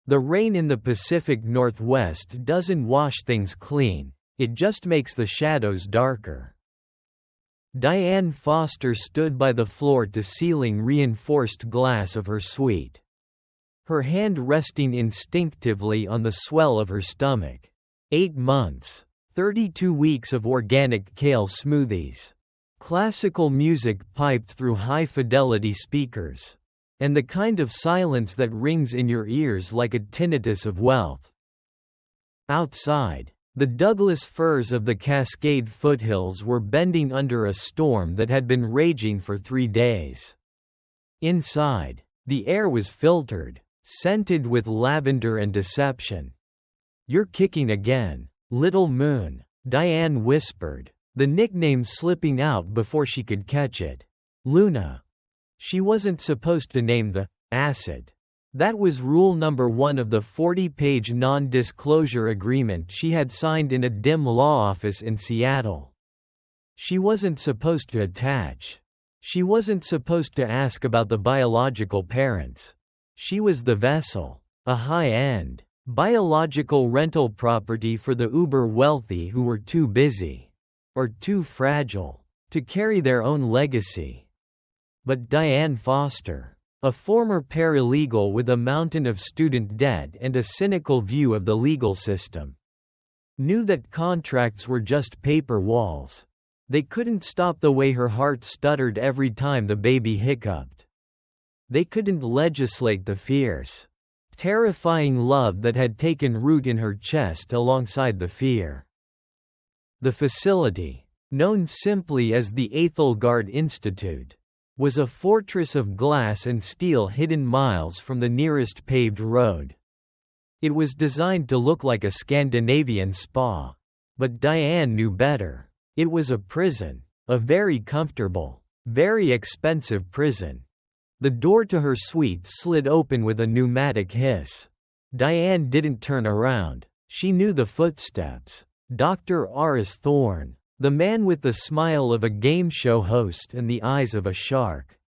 The rain in the Pacific Northwest doesn't wash things clean, it just makes the shadows darker. Diane Foster stood by the floor-to-ceiling reinforced glass of her suite, her hand resting instinctively on the swell of her stomach. 8 months. 32 weeks of organic kale smoothies. Classical music piped through high-fidelity speakers. And the kind of silence that rings in your ears like a tinnitus of wealth. Outside, the Douglas firs of the Cascade foothills were bending under a storm that had been raging for 3 days. Inside, the air was filtered, scented with lavender and deception. "You're kicking again, little moon," Diane whispered, the nickname slipping out before she could catch it. Luna. She wasn't supposed to name the acid. That was rule number 1 of the 40-page non-disclosure agreement she had signed in a dim law office in Seattle. She wasn't supposed to attach. She wasn't supposed to ask about the biological parents. She was the vessel, a high-end, biological rental property for the uber-wealthy who were too busy, or too fragile, to carry their own legacy. But Diane Foster, a former paralegal with a mountain of student debt and a cynical view of the legal system, knew that contracts were just paper walls. They couldn't stop the way her heart stuttered every time the baby hiccuped. They couldn't legislate the fierce, terrifying love that had taken root in her chest alongside the fear. The facility, known simply as the Ethelgard Institute, was a fortress of glass and steel hidden miles from the nearest paved road. It was designed to look like a Scandinavian spa. But Diane knew better. It was a prison, a very comfortable, very expensive prison. The door to her suite slid open with a pneumatic hiss. Diane didn't turn around. She knew the footsteps. Dr. Aris Thorne. The man with the smile of a game show host and the eyes of a shark.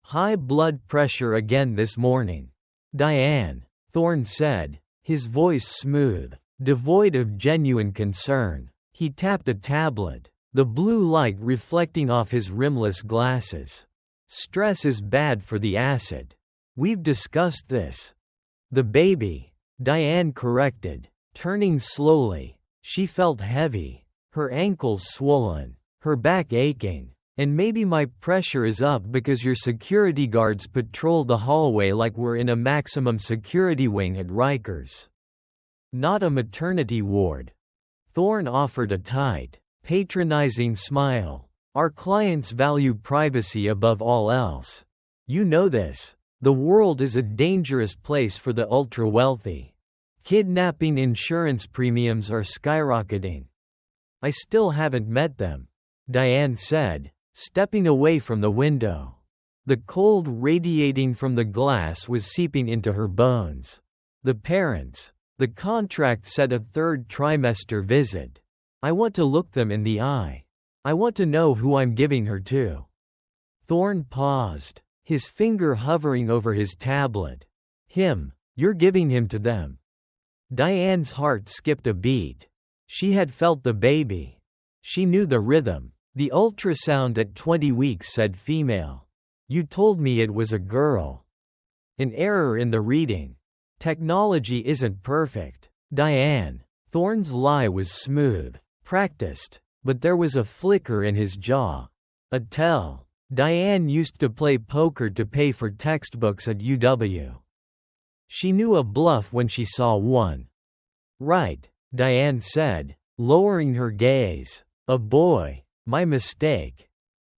"High blood pressure again this morning, Diane," Thorne said, his voice smooth, devoid of genuine concern. He tapped a tablet, the blue light reflecting off his rimless glasses. "Stress is bad for the acid. We've discussed this." "The baby," Diane corrected, turning slowly. She felt heavy. Her ankles swollen, her back aching. "And maybe my pressure is up because your security guards patrol the hallway like we're in a maximum security wing at Rikers. Not a maternity ward." Thorne offered a tight, patronizing smile. "Our clients value privacy above all else. You know this. The world is a dangerous place for the ultra-wealthy. Kidnapping insurance premiums are skyrocketing." "I still haven't met them," Diane said, stepping away from the window. The cold radiating from the glass was seeping into her bones. "The parents. The contract said a 3rd trimester visit. I want to look them in the eye. I want to know who I'm giving her to." Thorne paused, his finger hovering over his tablet. "Him. You're giving him to them." Diane's heart skipped a beat. She had felt the baby. She knew the rhythm. The ultrasound at 20 weeks said female. "You told me it was a girl." An error in the reading. "Technology isn't perfect, Diane." Thorne's lie was smooth, practiced, but there was a flicker in his jaw. A tell. Diane used to play poker to pay for textbooks at UW. She knew a bluff when she saw one. "Right," Diane said, lowering her gaze. "A boy. My mistake."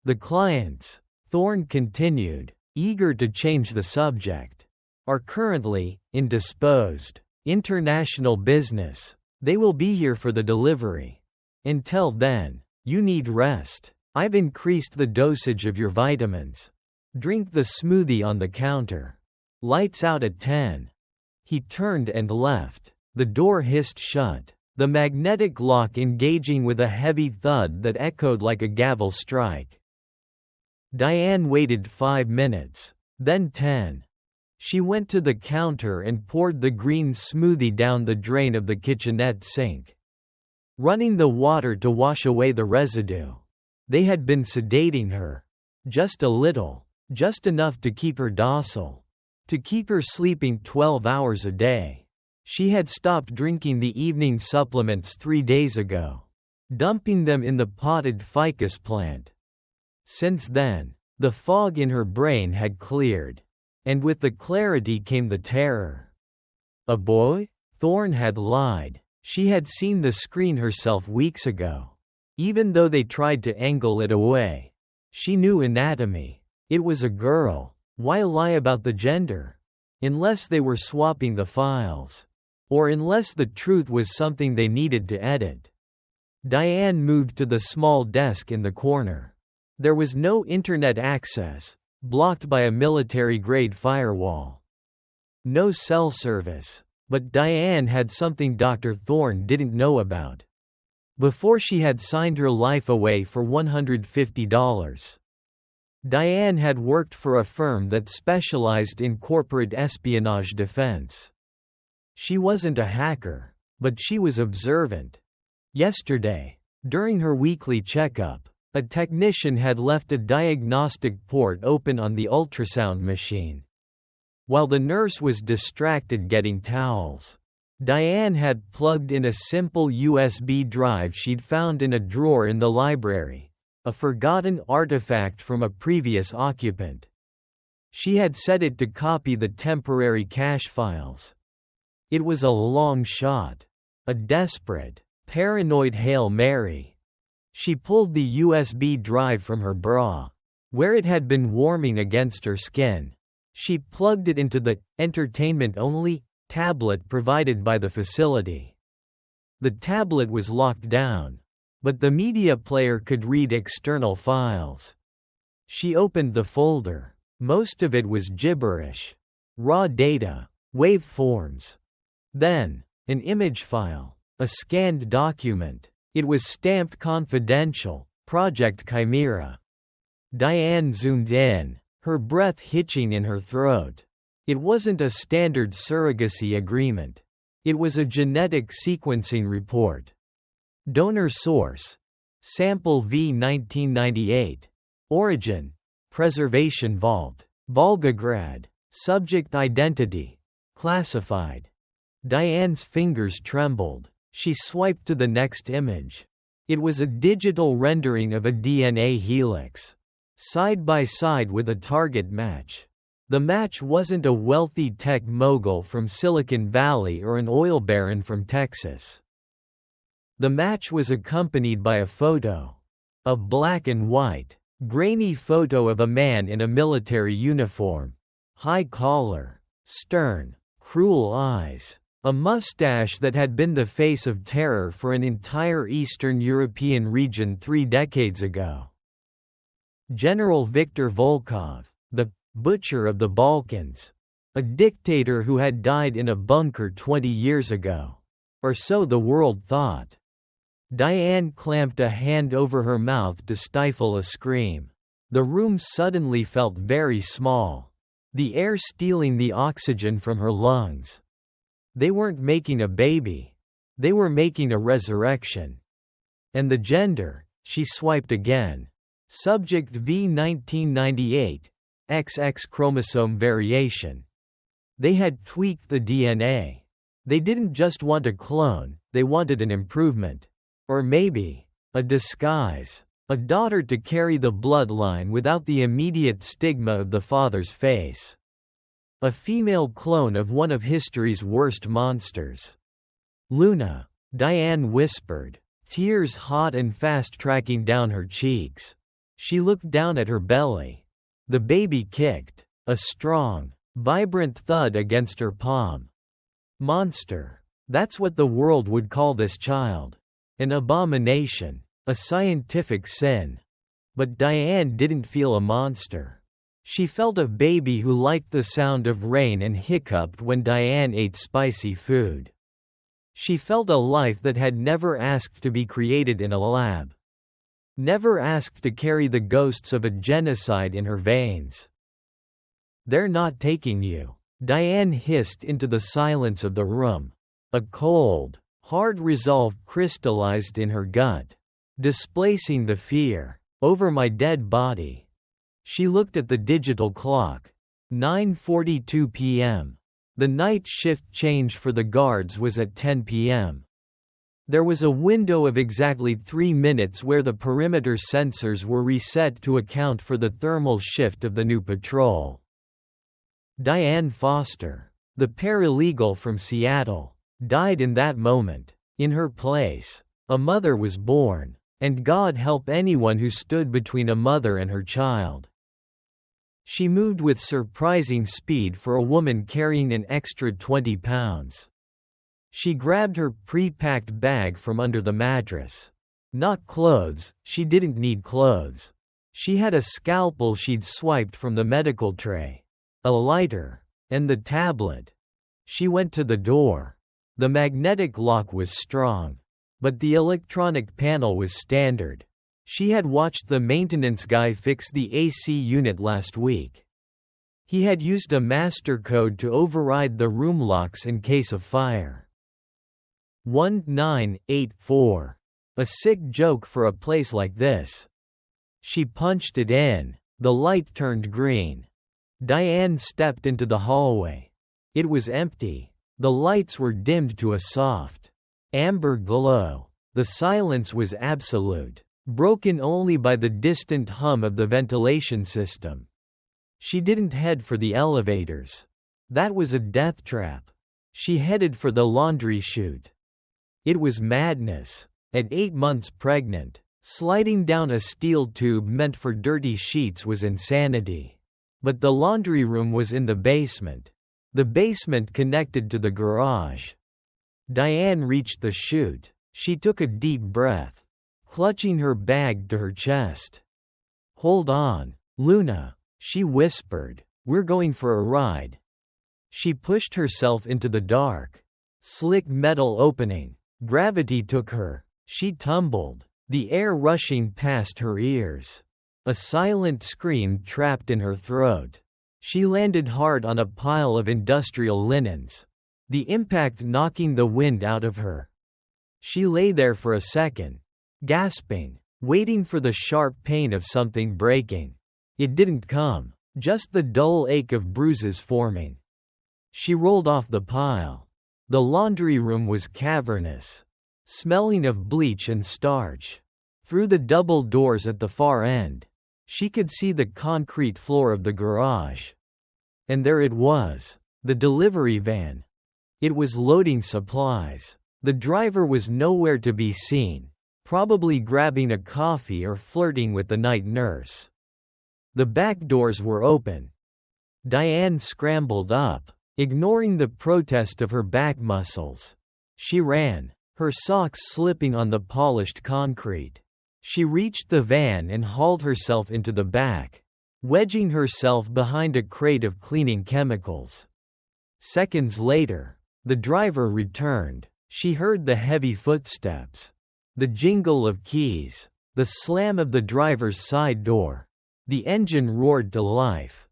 "The clients," Thorne continued, eager to change the subject, "are currently indisposed. International business. They will be here for the delivery. Until then, you need rest. I've increased the dosage of your vitamins. Drink the smoothie on the counter. Lights out at 10. He turned and left. The door hissed shut, the magnetic lock engaging with a heavy thud that echoed like a gavel strike. Diane waited 5 minutes, then 10. She went to the counter and poured the green smoothie down the drain of the kitchenette sink, running the water to wash away the residue. They had been sedating her. Just a little. Just enough to keep her docile. To keep her sleeping 12 hours a day. She had stopped drinking the evening supplements 3 days ago, dumping them in the potted ficus plant. Since then, the fog in her brain had cleared. And with the clarity came the terror. A boy? Thorne had lied. She had seen the screen herself weeks ago. Even though they tried to angle it away. She knew anatomy. It was a girl. Why lie about the gender? Unless they were swapping the files. Or unless the truth was something they needed to edit. Diane moved to the small desk in the corner. There was no internet access, blocked by a military-grade firewall. No cell service. But Diane had something Dr. Thorne didn't know about. Before she had signed her life away for $150. Diane had worked for a firm that specialized in corporate espionage defense. She wasn't a hacker, but she was observant. Yesterday, during her weekly checkup, a technician had left a diagnostic port open on the ultrasound machine. While the nurse was distracted getting towels, Diane had plugged in a simple USB drive she'd found in a drawer in the library, a forgotten artifact from a previous occupant. She had set it to copy the temporary cache files. It was a long shot. A desperate, paranoid Hail Mary. She pulled the USB drive from her bra, where it had been warming against her skin. She plugged it into the entertainment-only tablet provided by the facility. The tablet was locked down, but the media player could read external files. She opened the folder. Most of it was gibberish. Raw data, waveforms. Then, an image file, a scanned document. It was stamped confidential, Project Chimera. Diane zoomed in, her breath hitching in her throat. It wasn't a standard surrogacy agreement. It was a genetic sequencing report. Donor source. Sample V 1998. Origin. Preservation Vault. Volgograd. Subject identity. Classified. Diane's fingers trembled. She swiped to the next image. It was a digital rendering of a DNA helix, side by side with a target match. The match wasn't a wealthy tech mogul from Silicon Valley or an oil baron from Texas. The match was accompanied by a photo. A black and white, grainy photo of a man in a military uniform. High collar, stern, cruel eyes. A mustache that had been the face of terror for an entire Eastern European region 3 decades ago. General Viktor Volkov, the butcher of the Balkans. A dictator who had died in a bunker 20 years ago. Or so the world thought. Diane clamped a hand over her mouth to stifle a scream. The room suddenly felt very small. The air stealing the oxygen from her lungs. They weren't making a baby. They were making a resurrection. And the gender, she swiped again. Subject V 1998, XX chromosome variation. They had tweaked the DNA. They didn't just want a clone, they wanted an improvement. Or maybe, a disguise. A daughter to carry the bloodline without the immediate stigma of the father's face. A female clone of one of history's worst monsters. Luna, Diane whispered, tears hot and fast tracking down her cheeks. She looked down at her belly. The baby kicked, a strong, vibrant thud against her palm. Monster. That's what the world would call this child. An abomination, a scientific sin. But Diane didn't feel a monster. She felt a baby who liked the sound of rain and hiccuped when Diane ate spicy food. She felt a life that had never asked to be created in a lab. Never asked to carry the ghosts of a genocide in her veins. They're not taking you. Diane hissed into the silence of the room. A cold, hard resolve crystallized in her gut, displacing the fear. Over my dead body. She looked at the digital clock. 9:42 p.m. The night shift change for the guards was at 10 p.m. There was a window of exactly 3 minutes where the perimeter sensors were reset to account for the thermal shift of the new patrol. Diane Foster, the paralegal from Seattle, died in that moment. In her place, a mother was born, and God help anyone who stood between a mother and her child. She moved with surprising speed for a woman carrying an extra 20 pounds. She grabbed her pre-packed bag from under the mattress. Not clothes, she didn't need clothes. She had a scalpel she'd swiped from the medical tray, a lighter, and the tablet. She went to the door. The magnetic lock was strong, but the electronic panel was standard. She had watched the maintenance guy fix the AC unit last week. He had used a master code to override the room locks in case of fire. 1984. A sick joke for a place like this. She punched it in. The light turned green. Diane stepped into the hallway. It was empty. The lights were dimmed to a soft, amber glow. The silence was absolute, broken only by the distant hum of the ventilation system. She didn't head for the elevators. That was a death trap. She headed for the laundry chute. It was madness. At 8 months pregnant, sliding down a steel tube meant for dirty sheets was insanity. But the laundry room was in the basement. The basement connected to the garage. Diane reached the chute. She took a deep breath, clutching her bag to her chest. "Hold on, Luna," she whispered. "We're going for a ride." She pushed herself into the dark, slick metal opening. Gravity took her. She tumbled, the air rushing past her ears. A silent scream trapped in her throat. She landed hard on a pile of industrial linens, the impact knocking the wind out of her. She lay there for a second, gasping, waiting for the sharp pain of something breaking. It didn't come, just the dull ache of bruises forming. She rolled off the pile. The laundry room was cavernous, smelling of bleach and starch. Through the double doors at the far end, she could see the concrete floor of the garage. And there it was, the delivery van. It was loading supplies. The driver was nowhere to be seen, probably grabbing a coffee or flirting with the night nurse. The back doors were open. Diane scrambled up, ignoring the protest of her back muscles. She ran, her socks slipping on the polished concrete. She reached the van and hauled herself into the back, wedging herself behind a crate of cleaning chemicals. Seconds later, the driver returned. She heard the heavy footsteps, the jingle of keys, the slam of the driver's side door. The engine roared to life.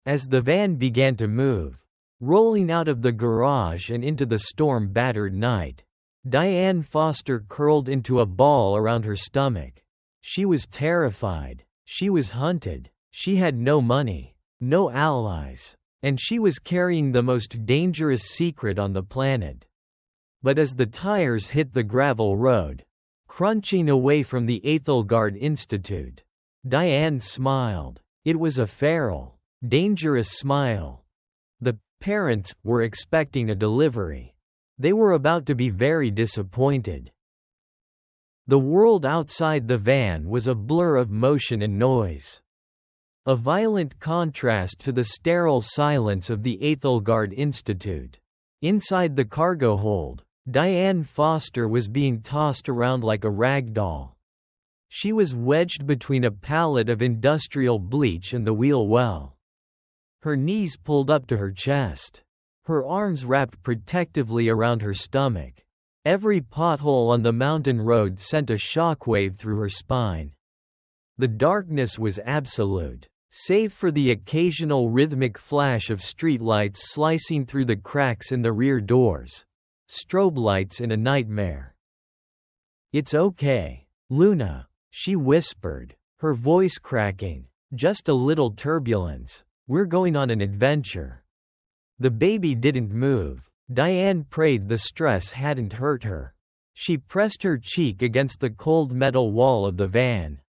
As the van began to move, rolling out of the garage and into the storm-battered night, Diane Foster curled into a ball around her stomach. She was terrified. She was hunted. She had no money, no allies, and she was carrying the most dangerous secret on the planet. But as the tires hit the gravel road, crunching away from the Ethelgard Institute, Diane smiled. It was a feral, dangerous smile. The parents were expecting a delivery. They were about to be very disappointed. The world outside the van was a blur of motion and noise. A violent contrast to the sterile silence of the Ethelgard Institute. Inside the cargo hold, Diane Foster was being tossed around like a rag doll. She was wedged between a pallet of industrial bleach and the wheel well. Her knees pulled up to her chest. Her arms wrapped protectively around her stomach. Every pothole on the mountain road sent a shockwave through her spine. The darkness was absolute. Save for the occasional rhythmic flash of streetlights slicing through the cracks in the rear doors. Strobe lights in a nightmare. "It's okay, Luna," she whispered, her voice cracking. "Just a little turbulence. We're going on an adventure." The baby didn't move. Diane prayed the stress hadn't hurt her. She pressed her cheek against the cold metal wall of the van,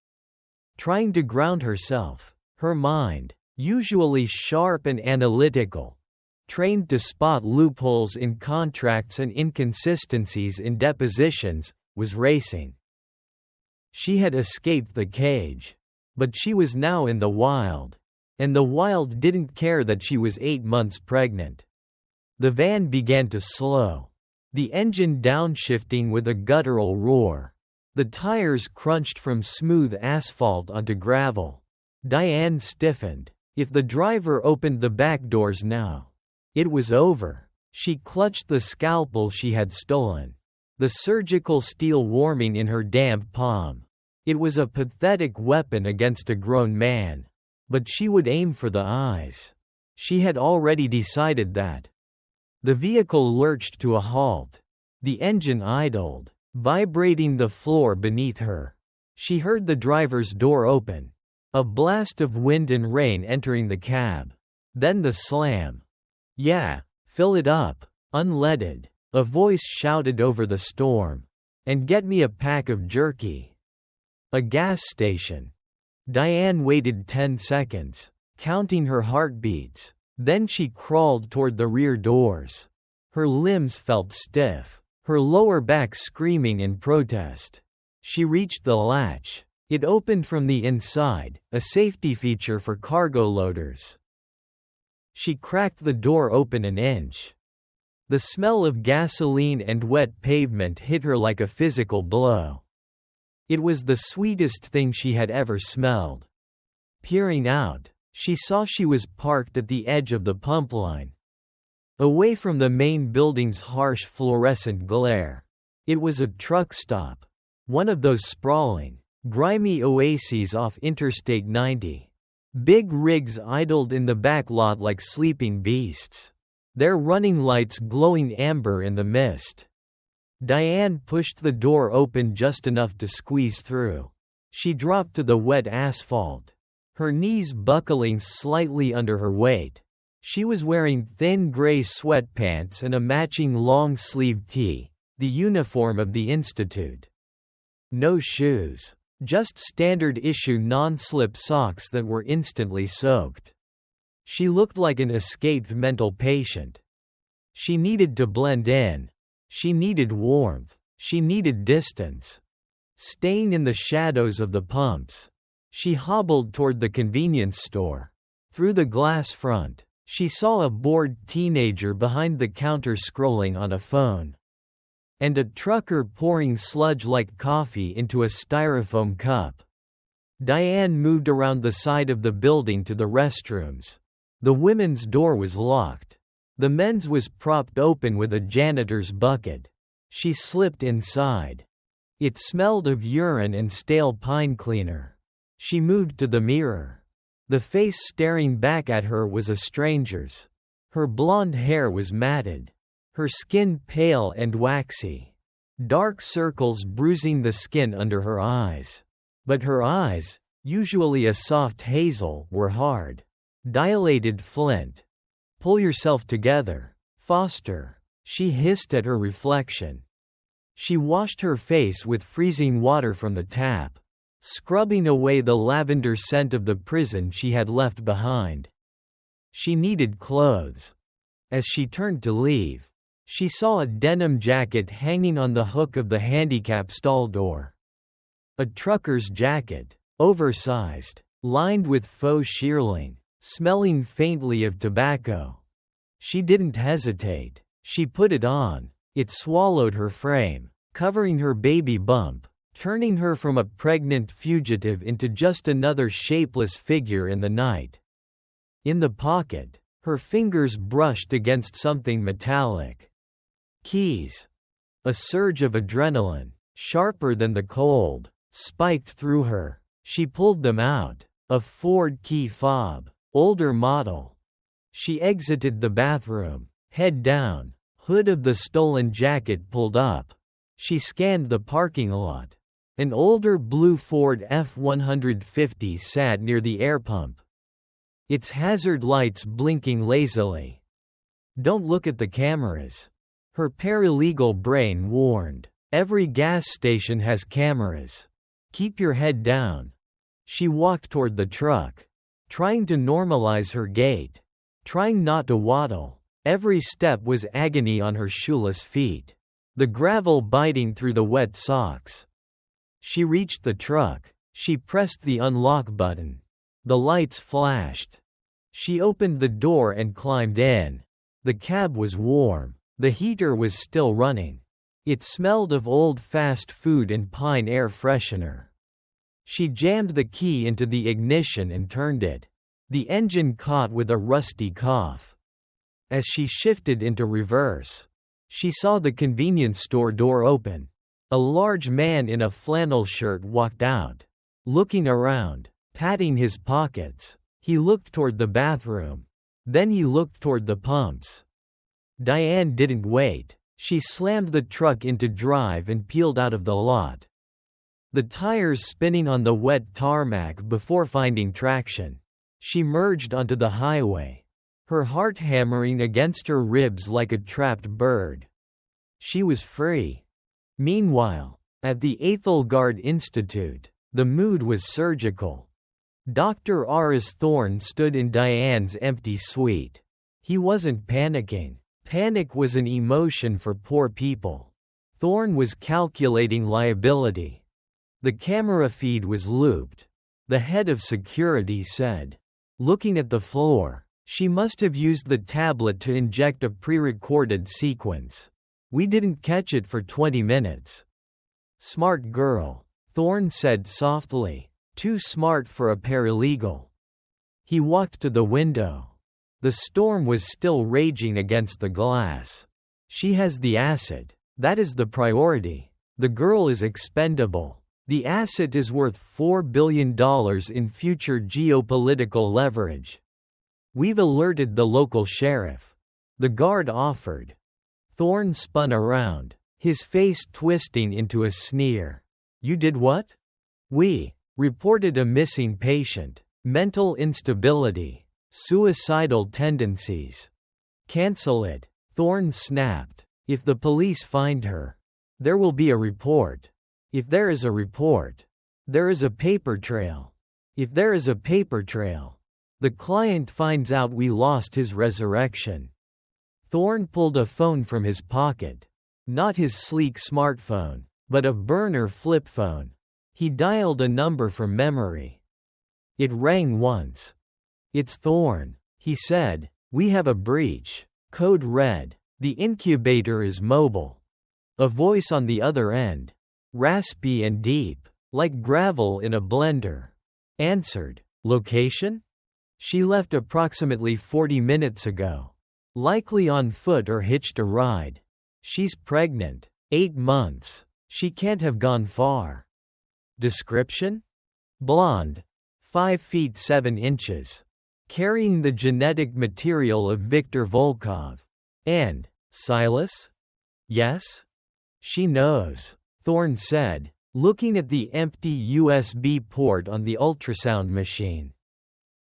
trying to ground herself. Her mind, usually sharp and analytical, trained to spot loopholes in contracts and inconsistencies in depositions, was racing. She had escaped the cage. But she was now in the wild. And the wild didn't care that she was 8 months pregnant. The van began to slow, the engine downshifting with a guttural roar. The tires crunched from smooth asphalt onto gravel. Diane stiffened. If the driver opened the back doors now, it was over. She clutched the scalpel she had stolen, the surgical steel warming in her damp palm. It was a pathetic weapon against a grown man. But she would aim for the eyes. She had already decided that. The vehicle lurched to a halt. The engine idled, vibrating the floor beneath her. She heard the driver's door open. A blast of wind and rain entering the cab. Then the slam. "Yeah, fill it up, unleaded," a voice shouted over the storm. "And get me a pack of jerky." A gas station. Diane waited 10 seconds, counting her heartbeats. Then she crawled toward the rear doors. Her limbs felt stiff, her lower back screaming in protest. She reached the latch. It opened from the inside, a safety feature for cargo loaders. She cracked the door open an inch. The smell of gasoline and wet pavement hit her like a physical blow. It was the sweetest thing she had ever smelled. Peering out, she saw she was parked at the edge of the pump line, away from the main building's harsh fluorescent glare. It was a truck stop, one of those sprawling, grimy oases off Interstate 90. Big rigs idled in the back lot like sleeping beasts, their running lights glowing amber in the mist. Diane pushed the door open just enough to squeeze through. She dropped to the wet asphalt, her knees buckling slightly under her weight. She was wearing thin gray sweatpants and a matching long-sleeved tee, the uniform of the institute. No shoes. Just standard-issue non-slip socks that were instantly soaked. She looked like an escaped mental patient. She needed to blend in. She needed warmth. She needed distance. Staying in the shadows of the pumps, she hobbled toward the convenience store. Through the glass front, she saw a bored teenager behind the counter scrolling on a phone, and a trucker pouring sludge-like coffee into a styrofoam cup. Diane moved around the side of the building to the restrooms. The women's door was locked. The men's was propped open with a janitor's bucket. She slipped inside. It smelled of urine and stale pine cleaner. She moved to the mirror. The face staring back at her was a stranger's. Her blonde hair was matted, her skin pale and waxy, dark circles bruising the skin under her eyes. But her eyes, usually a soft hazel, were hard. Dilated flint. "Pull yourself together, Foster," she hissed at her reflection. She washed her face with freezing water from the tap, scrubbing away the lavender scent of the prison she had left behind. She needed clothes. As she turned to leave, she saw a denim jacket hanging on the hook of the handicap stall door. A trucker's jacket, oversized, lined with faux shearling, smelling faintly of tobacco. She didn't hesitate. She put it on. It swallowed her frame, covering her baby bump, turning her from a pregnant fugitive into just another shapeless figure in the night. In the pocket, her fingers brushed against something metallic. Keys. A surge of adrenaline, sharper than the cold, spiked through her. She pulled them out. A Ford key fob. Older model. She exited the bathroom, head down, hood of the stolen jacket pulled up. She scanned the parking lot. An older blue Ford F-150 sat near the air pump, its hazard lights blinking lazily. Don't look at the cameras. Her paralegal brain warned. Every gas station has cameras. Keep your head down. She walked toward the truck, trying to normalize her gait, trying not to waddle. Every step was agony on her shoeless feet, the gravel biting through the wet socks. She reached the truck. She pressed the unlock button. The lights flashed. She opened the door and climbed in. The cab was warm. The heater was still running. It smelled of old fast food and pine air freshener. She jammed the key into the ignition and turned it. The engine caught with a rusty cough. As she shifted into reverse, she saw the convenience store door open. A large man in a flannel shirt walked out, looking around, patting his pockets. He looked toward the bathroom. Then he looked toward the pumps. Diane didn't wait. She slammed the truck into drive and peeled out of the lot, the tires spinning on the wet tarmac before finding traction. She merged onto the highway, her heart hammering against her ribs like a trapped bird. She was free. Meanwhile, at the Ethelgard Institute, the mood was surgical. Dr. Aris Thorne stood in Diane's empty suite. He wasn't panicking. Panic was an emotion for poor people. Thorne was calculating liability. The camera feed was looped. The head of security said, looking at the floor, she must have used the tablet to inject a pre-recorded sequence. We didn't catch it for 20 minutes. Smart girl, Thorne said softly. Too smart for a paralegal. He walked to the window. The storm was still raging against the glass. She has the asset. That is the priority. The girl is expendable. The asset is worth $4 billion in future geopolitical leverage. We've alerted the local sheriff. The guard offered. Thorne spun around, his face twisting into a sneer. You did what? We reported a missing patient. Mental instability. Suicidal tendencies. Cancel it. Thorne snapped. If the police find her, there will be a report. If there is a report, there is a paper trail. If there is a paper trail, the client finds out we lost his resurrection. Thorne pulled a phone from his pocket. Not his sleek smartphone, but a burner flip phone. He dialed a number from memory. It rang once. It's Thorne, he said. We have a breach. Code red. The incubator is mobile. A voice on the other end, raspy and deep, like gravel in a blender, answered. Location? She left approximately 40 minutes ago. Likely on foot or hitched a ride. She's pregnant. 8 months. She can't have gone far. Description? Blonde. 5 feet 7 inches. Carrying the genetic material of Viktor Volkov. And, Silas? Yes? She knows, Thorne said, looking at the empty USB port on the ultrasound machine.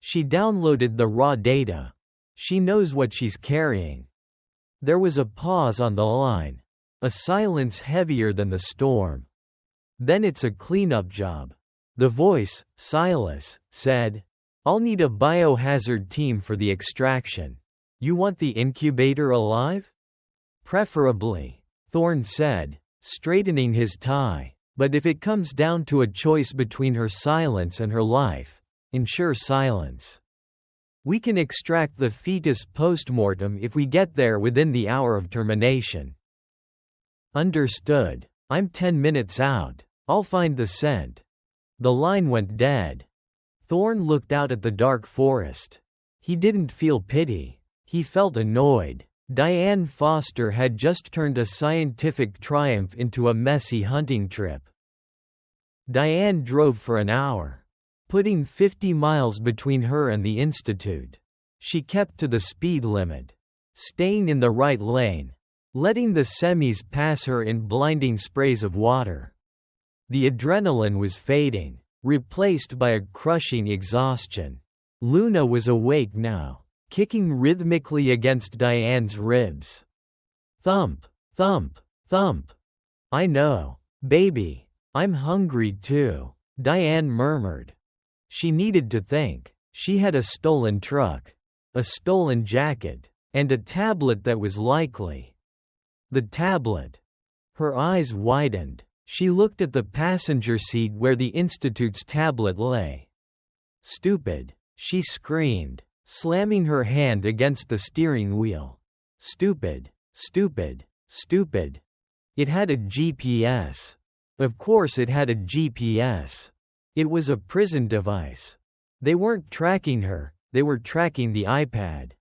She downloaded the raw data. She knows what she's carrying. There was a pause on the line. A silence heavier than the storm. Then it's a cleanup job. The voice, Silas, said, I'll need a biohazard team for the extraction. You want the incubator alive? Preferably, Thorne said, straightening his tie. But if it comes down to a choice between her silence and her life, ensure silence. We can extract the fetus post-mortem if we get there within the hour of termination. Understood. I'm 10 minutes out. I'll find the scent. The line went dead. Thorne looked out at the dark forest. He didn't feel pity. He felt annoyed. Diane Foster had just turned a scientific triumph into a messy hunting trip. Diane drove for an hour. putting 50 miles between her and the institute. She kept to the speed limit, staying in the right lane, letting the semis pass her in blinding sprays of water. The adrenaline was fading, replaced by a crushing exhaustion. Luna was awake now, kicking rhythmically against Diane's ribs. Thump, thump, thump. I know, baby. I'm hungry too, Diane murmured. She needed to think. She had a stolen truck, a stolen jacket, and a tablet that was likely. The tablet. Her eyes widened. She looked at the passenger seat where the institute's tablet lay. Stupid, she screamed, slamming her hand against the steering wheel. Stupid, stupid, stupid. It had a GPS. Of course it had a GPS. It was a prison device. They weren't tracking her, they were tracking the iPad.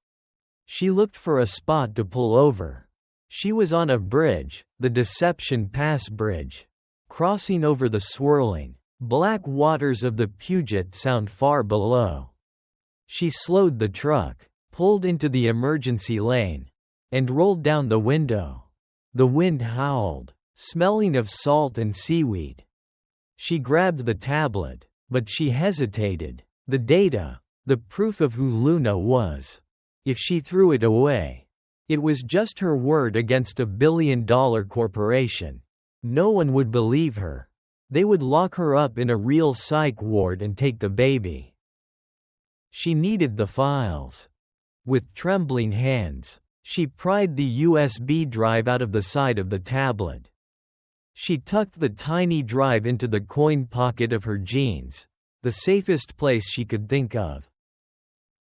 She looked for a spot to pull over. She was on a bridge, the Deception Pass Bridge, crossing over the swirling, black waters of the Puget Sound far below. She slowed the truck, pulled into the emergency lane, and rolled down the window. The wind howled, smelling of salt and seaweed. She grabbed the tablet, but she hesitated. The data, the proof of who Luna was. If she threw it away, it was just her word against a billion-dollar corporation. No one would believe her. They would lock her up in a real psych ward and take the baby. She needed the files. With trembling hands, she pried the USB drive out of the side of the tablet. She tucked the tiny drive into the coin pocket of her jeans, the safest place she could think of.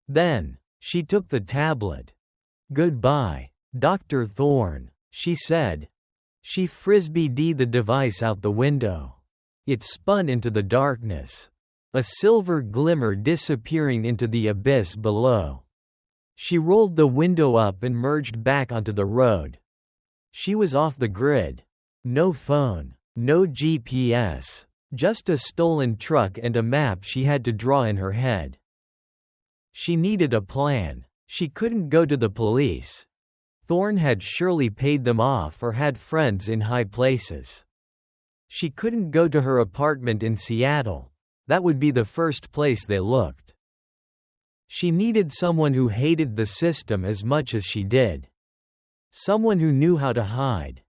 Then, she took the tablet. "Goodbye, Dr. Thorne," she said. She frisbeed the device out the window. It spun into the darkness, a silver glimmer disappearing into the abyss below. She rolled the window up and merged back onto the road. She was off the grid. No phone, no GPS, just a stolen truck and a map she had to draw in her head. She needed a plan. She couldn't go to the police. Thorne had surely paid them off or had friends in high places. She couldn't go to her apartment in Seattle. That would be the first place they looked. She needed someone who hated the system as much as she did. Someone who knew how to hide.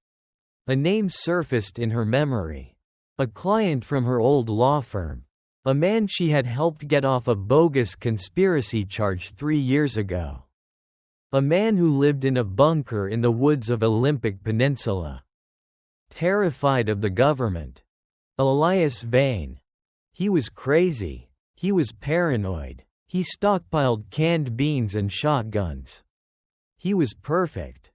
A name surfaced in her memory. A client from her old law firm. A man she had helped get off a bogus conspiracy charge 3 years ago. A man who lived in a bunker in the woods of Olympic Peninsula. Terrified of the government. Elias Vane. He was crazy. He was paranoid. He stockpiled canned beans and shotguns. He was perfect.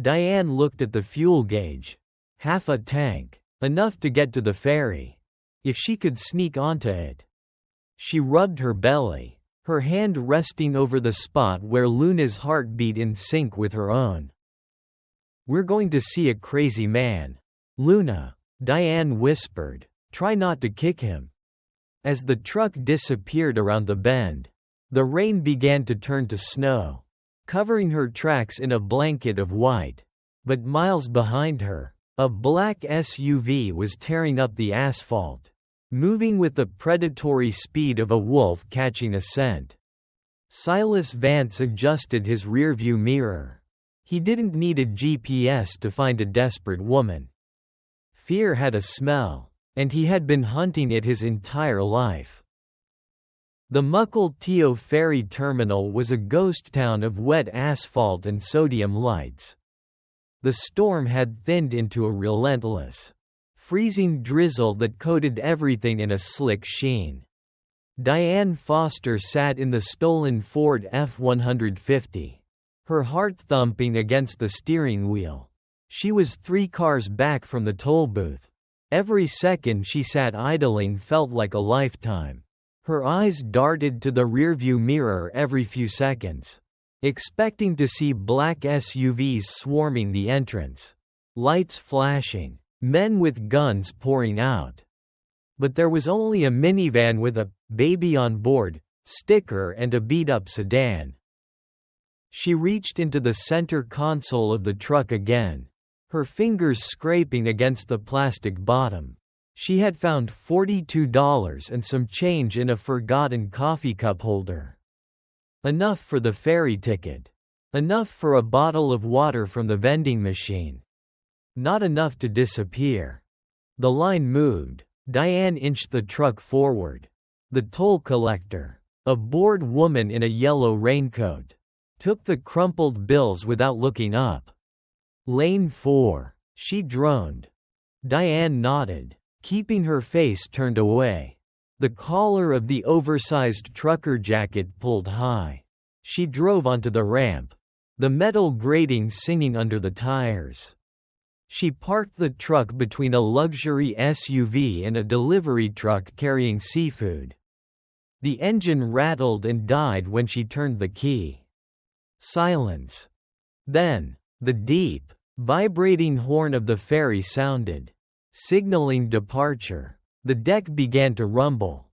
Diane looked at the fuel gauge. Half a tank. Enough to get to the ferry. If she could sneak onto it. She rubbed her belly, her hand resting over the spot where Luna's heart beat in sync with her own. "We're going to see a crazy man. Luna," Diane whispered. "Try not to kick him." As the truck disappeared around the bend, the rain began to turn to snow, covering her tracks in a blanket of white. But miles behind her, a black SUV was tearing up the asphalt, moving with the predatory speed of a wolf catching a scent. Silas Vance adjusted his rearview mirror. He didn't need a GPS to find a desperate woman. Fear had a smell, and he had been hunting it his entire life. The Mukilteo ferry terminal was a ghost town of wet asphalt and sodium lights. The storm had thinned into a relentless, freezing drizzle that coated everything in a slick sheen. Diane Foster sat in the stolen Ford F-150, her heart thumping against the steering wheel. She was 3 cars back from the toll booth. Every second she sat idling felt like a lifetime. Her eyes darted to the rearview mirror every few seconds, expecting to see black SUVs swarming the entrance, lights flashing, men with guns pouring out. But there was only a minivan with a baby on board, sticker and a beat-up sedan. She reached into the center console of the truck again, her fingers scraping against the plastic bottom. She had found $42 and some change in a forgotten coffee cup holder. Enough for the ferry ticket. Enough for a bottle of water from the vending machine. Not enough to disappear. The line moved. Diane inched the truck forward. The toll collector, a bored woman in a yellow raincoat, took the crumpled bills without looking up. Lane 4, she droned. Diane nodded, keeping her face turned away. The collar of the oversized trucker jacket pulled high. She drove onto the ramp, the metal grating singing under the tires. She parked the truck between a luxury SUV and a delivery truck carrying seafood. The engine rattled and died when she turned the key. Silence. Then, the deep, vibrating horn of the ferry sounded, signaling departure. The deck began to rumble.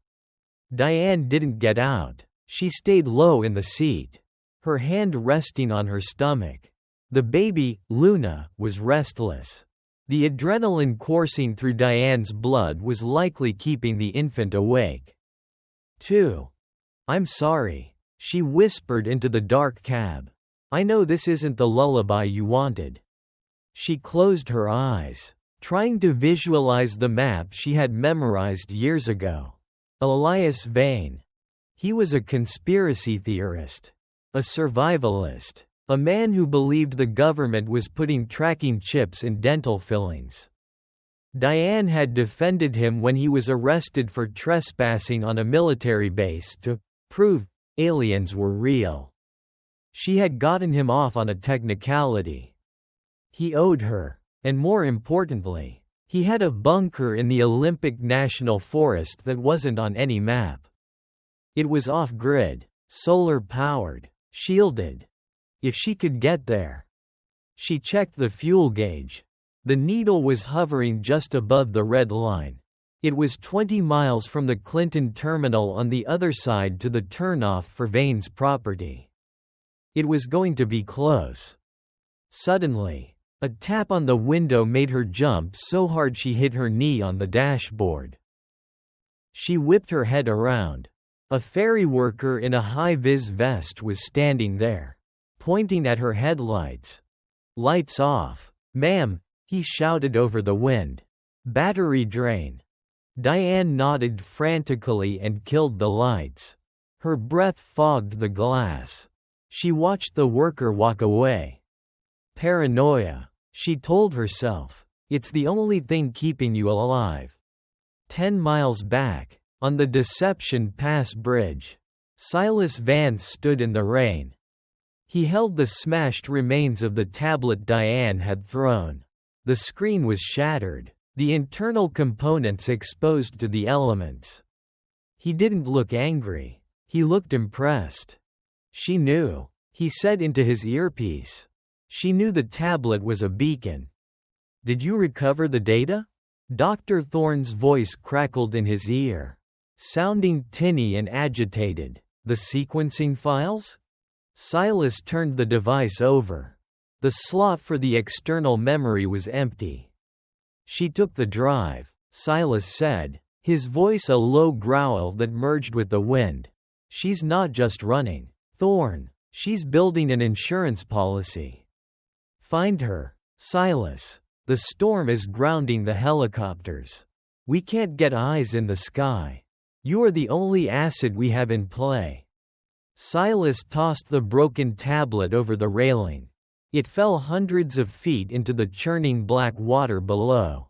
Diane didn't get out. She stayed low in the seat, her hand resting on her stomach. The baby, Luna, was restless. The adrenaline coursing through Diane's blood was likely keeping the infant awake. 2. I'm sorry, she whispered into the dark cab. I know this isn't the lullaby you wanted. She closed her eyes, trying to visualize the map she had memorized years ago. Elias Vane. He was a conspiracy theorist, a survivalist, a man who believed the government was putting tracking chips in dental fillings. Diane had defended him when he was arrested for trespassing on a military base to prove aliens were real. She had gotten him off on a technicality. He owed her, and more importantly, he had a bunker in the Olympic National Forest that wasn't on any map. It was off-grid, solar-powered, shielded. If she could get there. She checked the fuel gauge. The needle was hovering just above the red line. It was 20 miles from the Clinton terminal on the other side to the turnoff for Vane's property. It was going to be close. Suddenly, a tap on the window made her jump so hard she hit her knee on the dashboard. She whipped her head around. A ferry worker in a high-vis vest was standing there, pointing at her headlights. Lights off. Ma'am, he shouted over the wind. Battery drain. Diane nodded frantically and killed the lights. Her breath fogged the glass. She watched the worker walk away. Paranoia, she told herself. It's the only thing keeping you alive. 10 miles back, on the Deception Pass Bridge, Silas Vance stood in the rain. He held the smashed remains of the tablet Diane had thrown. The screen was shattered, the internal components exposed to the elements. He didn't look angry. He looked impressed. She knew. He said into his earpiece. She knew the tablet was a beacon. Did you recover the data? Dr. Thorne's voice crackled in his ear, sounding tinny and agitated. The sequencing files? Silas turned the device over. The slot for the external memory was empty. She took the drive, Silas said, his voice a low growl that merged with the wind. She's not just running, Thorne. She's building an insurance policy. Find her, Silas. The storm is grounding the helicopters. We can't get eyes in the sky. You are the only asset we have in play. Silas tossed the broken tablet over the railing. It fell hundreds of feet into the churning black water below.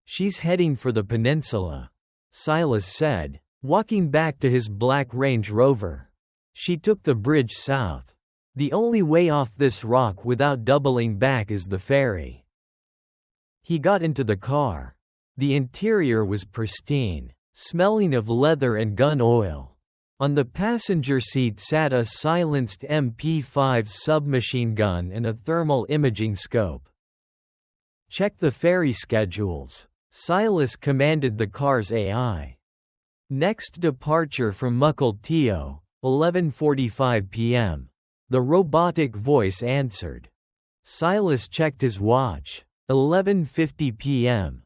She's heading for the peninsula, Silas said, walking back to his black Range Rover. She took the bridge south. The only way off this rock without doubling back is the ferry. He got into the car. The interior was pristine, smelling of leather and gun oil. On the passenger seat sat a silenced MP5 submachine gun and a thermal imaging scope. Check the ferry schedules, Silas commanded the car's AI. Next departure from Mukilteo, 11:45 p.m. The robotic voice answered. Silas checked his watch. 11:50 p.m.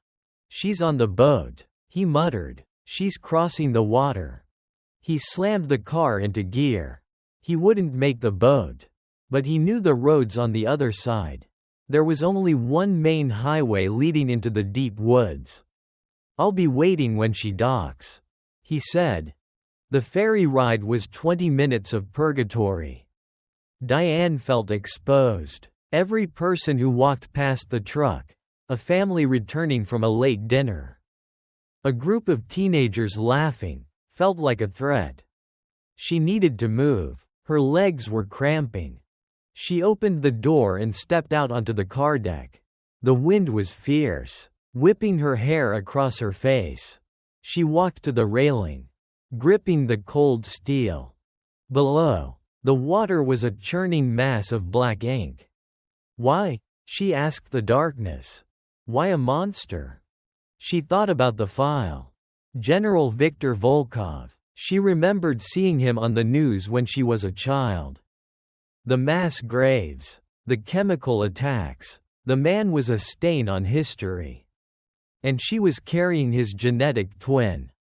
She's on the boat, he muttered. She's crossing the water. He slammed the car into gear. He wouldn't make the boat. But he knew the roads on the other side. There was only one main highway leading into the deep woods. I'll be waiting when she docks, he said. The ferry ride was 20 minutes of purgatory. Diane felt exposed. Every person who walked past the truck, a family returning from a late dinner, a group of teenagers laughing, felt like a threat. She needed to move. Her legs were cramping. She opened the door and stepped out onto the car deck. The wind was fierce, whipping her hair across her face. She walked to the railing, gripping the cold steel. Below, the water was a churning mass of black ink. Why? She asked the darkness. Why a monster? She thought about the file. General Viktor Volkov. She remembered seeing him on the news when she was a child. The mass graves, the chemical attacks. The man was a stain on history. And she was carrying his genetic twin.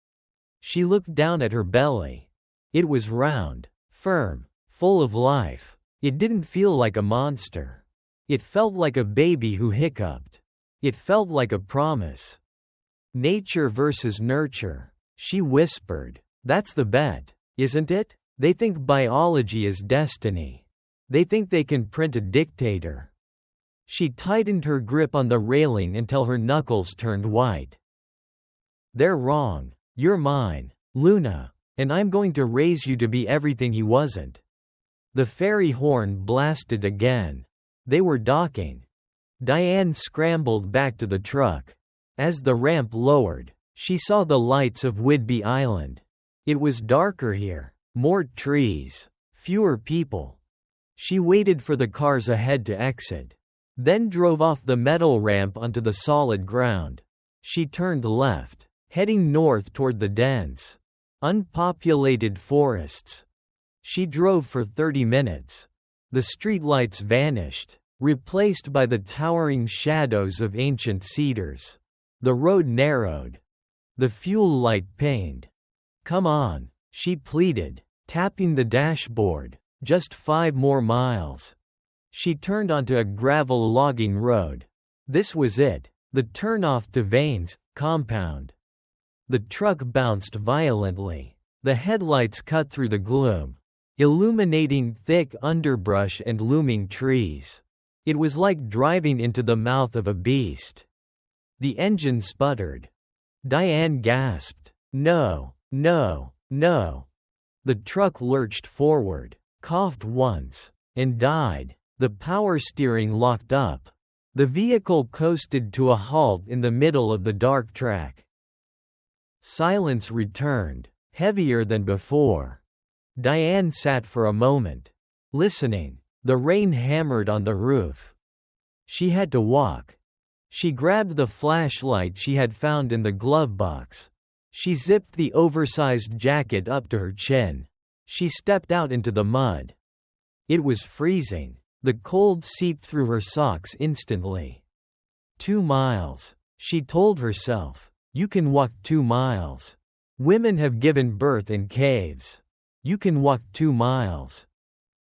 She looked down at her belly. It was round, firm, full of life. It didn't feel like a monster. It felt like a baby who hiccuped. It felt like a promise. Nature versus nurture, she whispered. That's the bet, isn't it? They think biology is destiny. They think they can print a dictator. She tightened her grip on the railing until her knuckles turned white. They're wrong. You're mine, Luna, and I'm going to raise you to be everything he wasn't. The ferry horn blasted again. They were docking. Diane scrambled back to the truck. As the ramp lowered, she saw the lights of Whidbey Island. It was darker here, more trees, fewer people. She waited for the cars ahead to exit, then drove off the metal ramp onto the solid ground. She turned left, heading north toward the dense, unpopulated forests. She drove for 30 minutes. The streetlights vanished, replaced by the towering shadows of ancient cedars. The road narrowed. The fuel light pinged. Come on, she pleaded, tapping the dashboard. Just 5 more miles. She turned onto a gravel logging road. This was it, the turnoff to Vane's compound. The truck bounced violently. The headlights cut through the gloom, illuminating thick underbrush and looming trees. It was like driving into the mouth of a beast. The engine sputtered. Diane gasped. No, no, no. The truck lurched forward, coughed once, and died. The power steering locked up. The vehicle coasted to a halt in the middle of the dark track. Silence returned, heavier than before. Diane sat for a moment, listening. The rain hammered on the roof. She had to walk. She grabbed the flashlight she had found in the glove box. She zipped the oversized jacket up to her chin. She stepped out into the mud. It was freezing. The cold seeped through her socks instantly. 2 miles, she told herself. You can walk 2 miles. Women have given birth in caves. You can walk 2 miles.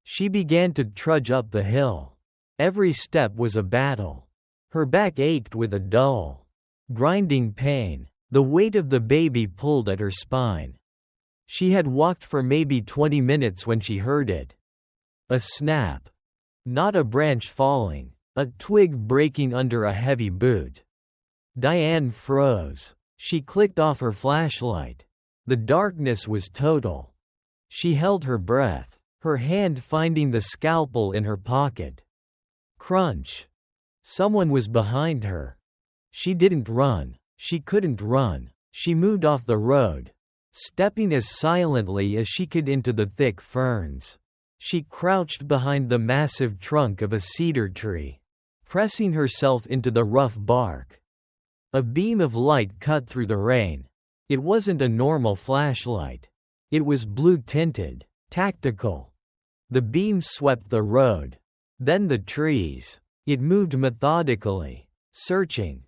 She began to trudge up the hill. Every step was a battle. Her back ached with a dull, grinding pain. The weight of the baby pulled at her spine. She had walked for maybe 20 minutes when she heard it. A snap. Not a branch falling, a twig breaking under a heavy boot. Diane froze. She clicked off her flashlight. The darkness was total. She held her breath, her hand finding the scalpel in her pocket. Crunch. Someone was behind her. She didn't run. She couldn't run. She moved off the road, stepping as silently as she could into the thick ferns. She crouched behind the massive trunk of a cedar tree, pressing herself into the rough bark. A beam of light cut through the rain. It wasn't a normal flashlight. It was blue-tinted, tactical. The beam swept the road. Then the trees. It moved methodically, searching.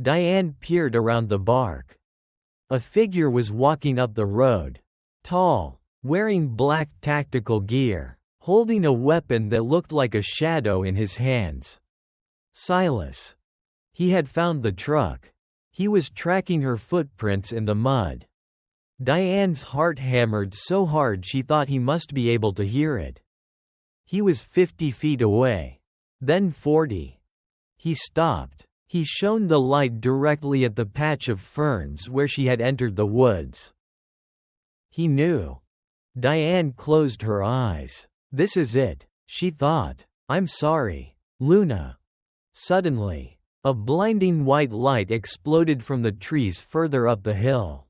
Diane peered around the bark. A figure was walking up the road. Tall, wearing black tactical gear, holding a weapon that looked like a shadow in his hands. Silas. He had found the truck. He was tracking her footprints in the mud. Diane's heart hammered so hard she thought he must be able to hear it. He was 50 feet away. Then 40. He stopped. He shone the light directly at the patch of ferns where she had entered the woods. He knew. Diane closed her eyes. This is it, she thought. I'm sorry, Luna. Suddenly, a blinding white light exploded from the trees further up the hill.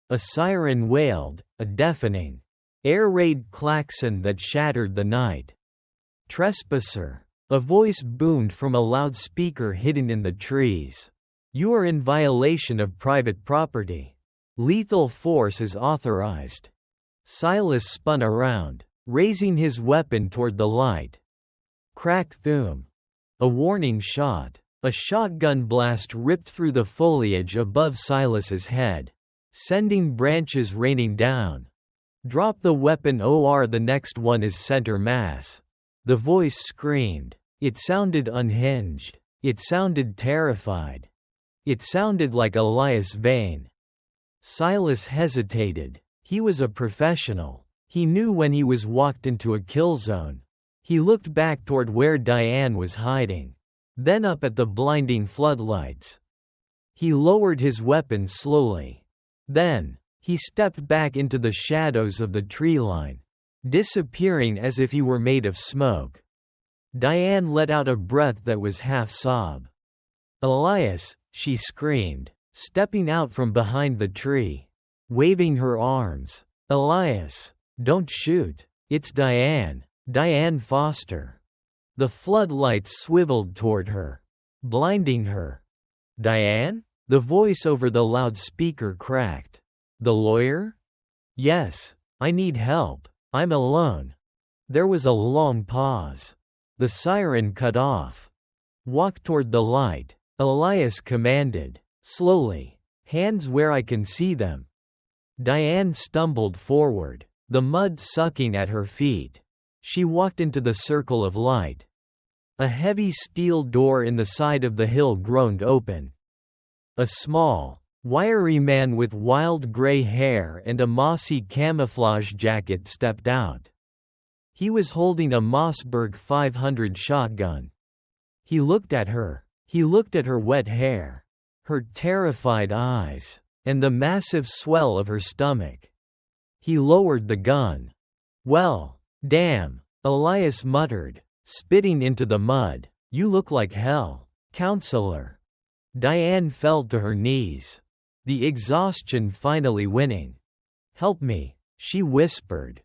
A siren wailed, a deafening, air raid klaxon that shattered the night. Trespasser. A voice boomed from a loudspeaker hidden in the trees. You are in violation of private property. Lethal force is authorized. Silas spun around, raising his weapon toward the light. Crack thoom. A warning shot. A shotgun blast ripped through the foliage above Silas's head, sending branches raining down. Drop the weapon or the next one is center mass. The voice screamed. It sounded unhinged. It sounded terrified. It sounded like Elias Vane. Silas hesitated. He was a professional. He knew when he was walked into a kill zone. He looked back toward where Diane was hiding. Then up at the blinding floodlights. He lowered his weapon slowly. Then, he stepped back into the shadows of the tree line, disappearing as if he were made of smoke. Diane let out a breath that was half sob. Elias, she screamed, stepping out from behind the tree, waving her arms. Elias, don't shoot. It's Diane. Diane Foster. The floodlights swiveled toward her, blinding her. Diane? The voice over the loudspeaker cracked. The lawyer? Yes, I need help. I'm alone. There was a long pause. The siren cut off. Walk toward the light, Elias commanded, slowly. Hands where I can see them. Diane stumbled forward, the mud sucking at her feet. She walked into the circle of light. A heavy steel door in the side of the hill groaned open. A small, wiry man with wild gray hair and a mossy camouflage jacket stepped out. He was holding a Mossberg 500 shotgun. He looked at her. He looked at her wet hair, her terrified eyes, and the massive swell of her stomach. He lowered the gun. Well, damn, Elias muttered, spitting into the mud. You look like hell, counselor. Diane fell to her knees, the exhaustion finally winning. Help me, she whispered.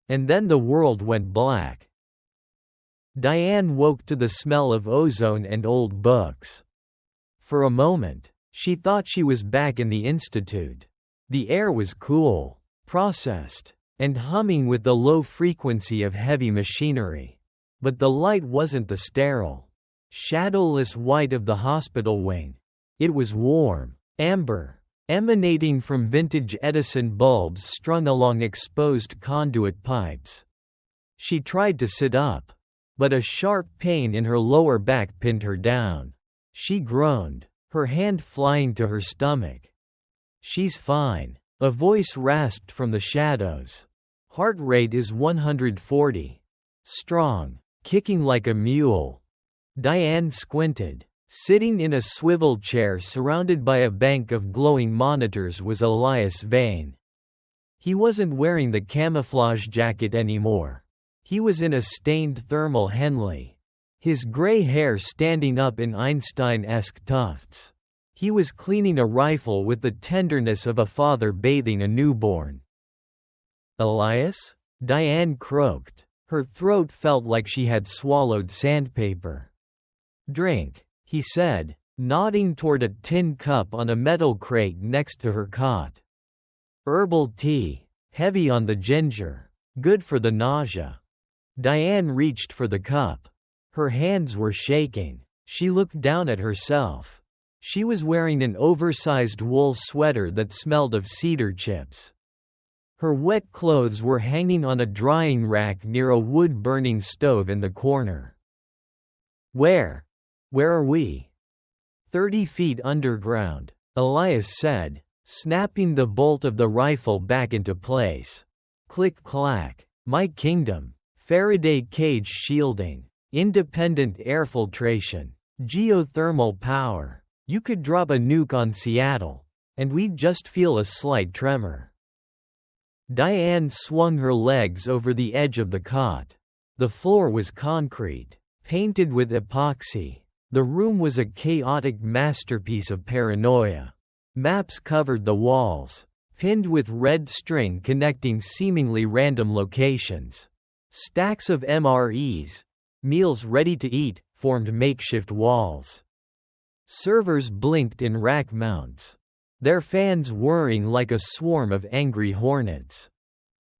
And then the world went black. Diane woke to the smell of ozone and old books. For a moment, she thought she was back in the institute. The air was cool, processed, and humming with the low frequency of heavy machinery. But the light wasn't the sterile, shadowless white of the hospital wing. It was warm, amber, emanating from vintage Edison bulbs strung along exposed conduit pipes. She tried to sit up, but a sharp pain in her lower back pinned her down. She groaned, her hand flying to her stomach. She's fine, a voice rasped from the shadows. Heart rate is 140. Strong, kicking like a mule. Diane squinted. Sitting in a swivel chair surrounded by a bank of glowing monitors was Elias Vane. He wasn't wearing the camouflage jacket anymore. He was in a stained thermal Henley, his gray hair standing up in Einstein-esque tufts. He was cleaning a rifle with the tenderness of a father bathing a newborn. Elias? Diane croaked. Her throat felt like she had swallowed sandpaper. Drink, he said, nodding toward a tin cup on a metal crate next to her cot. Herbal tea, heavy on the ginger, good for the nausea. Diane reached for the cup. Her hands were shaking. She looked down at herself. She was wearing an oversized wool sweater that smelled of cedar chips. Her wet clothes were hanging on a drying rack near a wood-burning stove in the corner. Where are we? 30 feet underground, Elias said, snapping the bolt of the rifle back into place. Click-clack. My kingdom. Faraday cage shielding. Independent air filtration. Geothermal power. You could drop a nuke on Seattle, and we'd just feel a slight tremor. Diane swung her legs over the edge of the cot. The floor was concrete, painted with epoxy. The room was a chaotic masterpiece of paranoia. Maps covered the walls, pinned with red string connecting seemingly random locations. Stacks of MREs, meals ready to eat, formed makeshift walls. Servers blinked in rack mounts, their fans whirring like a swarm of angry hornets.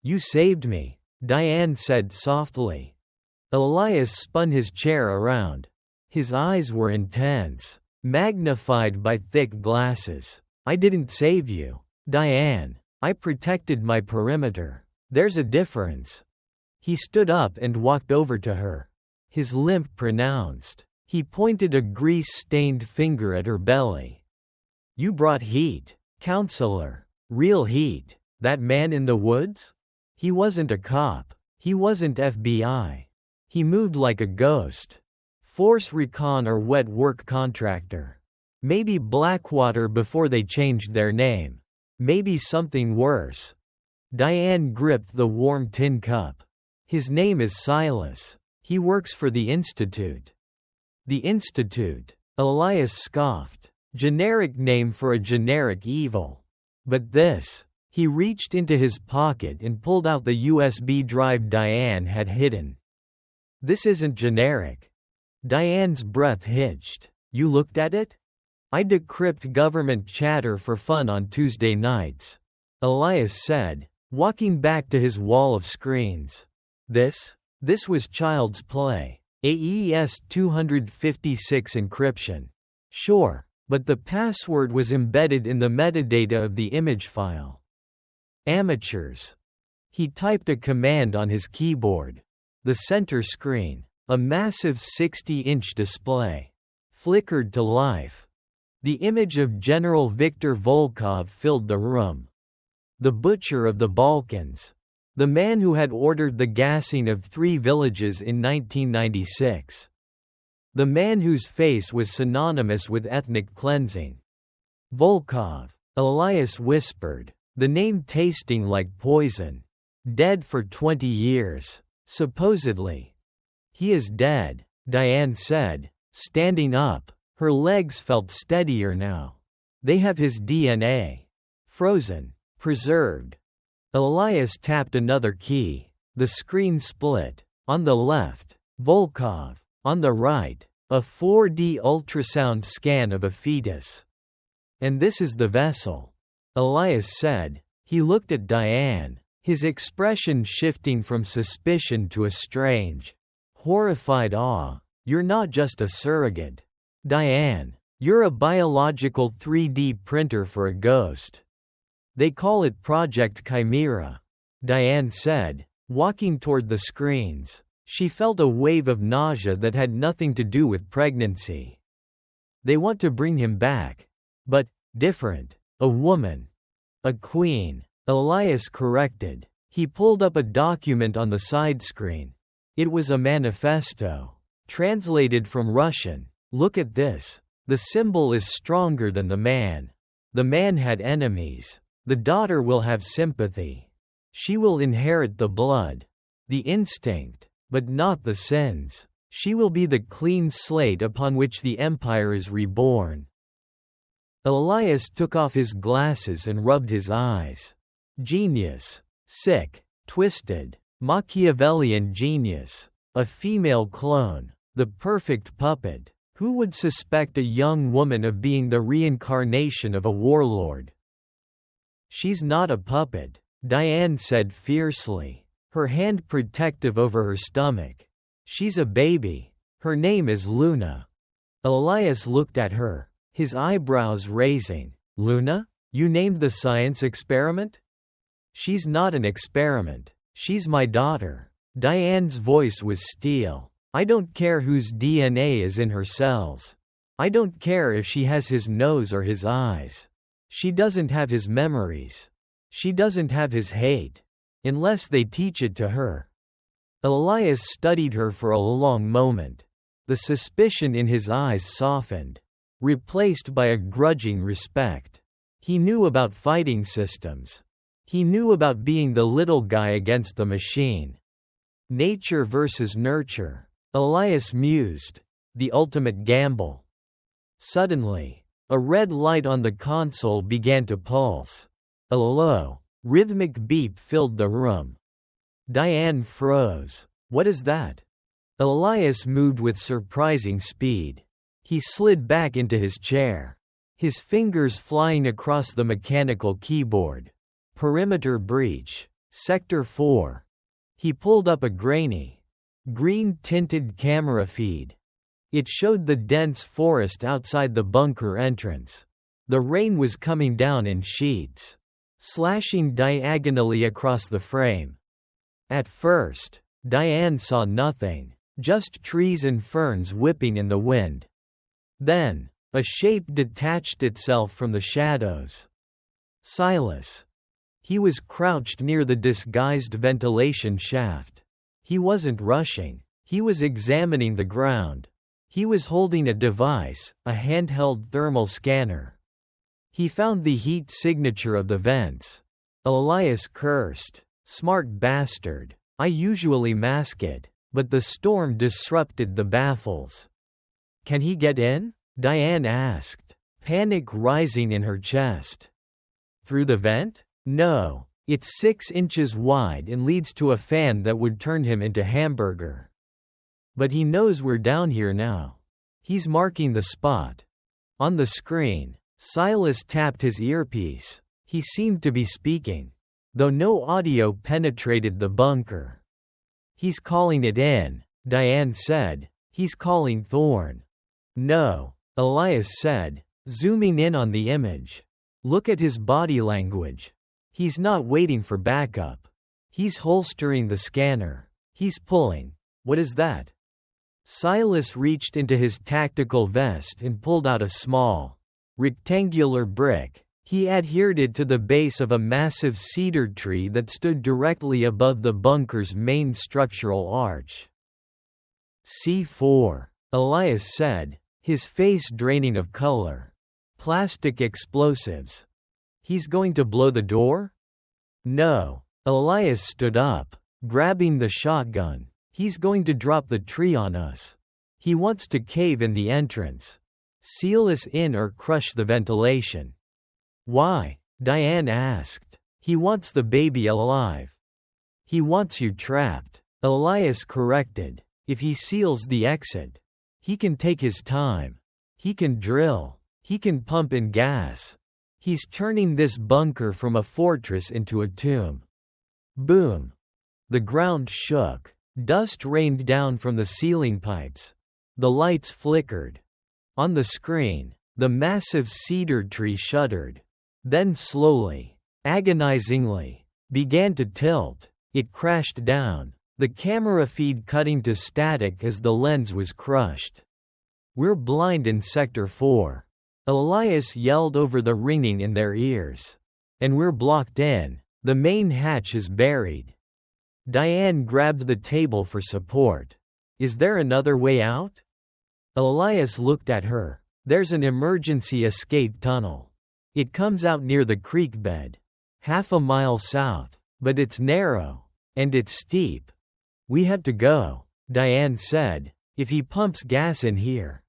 You saved me, Diane said softly. Elias spun his chair around. His eyes were intense, magnified by thick glasses. I didn't save you, Diane. I protected my perimeter. There's a difference. He stood up and walked over to her. His limp pronounced. He pointed a grease-stained finger at her belly. You brought heat, counselor. Real heat. That man in the woods? He wasn't a cop. He wasn't FBI. He moved like a ghost. Force recon or wet work contractor. Maybe Blackwater before they changed their name. Maybe something worse. Diane gripped the warm tin cup. His name is Silas. He works for the Institute. The Institute. Elias scoffed. Generic name for a generic evil. But this. He reached into his pocket and pulled out the USB drive Diane had hidden. This isn't generic. Diane's breath hitched. You looked at it? I decrypt government chatter for fun on Tuesday nights, Elias said, walking back to his wall of screens. This was child's play. AES 256 encryption. Sure, but the password was embedded in the metadata of the image file. Amateurs. He typed a command on his keyboard. The center screen, a massive 60-inch display, flickered to life. The image of General Viktor Volkov filled the room. The butcher of the Balkans. The man who had ordered the gassing of 3 villages in 1996. The man whose face was synonymous with ethnic cleansing. Volkov, Elias whispered, the name tasting like poison. Dead for 20 years, supposedly. He is dead, Diane said, standing up. Her legs felt steadier now. They have his DNA. Frozen. Preserved. Elias tapped another key. The screen split. On the left, Volkov. On the right, a 4D ultrasound scan of a fetus. And this is the vessel, Elias said. He looked at Diane, his expression shifting from suspicion to a strange, horrified awe. You're not just a surrogate, Diane. You're a biological 3D printer for a ghost. They call it Project Chimera, Diane said, walking toward the screens. She felt a wave of nausea that had nothing to do with pregnancy. They want to bring him back. But, different. A woman. A queen, Elias corrected. He pulled up a document on the side screen. It was a manifesto. Translated from Russian. Look at this. The symbol is stronger than the man. The man had enemies. The daughter will have sympathy. She will inherit the blood. The instinct. But not the sins. She will be the clean slate upon which the empire is reborn. Elias took off his glasses and rubbed his eyes. Genius. Sick. Twisted. Machiavellian genius. A female clone. The perfect puppet. Who would suspect a young woman of being the reincarnation of a warlord? She's not a puppet, Diane said fiercely, her hand protective over her stomach. She's a baby. Her name is Luna. Elias looked at her, his eyebrows raising. Luna? You named the science experiment? She's not an experiment. She's my daughter. Diane's voice was steel. I don't care whose DNA is in her cells. I don't care if she has his nose or his eyes. She doesn't have his memories. She doesn't have his hate. Unless they teach it to her. Elias studied her for a long moment. The suspicion in his eyes softened, replaced by a grudging respect. He knew about fighting systems. He knew about being the little guy against the machine. Nature versus nurture. Elias mused. The ultimate gamble. Suddenly, a red light on the console began to pulse. A low, rhythmic beep filled the room. Diane froze. What is that? Elias moved with surprising speed. He slid back into his chair, his fingers flying across the mechanical keyboard. Perimeter breach. Sector 4. He pulled up a grainy, green-tinted camera feed. It showed the dense forest outside the bunker entrance. The rain was coming down in sheets, slashing diagonally across the frame. At first, Diane saw nothing, just trees and ferns whipping in the wind. Then, a shape detached itself from the shadows. Silas. He was crouched near the disguised ventilation shaft. He wasn't rushing. He was examining the ground. He was holding a device, a handheld thermal scanner. He found the heat signature of the vents. Elias cursed. Smart bastard. I usually mask it, but the storm disrupted the baffles. Can he get in? Diane asked, panic rising in her chest. Through the vent? No. It's 6 inches wide and leads to a fan that would turn him into hamburger. But he knows we're down here now. He's marking the spot. On the screen, Silas tapped his earpiece. He seemed to be speaking, though no audio penetrated the bunker. He's calling it in, Diane said. He's calling Thorn. No, Elias said, zooming in on the image. Look at his body language. He's not waiting for backup. He's holstering the scanner. He's pulling. What is that? Silas reached into his tactical vest and pulled out a small, rectangular brick. He adhered it to the base of a massive cedar tree that stood directly above the bunker's main structural arch. C4, Elias said, his face draining of color. Plastic explosives. He's going to blow the door? No. Elias stood up, grabbing the shotgun. He's going to drop the tree on us. He wants to cave in the entrance. Seal us in or crush the ventilation. Why? Diane asked. He wants the baby alive. He wants you trapped, Elias corrected. If he seals the exit, he can take his time. He can drill. He can pump in gas. He's turning this bunker from a fortress into a tomb. Boom. The ground shook. Dust rained down from the ceiling pipes. The lights flickered. On the screen, the massive cedar tree shuddered. Then slowly, agonizingly, began to tilt. It crashed down, the camera feed cutting to static as the lens was crushed. We're blind in Sector 4. Elias yelled over the ringing in their ears. And we're blocked in. The main hatch is buried. Diane grabbed the table for support. Is there another way out? Elias looked at her. There's an emergency escape tunnel. It comes out near the creek bed. Half a mile south. But it's narrow. And it's steep. We have to go, Diane said, if he pumps gas in here.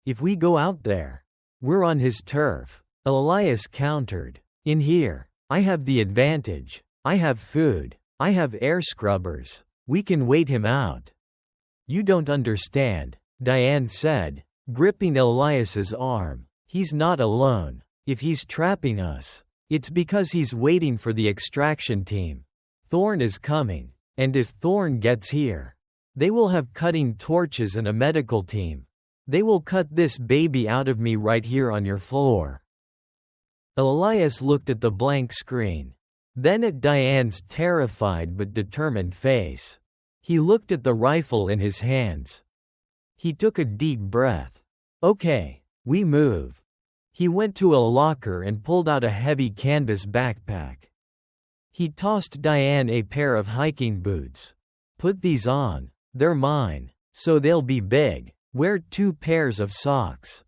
If we go out there, we're on his turf. Elias countered. In here, I have the advantage. I have food. I have air scrubbers. We can wait him out. You don't understand, Diane said. gripping Elias's arm. He's not alone. If he's trapping us, it's because he's waiting for the extraction team. Thorn is coming. And if Thorn gets here, they will have cutting torches and a medical team. They will cut this baby out of me right here on your floor. Elias looked at the blank screen. Then at Diane's terrified but determined face. He looked at the rifle in his hands. He took a deep breath. Okay, we move. He went to a locker and pulled out a heavy canvas backpack. He tossed Diane a pair of hiking boots. Put these on. They're mine, so they'll be big. Wear 2 pairs of socks.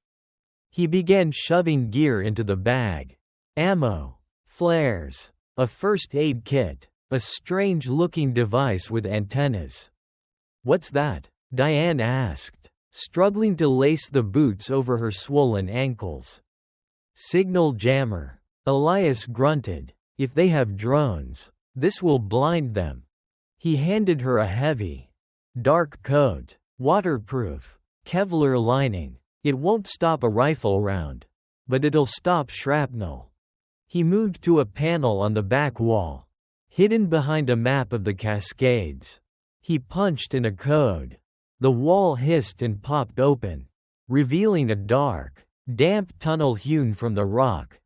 He began shoving gear into the bag. Ammo, flares, a first aid kit, a strange-looking device with antennas. What's that? Diane asked, struggling to lace the boots over her swollen ankles. Signal jammer. Elias grunted. If they have drones, this will blind them. He handed her a heavy, dark coat, waterproof, Kevlar lining. It won't stop a rifle round, but it'll stop shrapnel. He moved to a panel on the back wall, hidden behind a map of the Cascades. He punched in a code. The wall hissed and popped open, revealing a dark, damp tunnel hewn from the rock.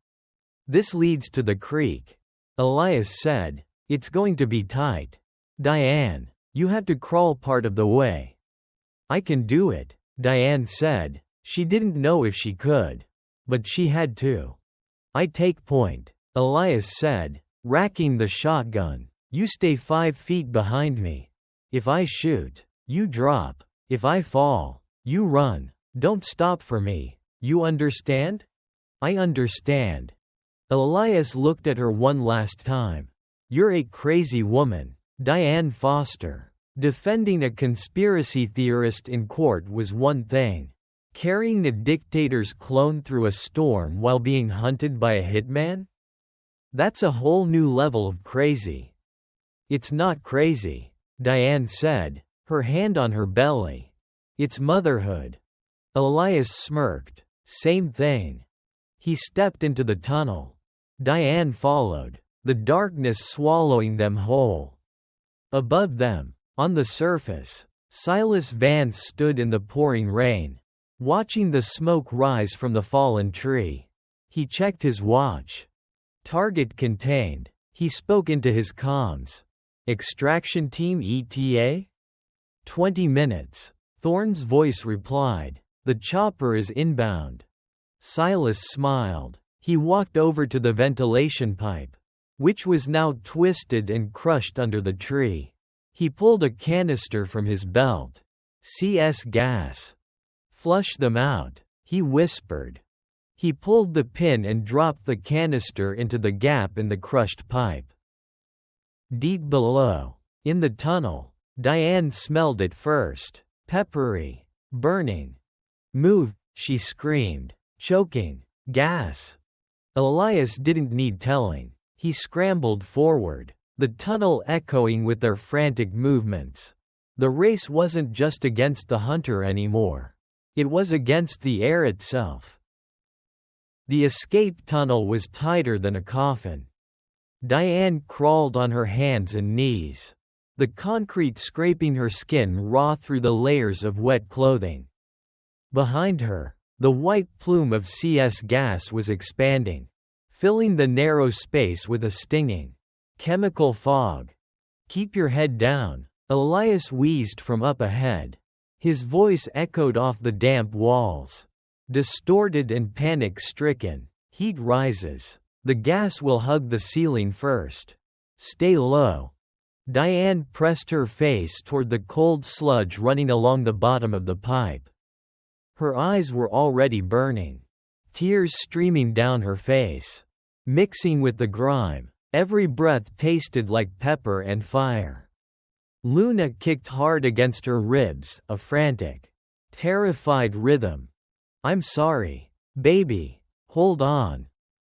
This leads to the creek, Elias said. It's going to be tight. Diane, you have to crawl part of the way. I can do it, Diane said. She didn't know if she could, but she had to. I take point, Elias said, racking the shotgun. You stay 5 feet behind me. If I shoot, you drop. If I fall, you run. Don't stop for me. You understand? I understand. Elias looked at her one last time. You're a crazy woman, Diane Foster. Defending a conspiracy theorist in court was one thing. Carrying a dictator's clone through a storm while being hunted by a hitman? That's a whole new level of crazy. It's not crazy, Diane said, her hand on her belly. It's motherhood. Elias smirked. Same thing. He stepped into the tunnel. Diane followed, the darkness swallowing them whole. Above them, on the surface, Silas Vance stood in the pouring rain, watching the smoke rise from the fallen tree. He checked his watch. Target contained. He spoke into his comms. Extraction team ETA? 20 minutes. Thorne's voice replied. The chopper is inbound. Silas smiled. He walked over to the ventilation pipe, which was now twisted and crushed under the tree. He pulled a canister from his belt. CS gas. Flush them out, he whispered. He pulled the pin and dropped the canister into the gap in the crushed pipe. Deep below, in the tunnel, Diane smelled it first. Peppery. Burning. Move, she screamed, choking. Gas. Elias didn't need telling. He scrambled forward, the tunnel echoing with their frantic movements. The race wasn't just against the hunter anymore. It was against the air itself. The escape tunnel was tighter than a coffin. Diane crawled on her hands and knees, the concrete scraping her skin raw through the layers of wet clothing. Behind her, the white plume of CS gas was expanding, filling the narrow space with a stinging, chemical fog. Keep your head down, Elias wheezed from up ahead. His voice echoed off the damp walls. Distorted and panic-stricken. Heat rises. The gas will hug the ceiling first. Stay low. Diane pressed her face toward the cold sludge running along the bottom of the pipe. Her eyes were already burning. Tears streaming down her face. Mixing with the grime, every breath tasted like pepper and fire. Luna kicked hard against her ribs, a frantic, terrified rhythm. I'm sorry, baby. Hold on.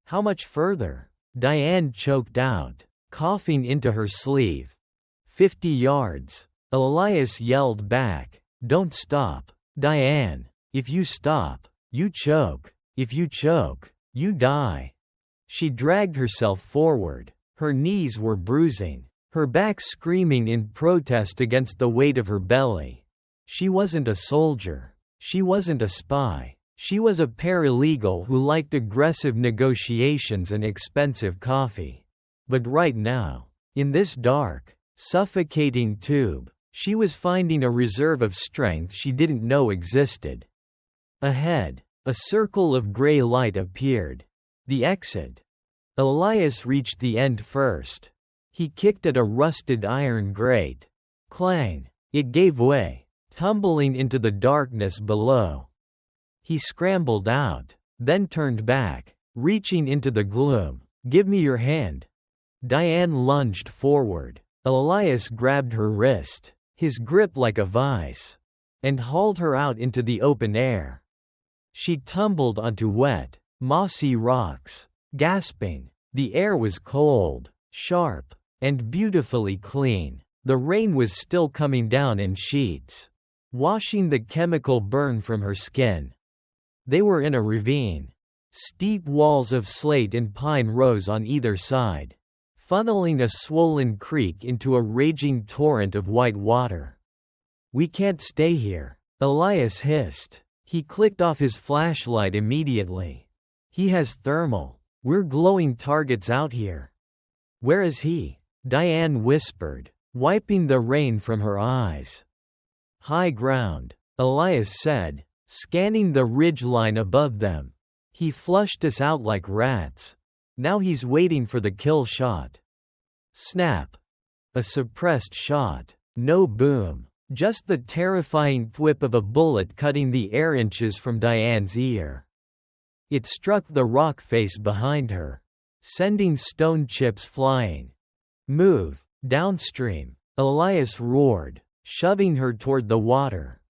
How much further? Diane choked out, coughing into her sleeve. 50 yards. Elias yelled back. Don't stop, Diane. If you stop, you choke. If you choke, you die. She dragged herself forward. Her knees were bruising, her back screaming in protest against the weight of her belly. She wasn't a soldier. She wasn't a spy. She was a paralegal who liked aggressive negotiations and expensive coffee. But right now, in this dark, suffocating tube, she was finding a reserve of strength she didn't know existed. Ahead, a circle of gray light appeared. The exit. Elias reached the end first. He kicked at a rusted iron grate. Clang! It gave way, tumbling into the darkness below. He scrambled out, then turned back, reaching into the gloom. "Give me your hand." Diane lunged forward. Elias grabbed her wrist, his grip like a vice, and hauled her out into the open air. She tumbled onto wet, mossy rocks, gasping. The air was cold, sharp, and beautifully clean. The rain was still coming down in sheets, washing the chemical burn from her skin. They were in a ravine. Steep walls of slate and pine rose on either side, funneling a swollen creek into a raging torrent of white water. "We can't stay here," Elias hissed. He clicked off his flashlight immediately. "He has thermal. We're glowing targets out here." "Where is he?" Diane whispered, wiping the rain from her eyes. "High ground," Elias said, scanning the ridgeline above them. "He flushed us out like rats. Now he's waiting for the kill shot." Snap. A suppressed shot. No boom. Just the terrifying thwip of a bullet cutting the air inches from Diane's ear. It struck the rock face behind her, sending stone chips flying. "Move, downstream," Elias roared, shoving her toward the water.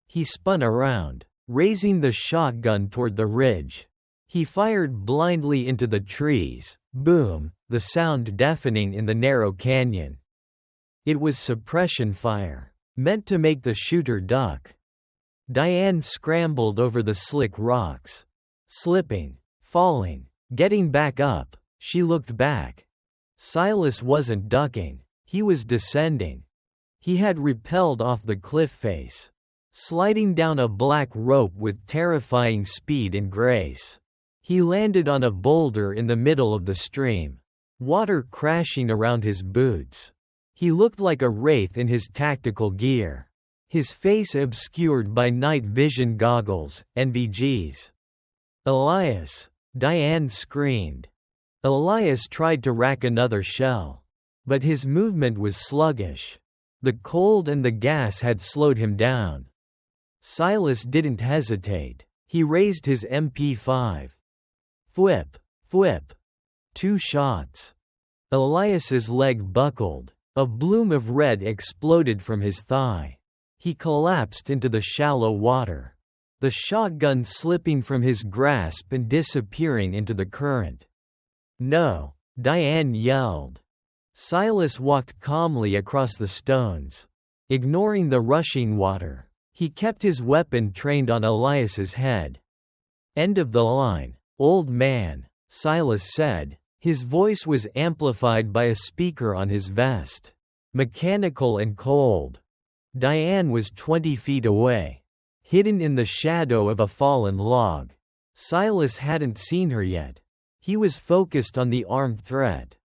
He spun around, raising the shotgun toward the ridge. He fired blindly into the trees. Boom, the sound deafening in the narrow canyon. It was suppression fire, meant to make the shooter duck. Diane scrambled over the slick rocks. Slipping, falling, getting back up, she looked back. Silas wasn't ducking, he was descending. He had rappelled off the cliff face, sliding down a black rope with terrifying speed and grace. He landed on a boulder in the middle of the stream, water crashing around his boots. He looked like a wraith in his tactical gear, his face obscured by night vision goggles, NVGs. "Elias!" Diane screamed. Elias tried to rack another shell, but his movement was sluggish. The cold and the gas had slowed him down. Silas didn't hesitate. He raised his MP5. Thwip, thwip. 2 shots. Elias's leg buckled. A bloom of red exploded from his thigh. He collapsed into the shallow water, the shotgun slipping from his grasp and disappearing into the current. "No!" Diane yelled. Silas walked calmly across the stones, ignoring the rushing water. He kept his weapon trained on Elias's head. "End of the line, old man," Silas said. His voice was amplified by a speaker on his vest. Mechanical and cold. Diane was 20 feet away, hidden in the shadow of a fallen log. Silas hadn't seen her yet. He was focused on the armed threat.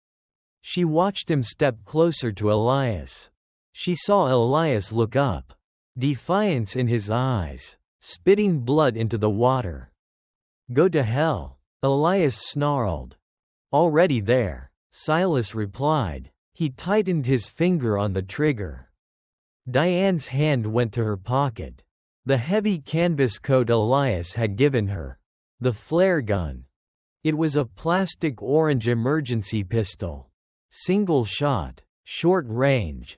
She watched him step closer to Elias. She saw Elias look up, defiance in his eyes, spitting blood into the water. "Go to hell," Elias snarled. "Already there," Silas replied. He tightened his finger on the trigger. Diane's hand went to her pocket. The heavy canvas coat Elias had given her. The flare gun. It was a plastic orange emergency pistol. Single shot, short range.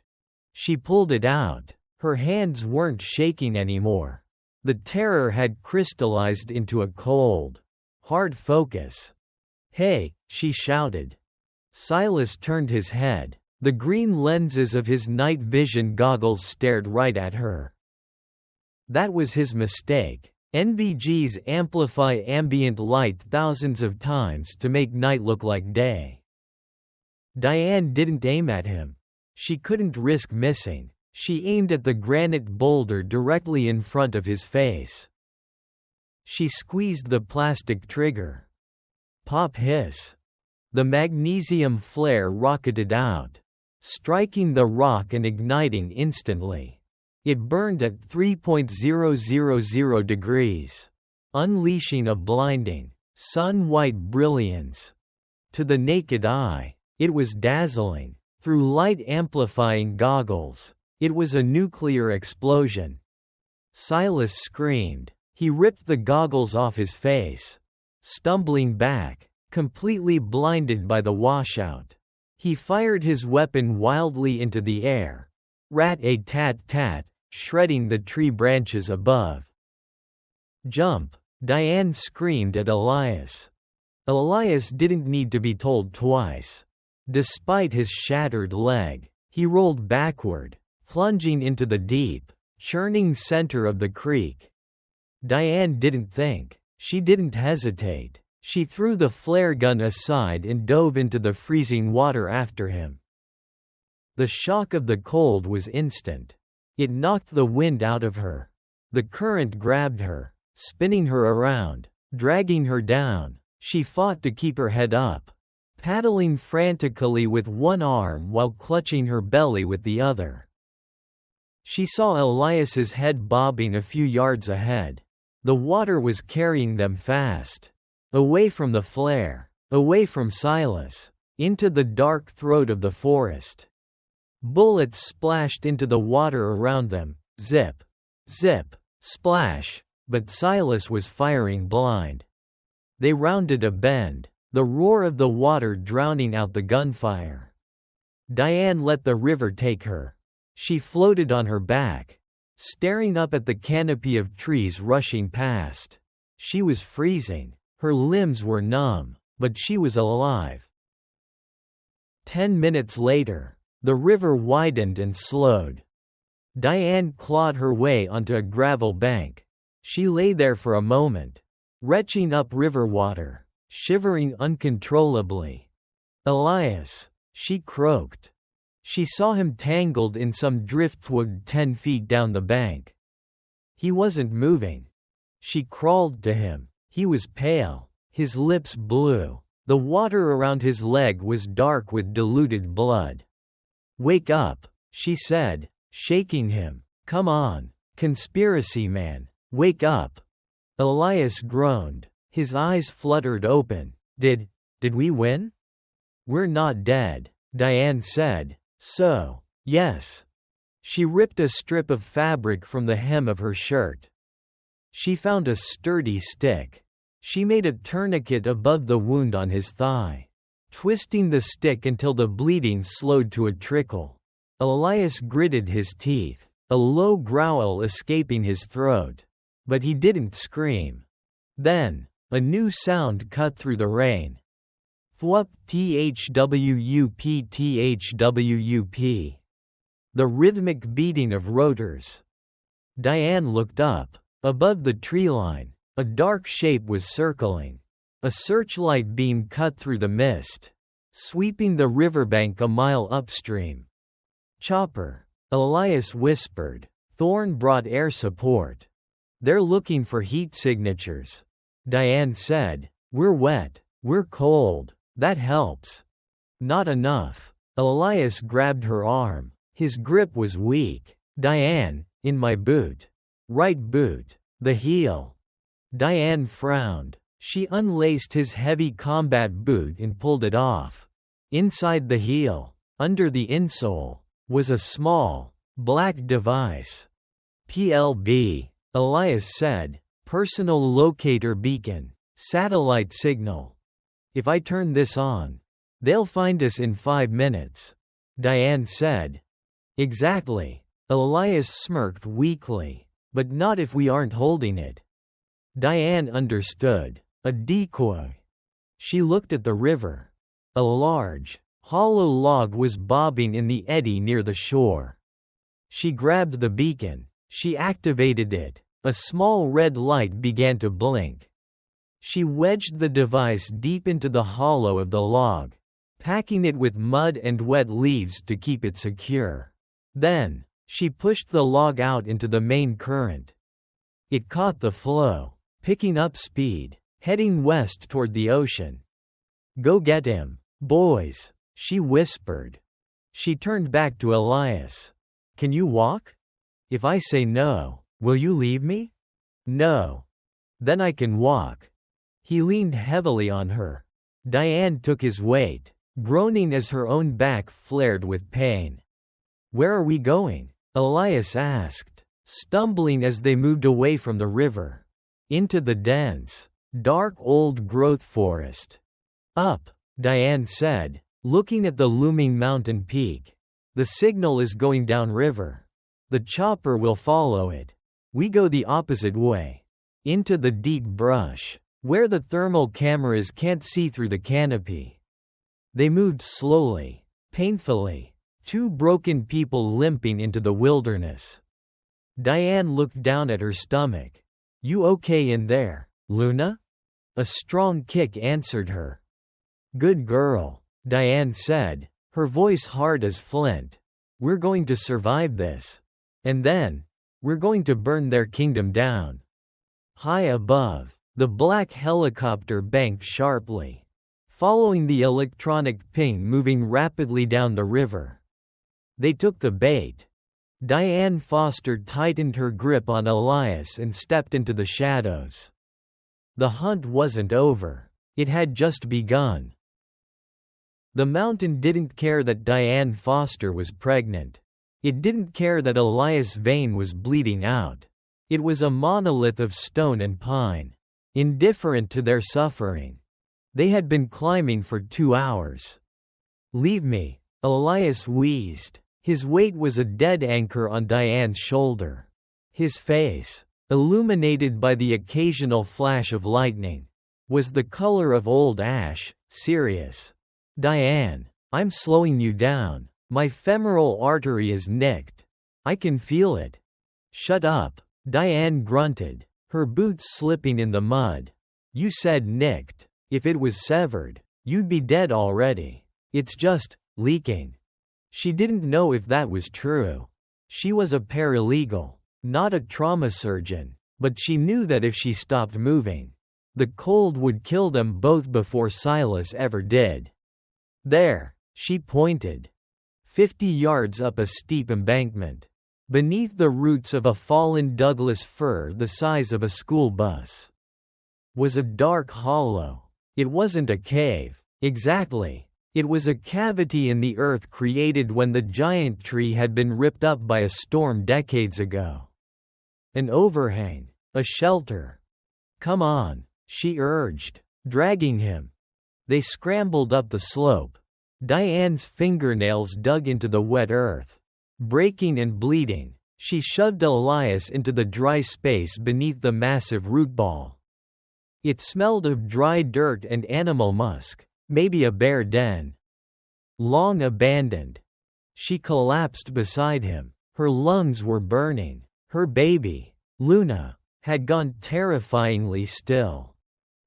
She pulled it out. Her hands weren't shaking anymore. The terror had crystallized into a cold, hard focus. "Hey," she shouted. Silas turned his head. The green lenses of his night vision goggles stared right at her. That was his mistake. NVGs amplify ambient light thousands of times to make night look like day. Diane didn't aim at him. She couldn't risk missing. She aimed at the granite boulder directly in front of his face. She squeezed the plastic trigger. Pop hiss. The magnesium flare rocketed out, striking the rock and igniting instantly. It burned at 3,000 degrees, unleashing a blinding, sun-white brilliance. To the naked eye, it was dazzling. Through light-amplifying goggles, it was a nuclear explosion. Silas screamed. He ripped the goggles off his face, stumbling back, completely blinded by the washout. He fired his weapon wildly into the air. Rat-a-tat-tat, shredding the tree branches above. Jump! Diane screamed at Elias. Elias didn't need to be told twice. Despite his shattered leg, he rolled backward, plunging into the deep, churning center of the creek. Diane didn't think. She didn't hesitate. She threw the flare gun aside and dove into the freezing water after him. The shock of the cold was instant. It knocked the wind out of her. The current grabbed her, spinning her around, dragging her down. She fought to keep her head up, paddling frantically with one arm while clutching her belly with the other. She saw Elias's head bobbing a few yards ahead. The water was carrying them fast. Away from the flare, away from Silas, into the dark throat of the forest. Bullets splashed into the water around them, zip, zip, splash, but Silas was firing blind. They rounded a bend, the roar of the water drowning out the gunfire. Diane let the river take her. She floated on her back, staring up at the canopy of trees rushing past. She was freezing. Her limbs were numb, but she was alive. 10 minutes later, the river widened and slowed. Diane clawed her way onto a gravel bank. She lay there for a moment, retching up river water, shivering uncontrollably. Elias, she croaked. She saw him tangled in some driftwood 10 feet down the bank. He wasn't moving. She crawled to him. He was pale, his lips blue. The water around his leg was dark with diluted blood. "Wake up," she said, shaking him. "Come on, conspiracy man, wake up." Elias groaned. His eyes fluttered open. Did we win?" "We're not dead," Diane said. "So, yes." She ripped a strip of fabric from the hem of her shirt. She found a sturdy stick. She made a tourniquet above the wound on his thigh, twisting the stick until the bleeding slowed to a trickle. Elias gritted his teeth, a low growl escaping his throat. But he didn't scream. Then, a new sound cut through the rain. Thwup thwup thwup. The rhythmic beating of rotors. Diane looked up. Above the tree line, a dark shape was circling. A searchlight beam cut through the mist, sweeping the riverbank a mile upstream. "Chopper," Elias whispered. Thorne brought air support. "They're looking for heat signatures," Diane said. "We're wet. We're cold. That helps." "Not enough." Elias grabbed her arm. His grip was weak. "Diane, in my boot." "Right boot. The heel." Diane frowned. She unlaced his heavy combat boot and pulled it off. Inside the heel, under the insole, was a small, black device. "PLB," Elias said. "Personal locator beacon. Satellite signal. If I turn this on, they'll find us in 5 minutes." Diane said. "Exactly." Elias smirked weakly. "But not if we aren't holding it." Diane understood. A decoy. She looked at the river. A large, hollow log was bobbing in the eddy near the shore. She grabbed the beacon. She activated it. A small red light began to blink. She wedged the device deep into the hollow of the log, packing it with mud and wet leaves to keep it secure. Then, she pushed the log out into the main current. It caught the flow, picking up speed, heading west toward the ocean. "Go get him, boys," she whispered. She turned back to Elias. "Can you walk? If I say no, will you leave me?" "No. Then I can walk." He leaned heavily on her. Diane took his weight, groaning as her own back flared with pain. "Where are we going?" Elias asked, stumbling as they moved away from the river. "Into the dense, dark old-growth forest." "Up," Diane said, looking at the looming mountain peak. "The signal is going downriver. The chopper will follow it. We go the opposite way. Into the deep brush, where the thermal cameras can't see through the canopy." They moved slowly, painfully, two broken people limping into the wilderness. Diane looked down at her stomach. "You okay in there, Luna?" A strong kick answered her. "Good girl," Diane said, her voice hard as flint. "We're going to survive this. And then, we're going to burn their kingdom down." High above, the black helicopter banked sharply, following the electronic ping moving rapidly down the river. They took the bait. Diane Foster tightened her grip on Elias and stepped into the shadows. The hunt wasn't over. It had just begun. The mountain didn't care that Diane Foster was pregnant. It didn't care that Elias' vein was bleeding out. It was a monolith of stone and pine, indifferent to their suffering. They had been climbing for 2 hours. "Leave me," Elias wheezed. His weight was a dead anchor on Diane's shoulder. His face, illuminated by the occasional flash of lightning, was the color of old ash, serious. "Diane, I'm slowing you down. My femoral artery is nicked. I can feel it." "Shut up," Diane grunted, her boots slipping in the mud. "You said nicked. If it was severed, you'd be dead already. It's just leaking." She didn't know if that was true. She was a paralegal, not a trauma surgeon, but she knew that if she stopped moving, the cold would kill them both before Silas ever did. "There," she pointed. 50 yards up a steep embankment. Beneath the roots of a fallen Douglas fir the size of a school bus was a dark hollow. It wasn't a cave, exactly. It was a cavity in the earth created when the giant tree had been ripped up by a storm decades ago. An overhang, a shelter. "Come on," she urged, dragging him. They scrambled up the slope. Diane's fingernails dug into the wet earth. Breaking and bleeding, she shoved Elias into the dry space beneath the massive root ball. It smelled of dry dirt and animal musk. Maybe a bear den. Long abandoned. She collapsed beside him. Her lungs were burning. Her baby, Luna, had gone terrifyingly still.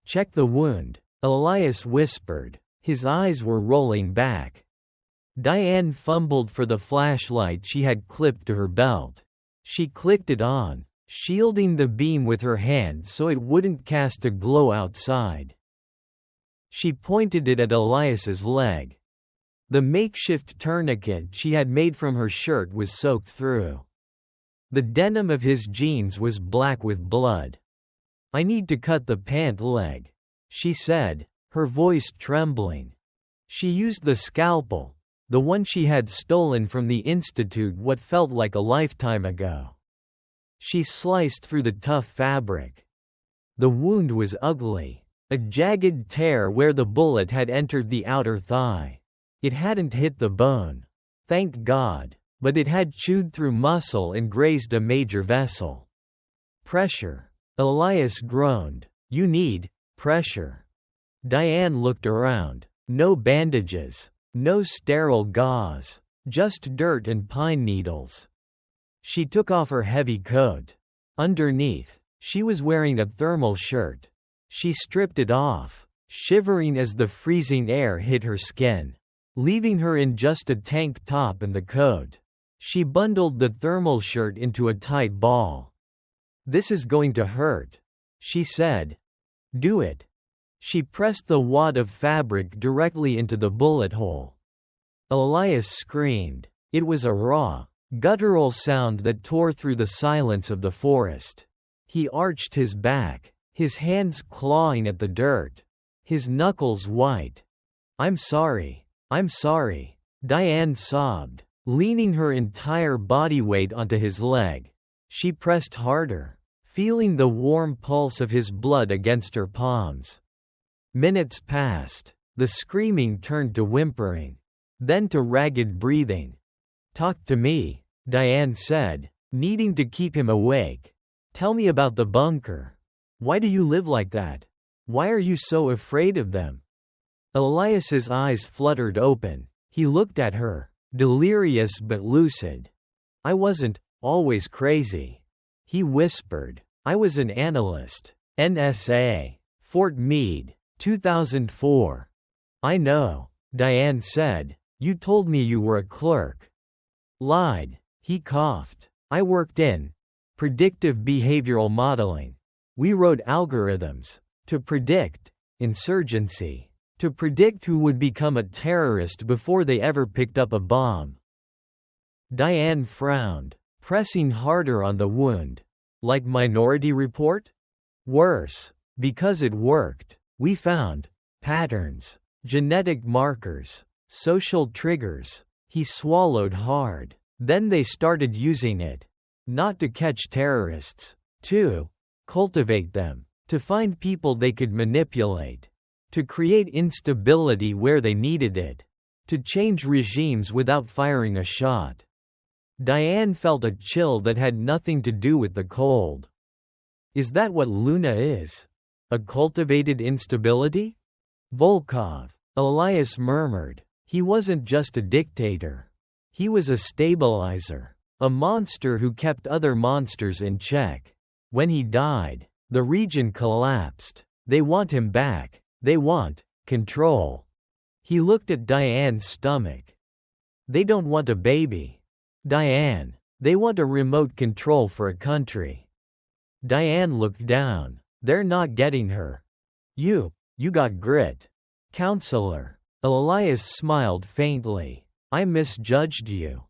"Check the wound," Elias whispered. His eyes were rolling back. Diane fumbled for the flashlight she had clipped to her belt. She clicked it on, shielding the beam with her hand so it wouldn't cast a glow outside. She pointed it at Elias's leg. The makeshift tourniquet she had made from her shirt was soaked through. The denim of his jeans was black with blood. "I need to cut the pant leg," she said, her voice trembling. She used the scalpel, the one she had stolen from the institute what felt like a lifetime ago. She sliced through the tough fabric. The wound was ugly. A jagged tear where the bullet had entered the outer thigh. It hadn't hit the bone, thank God, but it had chewed through muscle and grazed a major vessel. "Pressure," Elias groaned. "You need pressure." Diane looked around. No bandages, no sterile gauze, just dirt and pine needles. She took off her heavy coat. Underneath, she was wearing a thermal shirt. She stripped it off, shivering as the freezing air hit her skin, leaving her in just a tank top and the coat. She bundled the thermal shirt into a tight ball. "This is going to hurt," she said. "Do it." She pressed the wad of fabric directly into the bullet hole. Elias screamed. It was a raw, guttural sound that tore through the silence of the forest. He arched his back, his hands clawing at the dirt, his knuckles white. "I'm sorry. I'm sorry," Diane sobbed, leaning her entire body weight onto his leg. She pressed harder, feeling the warm pulse of his blood against her palms. Minutes passed. The screaming turned to whimpering, then to ragged breathing. "Talk to me," Diane said, needing to keep him awake. "Tell me about the bunker. Why do you live like that? Why are you so afraid of them?" Elias's eyes fluttered open. He looked at her, delirious but lucid. "I wasn't always crazy," he whispered. "I was an analyst. NSA. Fort Meade, 2004. "I know," Diane said. "You told me you were a clerk." "Lied," he coughed. "I worked in predictive behavioral modeling. We wrote algorithms to predict insurgency, to predict who would become a terrorist before they ever picked up a bomb." Diane frowned, pressing harder on the wound. "Like Minority Report?" "Worse. Because it worked. We found patterns, genetic markers, social triggers." He swallowed hard. "Then they started using it. Not to catch terrorists. To cultivate them. To find people they could manipulate. To create instability where they needed it. To change regimes without firing a shot." Diane felt a chill that had nothing to do with the cold. "Is that what Luna is? A cultivated instability?" "Volkov," Elias murmured. "He wasn't just a dictator. He was a stabilizer. A monster who kept other monsters in check. When he died, the region collapsed. They want him back. They want control." He looked at Diane's stomach. "They don't want a baby, Diane. They want a remote control for a country." Diane looked down. "They're not getting her. You got grit. Counselor." Elias smiled faintly. "I misjudged you."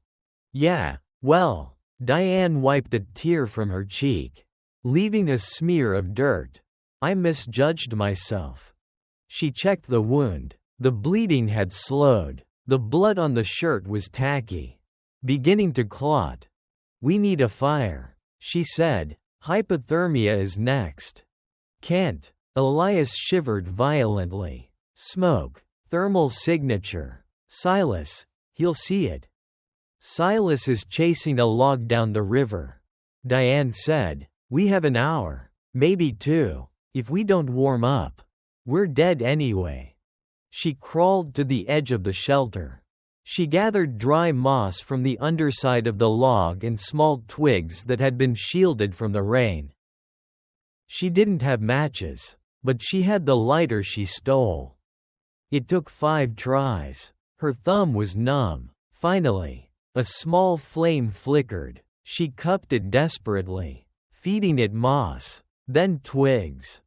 "Yeah, well." Diane wiped a tear from her cheek, leaving a smear of dirt. "I misjudged myself." She checked the wound. The bleeding had slowed. The blood on the shirt was tacky, beginning to clot. "We need a fire," she said. "Hypothermia is next." "Can't." Elias shivered violently. "Smoke. Thermal signature. Silas. He'll see it." "Silas is chasing a log down the river," Diane said. "We have an hour, maybe two. If we don't warm up, we're dead anyway." She crawled to the edge of the shelter. She gathered dry moss from the underside of the log and small twigs that had been shielded from the rain. She didn't have matches, but she had the lighter she stole. It took 5 tries. Her thumb was numb. Finally, a small flame flickered. She cupped it desperately, feeding it moss, then twigs.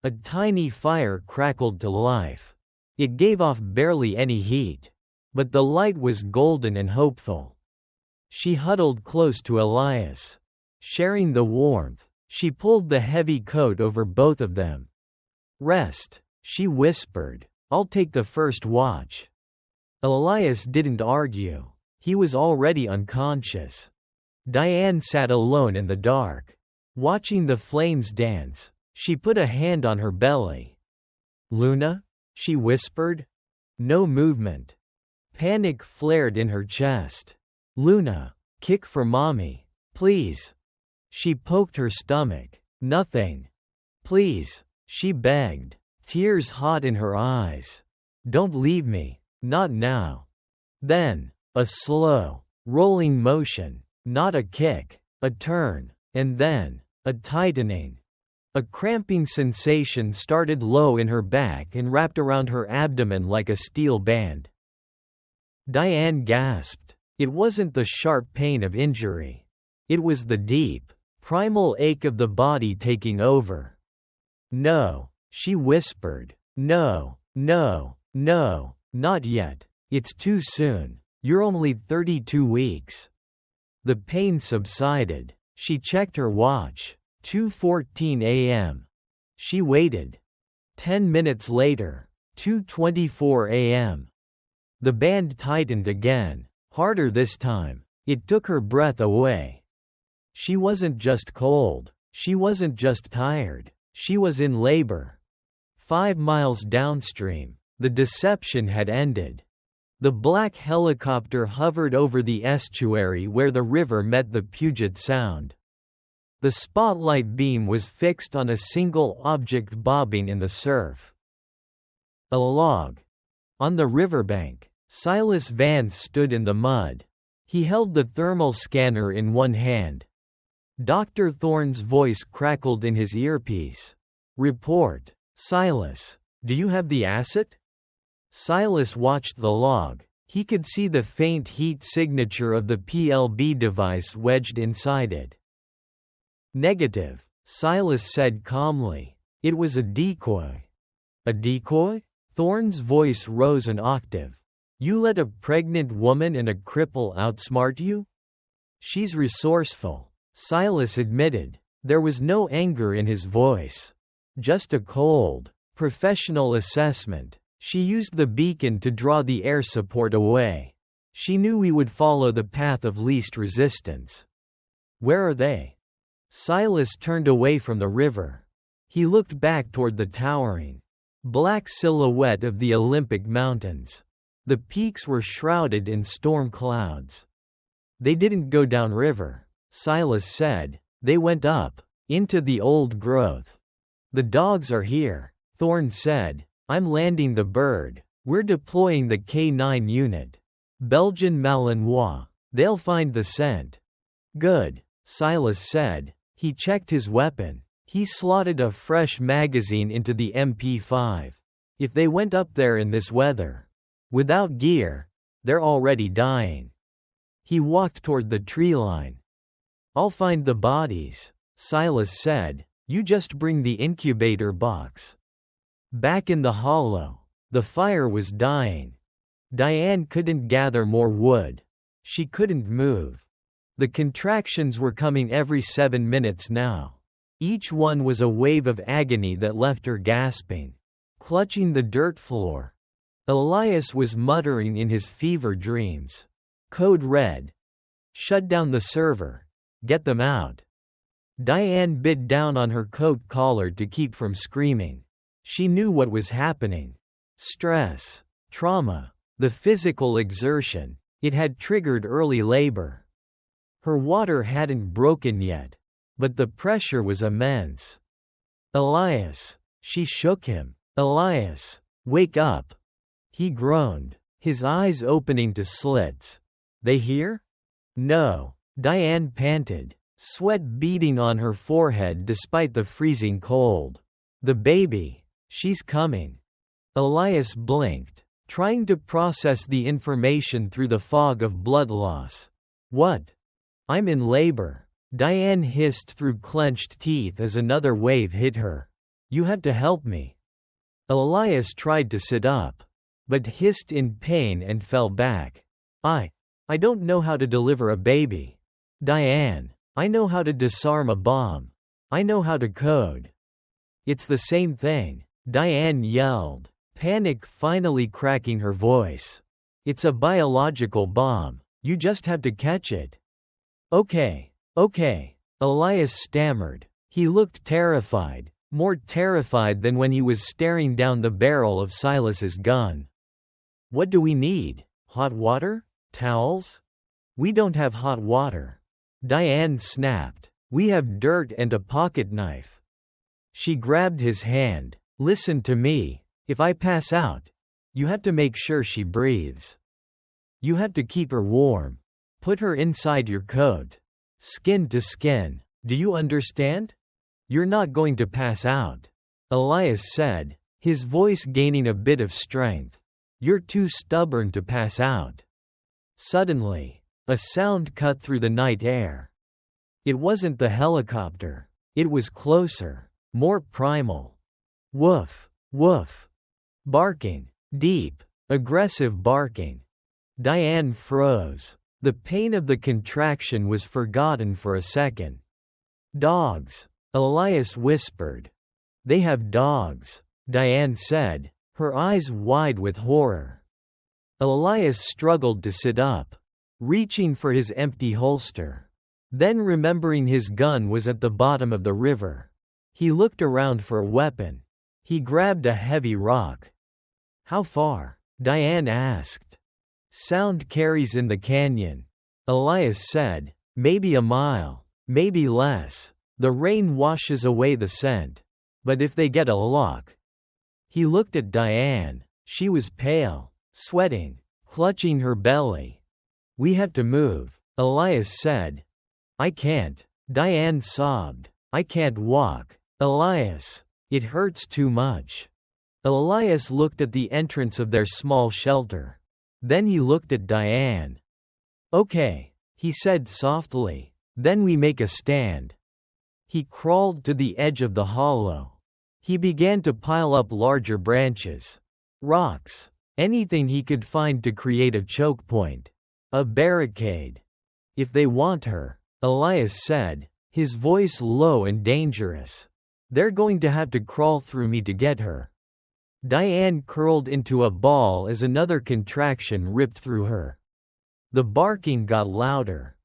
A tiny fire crackled to life. It gave off barely any heat, but the light was golden and hopeful. She huddled close to Elias, sharing the warmth. She pulled the heavy coat over both of them. "Rest," she whispered. "I'll take the first watch." Elias didn't argue. He was already unconscious. Diane sat alone in the dark, watching the flames dance. She put a hand on her belly. "Luna?" she whispered. No movement. Panic flared in her chest. "Luna, kick for mommy, please." She poked her stomach. "Nothing. Please," she begged, tears hot in her eyes. "Don't leave me, not now." Then, a slow, rolling motion. Not a kick, a turn, and then, a tightening. A cramping sensation started low in her back and wrapped around her abdomen like a steel band. Diane gasped. It wasn't the sharp pain of injury. It was the deep, primal ache of the body taking over. "No," she whispered. "No, no, no, not yet. It's too soon. You're only 32 weeks." The pain subsided. She checked her watch. 2:14 a.m. She waited. 10 minutes later. 2:24 a.m. The band tightened again, harder this time. It took her breath away. She wasn't just cold. She wasn't just tired. She was in labor. 5 miles downstream, the deception had ended. The black helicopter hovered over the estuary where the river met the Puget Sound. The spotlight beam was fixed on a single object bobbing in the surf. A log. On the riverbank, Silas Vance stood in the mud. He held the thermal scanner in one hand. Dr. Thorne's voice crackled in his earpiece. "Report, Silas. Do you have the asset?" Silas watched the log. He could see the faint heat signature of the PLB device wedged inside it. "Negative," Silas said calmly. "It was a decoy." "A decoy?" Thorne's voice rose an octave. "You let a pregnant woman and a cripple outsmart you?" "She's resourceful," Silas admitted. There was no anger in his voice. Just a cold, professional assessment. She used the beacon to draw the air support away. She knew we would follow the path of least resistance. "Where are they?" Silas turned away from the river. He looked back toward the towering, black silhouette of the Olympic Mountains. The peaks were shrouded in storm clouds. "They didn't go downriver," Silas said. "They went up, into the old growth." "The dogs are here," Thorne said. "I'm landing the bird. We're deploying the K9 unit. Belgian Malinois. They'll find the scent." "Good," Silas said. He checked his weapon. He slotted a fresh magazine into the MP5. "If they went up there in this weather, without gear, they're already dying." He walked toward the tree line. "I'll find the bodies," Silas said. "You just bring the incubator box." Back in the hollow, the fire was dying. Diane couldn't gather more wood. She couldn't move. The contractions were coming every 7 minutes now. Each one was a wave of agony that left her gasping, clutching the dirt floor. Elias was muttering in his fever dreams. "Code red. Shut down the server. Get them out." Diane bit down on her coat collar to keep from screaming. She knew what was happening. Stress, trauma, the physical exertion. It had triggered early labor. Her water hadn't broken yet, but the pressure was immense. "Elias," she shook him. "Elias, wake up." He groaned, his eyes opening to slits. "They here?" "No," Diane panted, sweat beading on her forehead despite the freezing cold. "The baby. She's coming." Elias blinked, trying to process the information through the fog of blood loss. "What?" "I'm in labor," Diane hissed through clenched teeth as another wave hit her. "You have to help me." Elias tried to sit up, but hissed in pain and fell back. I don't know how to deliver a baby. Diane, I know how to disarm a bomb. I know how to code." "It's the same thing," Diane yelled, panic finally cracking her voice. "It's a biological bomb. You just have to catch it." Okay, Elias stammered. He looked terrified, more terrified than when he was staring down the barrel of Silas's gun. "What do we need? Hot water? Towels?" "We don't have hot water," Diane snapped. "We have dirt and a pocket knife." She grabbed his hand. "Listen to me. If I pass out, you have to make sure she breathes. You have to keep her warm. Put her inside your coat. Skin to skin. Do you understand? You're not going to pass out, Elias said, his voice gaining a bit of strength. You're too stubborn to pass out. Suddenly, a sound cut through the night air. It wasn't the helicopter. It was closer, more primal. Woof, woof. Barking. Deep, aggressive barking. Diane froze. The pain of the contraction was forgotten for a second. Dogs, Elias whispered. They have dogs, Diane said, her eyes wide with horror. Elias struggled to sit up, reaching for his empty holster. Then, remembering his gun was at the bottom of the river, he looked around for a weapon. He grabbed a heavy rock. How far? Diane asked. Sound carries in the canyon, Elias said. Maybe a mile, maybe less. The rain washes away the scent. But if they get a lock. He looked at Diane. She was pale, sweating, clutching her belly. We have to move, Elias said. I can't, Diane sobbed. I can't walk, Elias. It hurts too much. Elias looked at the entrance of their small shelter. Then he looked at Diane. Okay, he said softly. Then we make a stand. He crawled to the edge of the hollow. He began to pile up larger branches, rocks, anything he could find to create a choke point, a barricade. If they want her, Elias said, his voice low and dangerous, they're going to have to crawl through me to get her. Diane curled into a ball as another contraction ripped through her. The barking got louder.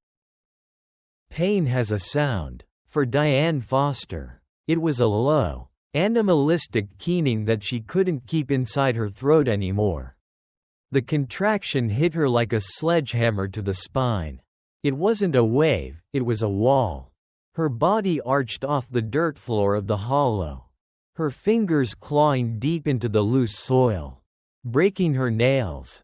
Pain has a sound. For Diane Foster, it was a low, animalistic keening that she couldn't keep inside her throat anymore. The contraction hit her like a sledgehammer to the spine. It wasn't a wave, it was a wall. Her body arched off the dirt floor of the hollow, her fingers clawing deep into the loose soil, breaking her nails.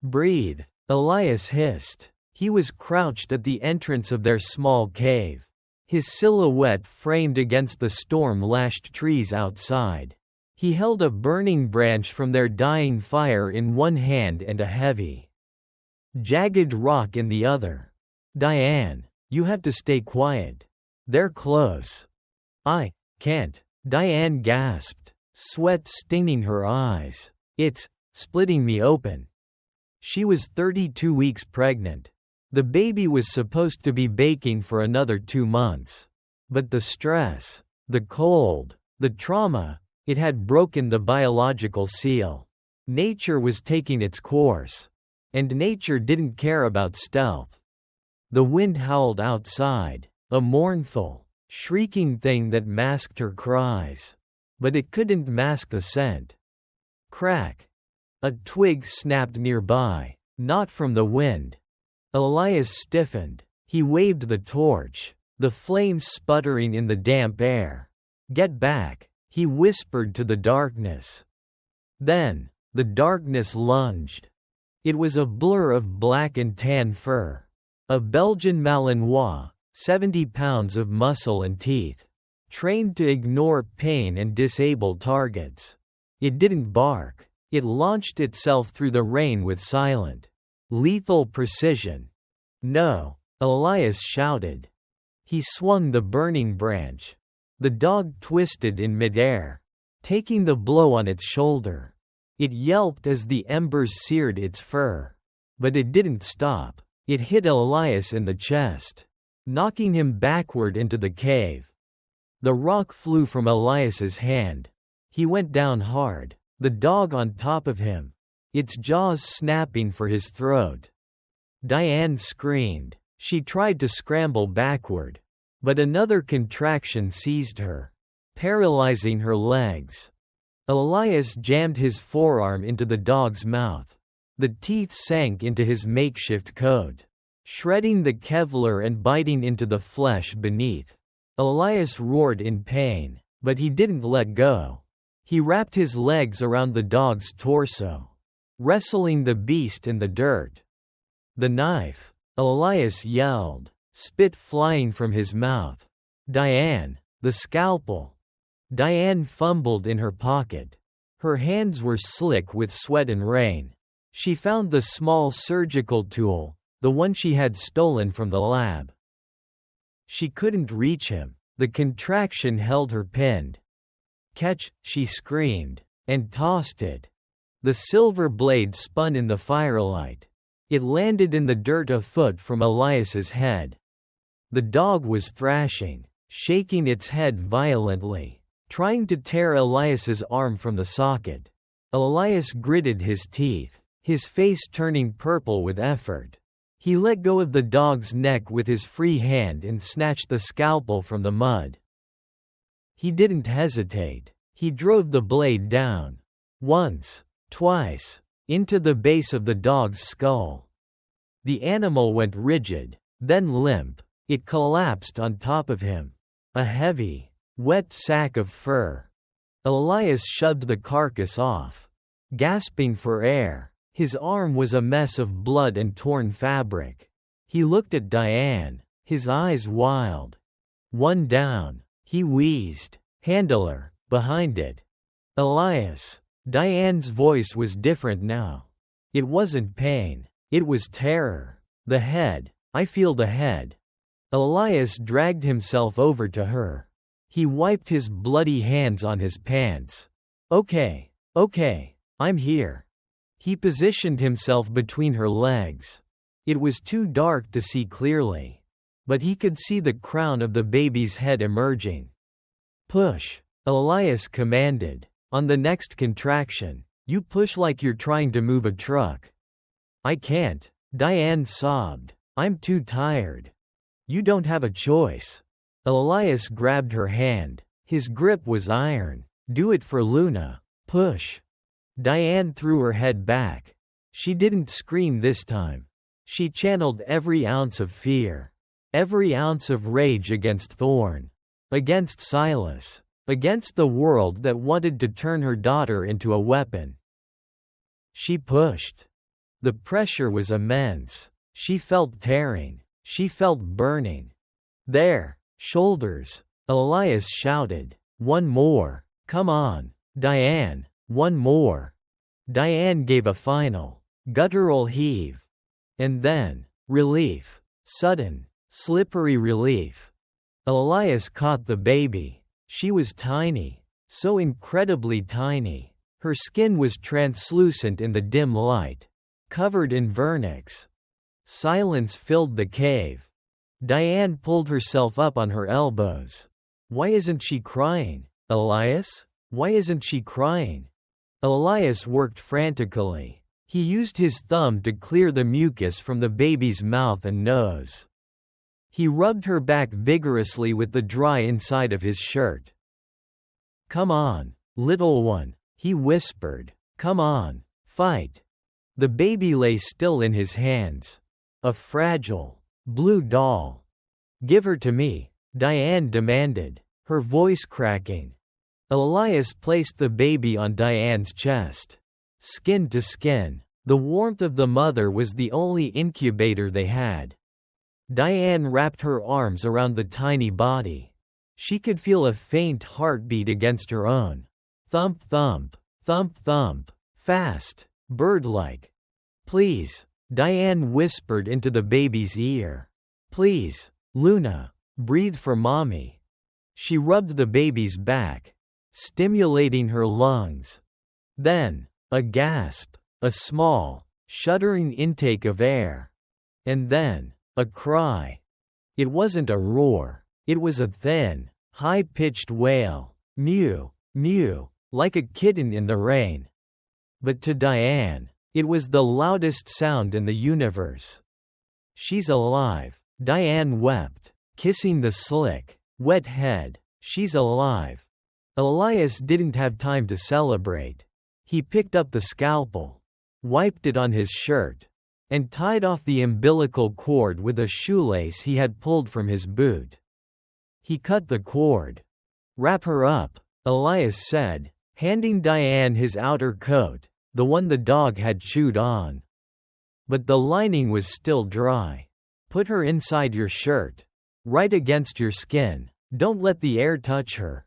Breathe, Elias hissed. He was crouched at the entrance of their small cave, his silhouette framed against the storm-lashed trees outside. He held a burning branch from their dying fire in one hand and a heavy, jagged rock in the other. Diane, you have to stay quiet. They're close. I can't, Diane gasped, sweat stinging her eyes. It's splitting me open. She was 32 weeks pregnant. The baby was supposed to be baking for another 2 months. But the stress, the cold, the trauma, it had broken the biological seal. Nature was taking its course. And nature didn't care about stealth. The wind howled outside, a mournful, shrieking thing that masked her cries. But it couldn't mask the scent. Crack. A twig snapped nearby, not from the wind. Elias stiffened. He waved the torch, the flames sputtering in the damp air. Get back, he whispered to the darkness. Then, the darkness lunged. It was a blur of black and tan fur. A Belgian Malinois, 70 pounds of muscle and teeth, trained to ignore pain and disable targets. It didn't bark. It launched itself through the rain with silent, lethal precision. No, Elias shouted. He swung the burning branch. The dog twisted in midair, taking the blow on its shoulder. It yelped as the embers seared its fur. But it didn't stop. It hit Elias in the chest, knocking him backward into the cave. The rock flew from Elias's hand. He went down hard, the dog on top of him, its jaws snapping for his throat. Diane screamed. She tried to scramble backward. But another contraction seized her, paralyzing her legs. Elias jammed his forearm into the dog's mouth. The teeth sank into his makeshift coat, shredding the Kevlar and biting into the flesh beneath. Elias roared in pain, but he didn't let go. He wrapped his legs around the dog's torso, wrestling the beast in the dirt. The knife. Elias yelled, spit flying from his mouth. Diane, the scalpel. Diane fumbled in her pocket. Her hands were slick with sweat and rain. She found the small surgical tool, the one she had stolen from the lab. She couldn't reach him. The contraction held her pinned. Catch, she screamed, and tossed it. The silver blade spun in the firelight. It landed in the dirt a foot from Elias's head. The dog was thrashing, shaking its head violently, trying to tear Elias's arm from the socket. Elias gritted his teeth, his face turning purple with effort. He let go of the dog's neck with his free hand and snatched the scalpel from the mud. He didn't hesitate. He drove the blade down. Once, twice, into the base of the dog's skull. The animal went rigid, then limp. It collapsed on top of him. A heavy, wet sack of fur. Elias shoved the carcass off, gasping for air. His arm was a mess of blood and torn fabric. He looked at Diane, his eyes wild. One down, he wheezed. Handler, behind it. Elias. Diane's voice was different now. It wasn't pain. It was terror. The head. I feel the head. Elias dragged himself over to her. He wiped his bloody hands on his pants. Okay, I'm here. He positioned himself between her legs. It was too dark to see clearly, but he could see the crown of the baby's head emerging. Push, Elias commanded. On the next contraction, you push like you're trying to move a truck. I can't, Diane sobbed. I'm too tired. You don't have a choice. Elias grabbed her hand. His grip was iron. Do it for Luna. Push. Diane threw her head back. She didn't scream this time. She channeled every ounce of fear. Every ounce of rage against Thorn. Against Silas. Against the world that wanted to turn her daughter into a weapon. She pushed. The pressure was immense. She felt tearing. She felt burning. There. Shoulders. Elias shouted. One more. Come on, Diane. One more. Diane gave a final, guttural heave. And then, relief. Sudden, slippery relief. Elias caught the baby. She was tiny. So incredibly tiny. Her skin was translucent in the dim light. Covered in vernix. Silence filled the cave. Diane pulled herself up on her elbows. Why isn't she crying, Elias? Why isn't she crying? Elias worked frantically. He used his thumb to clear the mucus from the baby's mouth and nose. He rubbed her back vigorously with the dry inside of his shirt. Come on, little one, he whispered. Come on, fight. The baby lay still in his hands. A fragile, blue doll. Give her to me, Diane demanded, her voice cracking. Elias placed the baby on Diane's chest. Skin to skin. The warmth of the mother was the only incubator they had. Diane wrapped her arms around the tiny body. She could feel a faint heartbeat against her own. Thump thump, thump thump, fast, bird-like. Please, Diane whispered into the baby's ear. Please, Luna, breathe for mommy. She rubbed the baby's back, stimulating her lungs. Then, a gasp, a small, shuddering intake of air. And then, a cry. It wasn't a roar, it was a thin, high-pitched wail. Mew, mew, like a kitten in the rain. But to Diane, it was the loudest sound in the universe. She's alive, Diane wept, kissing the slick, wet head. She's alive. Elias didn't have time to celebrate. He picked up the scalpel, wiped it on his shirt, and tied off the umbilical cord with a shoelace he had pulled from his boot. He cut the cord. Wrap her up, Elias said, handing Diane his outer coat, the one the dog had chewed on. But the lining was still dry. Put her inside your shirt. Right against your skin. Don't let the air touch her.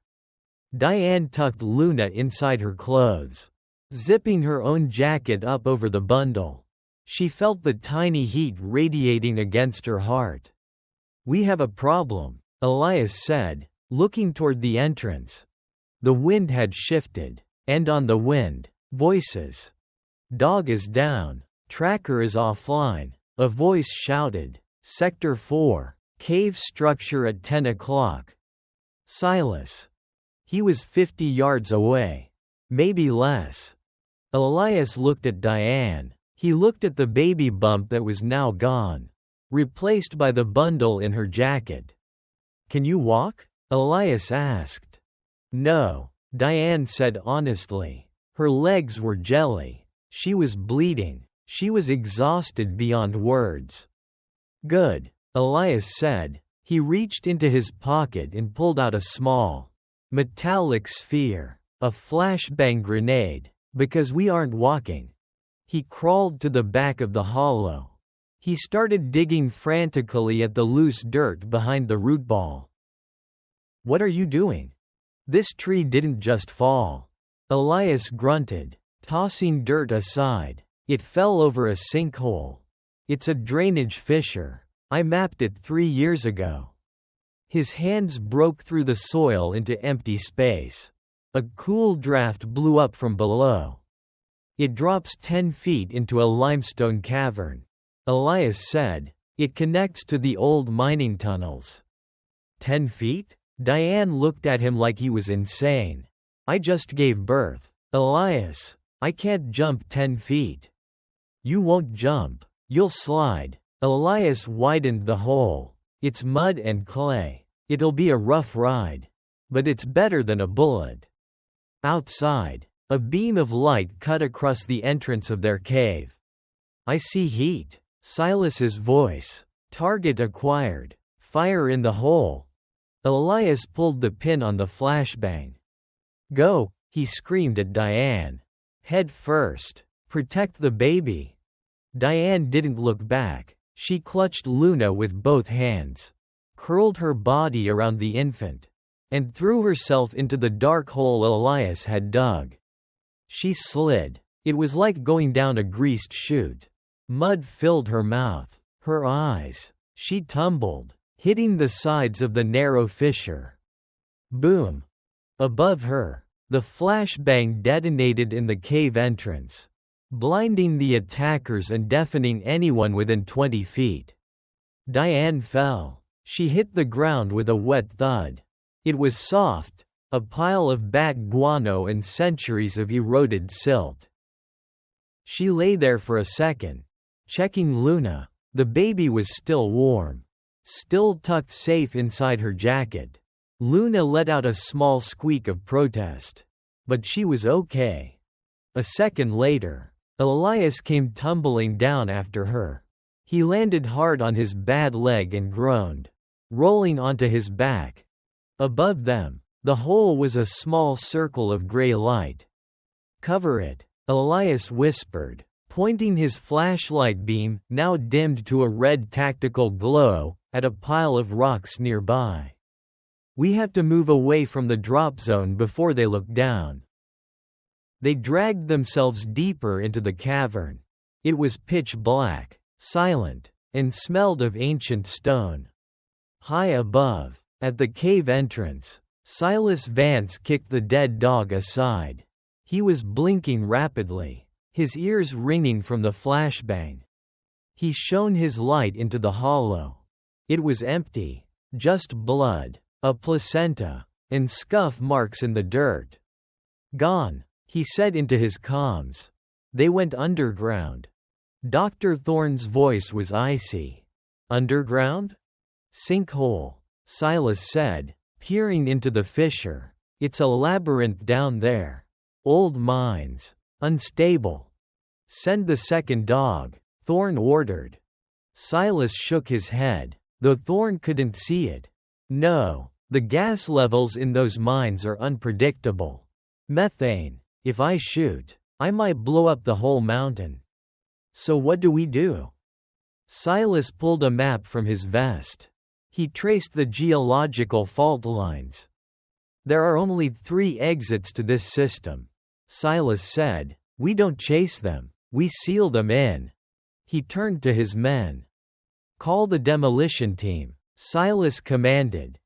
Diane tucked Luna inside her clothes, zipping her own jacket up over the bundle. She felt the tiny heat radiating against her heart. We have a problem, Elias said, looking toward the entrance. The wind had shifted, and on the wind, voices. Dog is down. Tracker is offline. A voice shouted. Sector 4. Cave structure at 10 o'clock. Silas. He was 50 yards away. Maybe less. Elias looked at Diane. He looked at the baby bump that was now gone, replaced by the bundle in her jacket. Can you walk? Elias asked. No, Diane said honestly. Her legs were jelly. She was bleeding. She was exhausted beyond words. Good, Elias said. He reached into his pocket and pulled out a small, metallic sphere, a flashbang grenade, because we aren't walking. He crawled to the back of the hollow. He started digging frantically at the loose dirt behind the root ball. What are you doing? This tree didn't just fall. Elias grunted, tossing dirt aside. It fell over a sinkhole. It's a drainage fissure. I mapped it 3 years ago. His hands broke through the soil into empty space. A cool draft blew up from below. It drops 10 feet into a limestone cavern. Elias said, it connects to the old mining tunnels. 10 feet? Diane looked at him like he was insane. I just gave birth. Elias, I can't jump 10 feet. You won't jump. You'll slide. Elias widened the hole. It's mud and clay. It'll be a rough ride. But it's better than a bullet. Outside, a beam of light cut across the entrance of their cave. I see heat. Silas's voice. Target acquired. Fire in the hole. Elias pulled the pin on the flashbang. Go, he screamed at Diane. Head first. Protect the baby. Diane didn't look back. She clutched Luna with both hands, curled her body around the infant, and threw herself into the dark hole Elias had dug. She slid. It was like going down a greased chute. Mud filled her mouth, her eyes. She tumbled, hitting the sides of the narrow fissure. Boom! Above her, the flashbang detonated in the cave entrance, blinding the attackers and deafening anyone within 20 feet. Diane fell. She hit the ground with a wet thud. It was soft, a pile of bat guano and centuries of eroded silt. She lay there for a second, checking Luna. The baby was still warm, still tucked safe inside her jacket. Luna let out a small squeak of protest. But she was okay. A second later, Elias came tumbling down after her. He landed hard on his bad leg and groaned, rolling onto his back. Above them, the hole was a small circle of gray light. Cover it, Elias whispered, pointing his flashlight beam, now dimmed to a red tactical glow, at a pile of rocks nearby. We have to move away from the drop zone before they look down. They dragged themselves deeper into the cavern. It was pitch black, silent, and smelled of ancient stone. High above, at the cave entrance, Silas Vance kicked the dead dog aside. He was blinking rapidly, his ears ringing from the flashbang. He shone his light into the hollow. It was empty, just blood, a placenta, and scuff marks in the dirt. Gone, he said into his comms. They went underground. Dr. Thorne's voice was icy. Underground? Sinkhole, Silas said, peering into the fissure. It's a labyrinth down there. Old mines. Unstable. Send the second dog, Thorne ordered. Silas shook his head, though Thorne couldn't see it. No, the gas levels in those mines are unpredictable. Methane. If I shoot, I might blow up the whole mountain. So what do we do? Silas pulled a map from his vest. He traced the geological fault lines. There are only 3 exits to this system, Silas said. We don't chase them, we seal them in. He turned to his men. Call the demolition team, Silas commanded.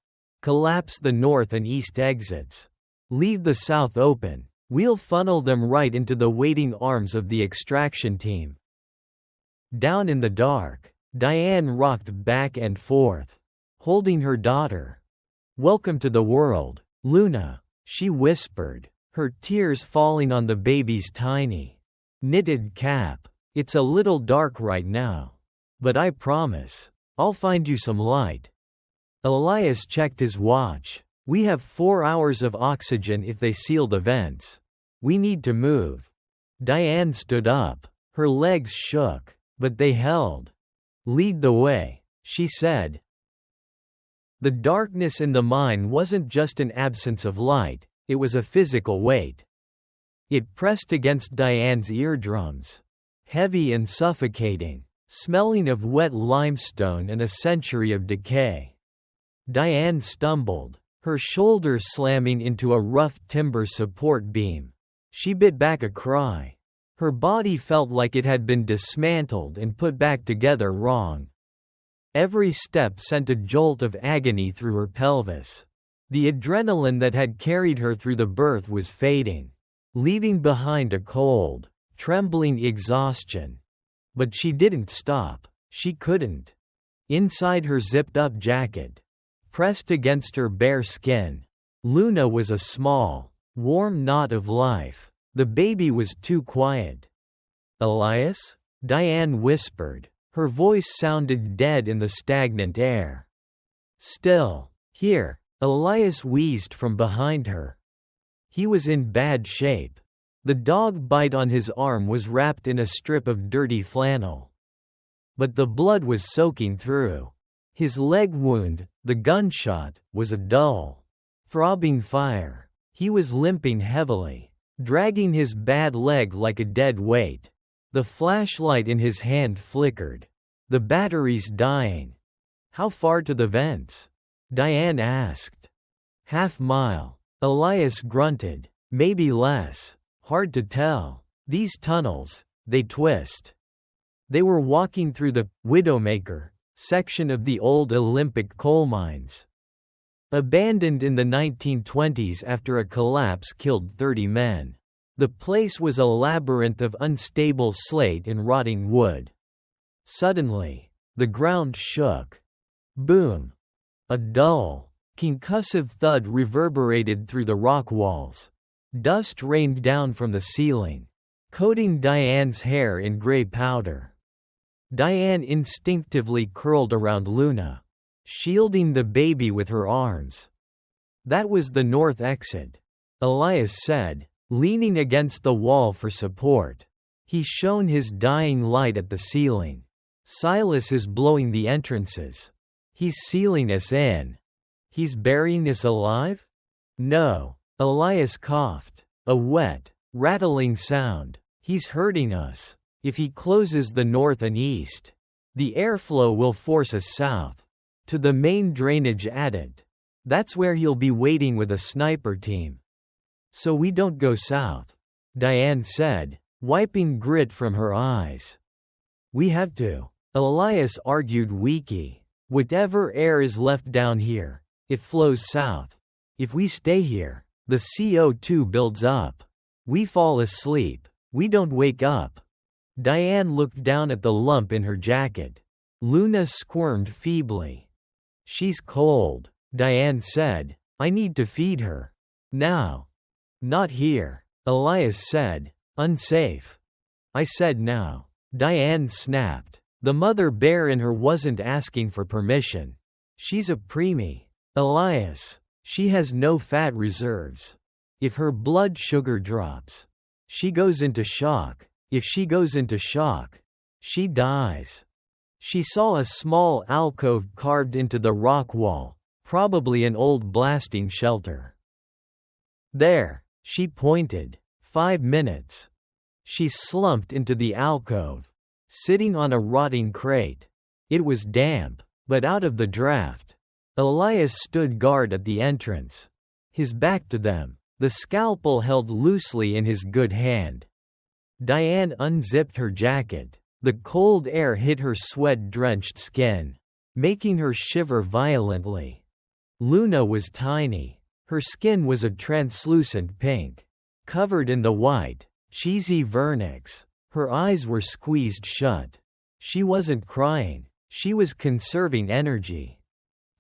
Collapse the north and east exits. Leave the south open. We'll funnel them right into the waiting arms of the extraction team. Down in the dark, Diane rocked back and forth, holding her daughter. Welcome to the world, Luna, she whispered, her tears falling on the baby's tiny, knitted cap. It's a little dark right now, but I promise, I'll find you some light. Elias checked his watch. We have 4 hours of oxygen if they seal the vents. We need to move. Diane stood up. Her legs shook, but they held. Lead the way, she said. The darkness in the mine wasn't just an absence of light, it was a physical weight. It pressed against Diane's eardrums. Heavy and suffocating, smelling of wet limestone and a century of decay. Diane stumbled, her shoulder slamming into a rough timber support beam. She bit back a cry. Her body felt like it had been dismantled and put back together wrong. Every step sent a jolt of agony through her pelvis. The adrenaline that had carried her through the birth was fading, leaving behind a cold, trembling exhaustion. But she didn't stop. She couldn't. Inside her zipped-up jacket, pressed against her bare skin, Luna was a small, warm knot of life. The baby was too quiet. Elias? Diane whispered. Her voice sounded dead in the stagnant air. Still. Here. Elias wheezed from behind her. He was in bad shape. The dog bite on his arm was wrapped in a strip of dirty flannel. But the blood was soaking through. His leg wound, the gunshot, was a dull, throbbing fire. He was limping heavily, dragging his bad leg like a dead weight. The flashlight in his hand flickered. The battery's dying. How far to the vents? Diane asked. Half-mile. Elias grunted. Maybe less. Hard to tell. These tunnels, they twist. They were walking through the Widowmaker section of the old Olympic coal mines. Abandoned in the 1920s after a collapse killed 30 men. The place was a labyrinth of unstable slate and rotting wood. Suddenly, the ground shook. Boom! A dull, concussive thud reverberated through the rock walls. Dust rained down from the ceiling, coating Diane's hair in gray powder. Diane instinctively curled around Luna, shielding the baby with her arms. That was the north exit, Elias said, leaning against the wall for support. He shone his dying light at the ceiling. Silas is blowing the entrances. He's sealing us in. He's burying us alive? No. Elias coughed. A wet, rattling sound. He's hurting us. If he closes the north and east, the airflow will force us south. To the main drainage adit. That's where he'll be waiting with a sniper team. So we don't go south, Diane said, wiping grit from her eyes. We have to. Elias argued weakly. Whatever air is left down here, it flows south. If we stay here, the CO2 builds up. We fall asleep. We don't wake up. Diane looked down at the lump in her jacket. Luna squirmed feebly. She's cold, Diane said. I need to feed her. Now. Not here, Elias said. Unsafe. I said now. Diane snapped. The mother bear in her wasn't asking for permission. She's a preemie. Elias. She has no fat reserves. If her blood sugar drops, she goes into shock. If she goes into shock, she dies. She saw a small alcove carved into the rock wall, probably an old blasting shelter. There, she pointed. 5 minutes. She slumped into the alcove, sitting on a rotting crate. It was damp, but out of the draft. Elias stood guard at the entrance, his back to them, the scalpel held loosely in his good hand. Diane unzipped her jacket. The cold air hit her sweat-drenched skin, making her shiver violently. Luna was tiny. Her skin was a translucent pink, covered in the white, cheesy vernix. Her eyes were squeezed shut. She wasn't crying. She was conserving energy.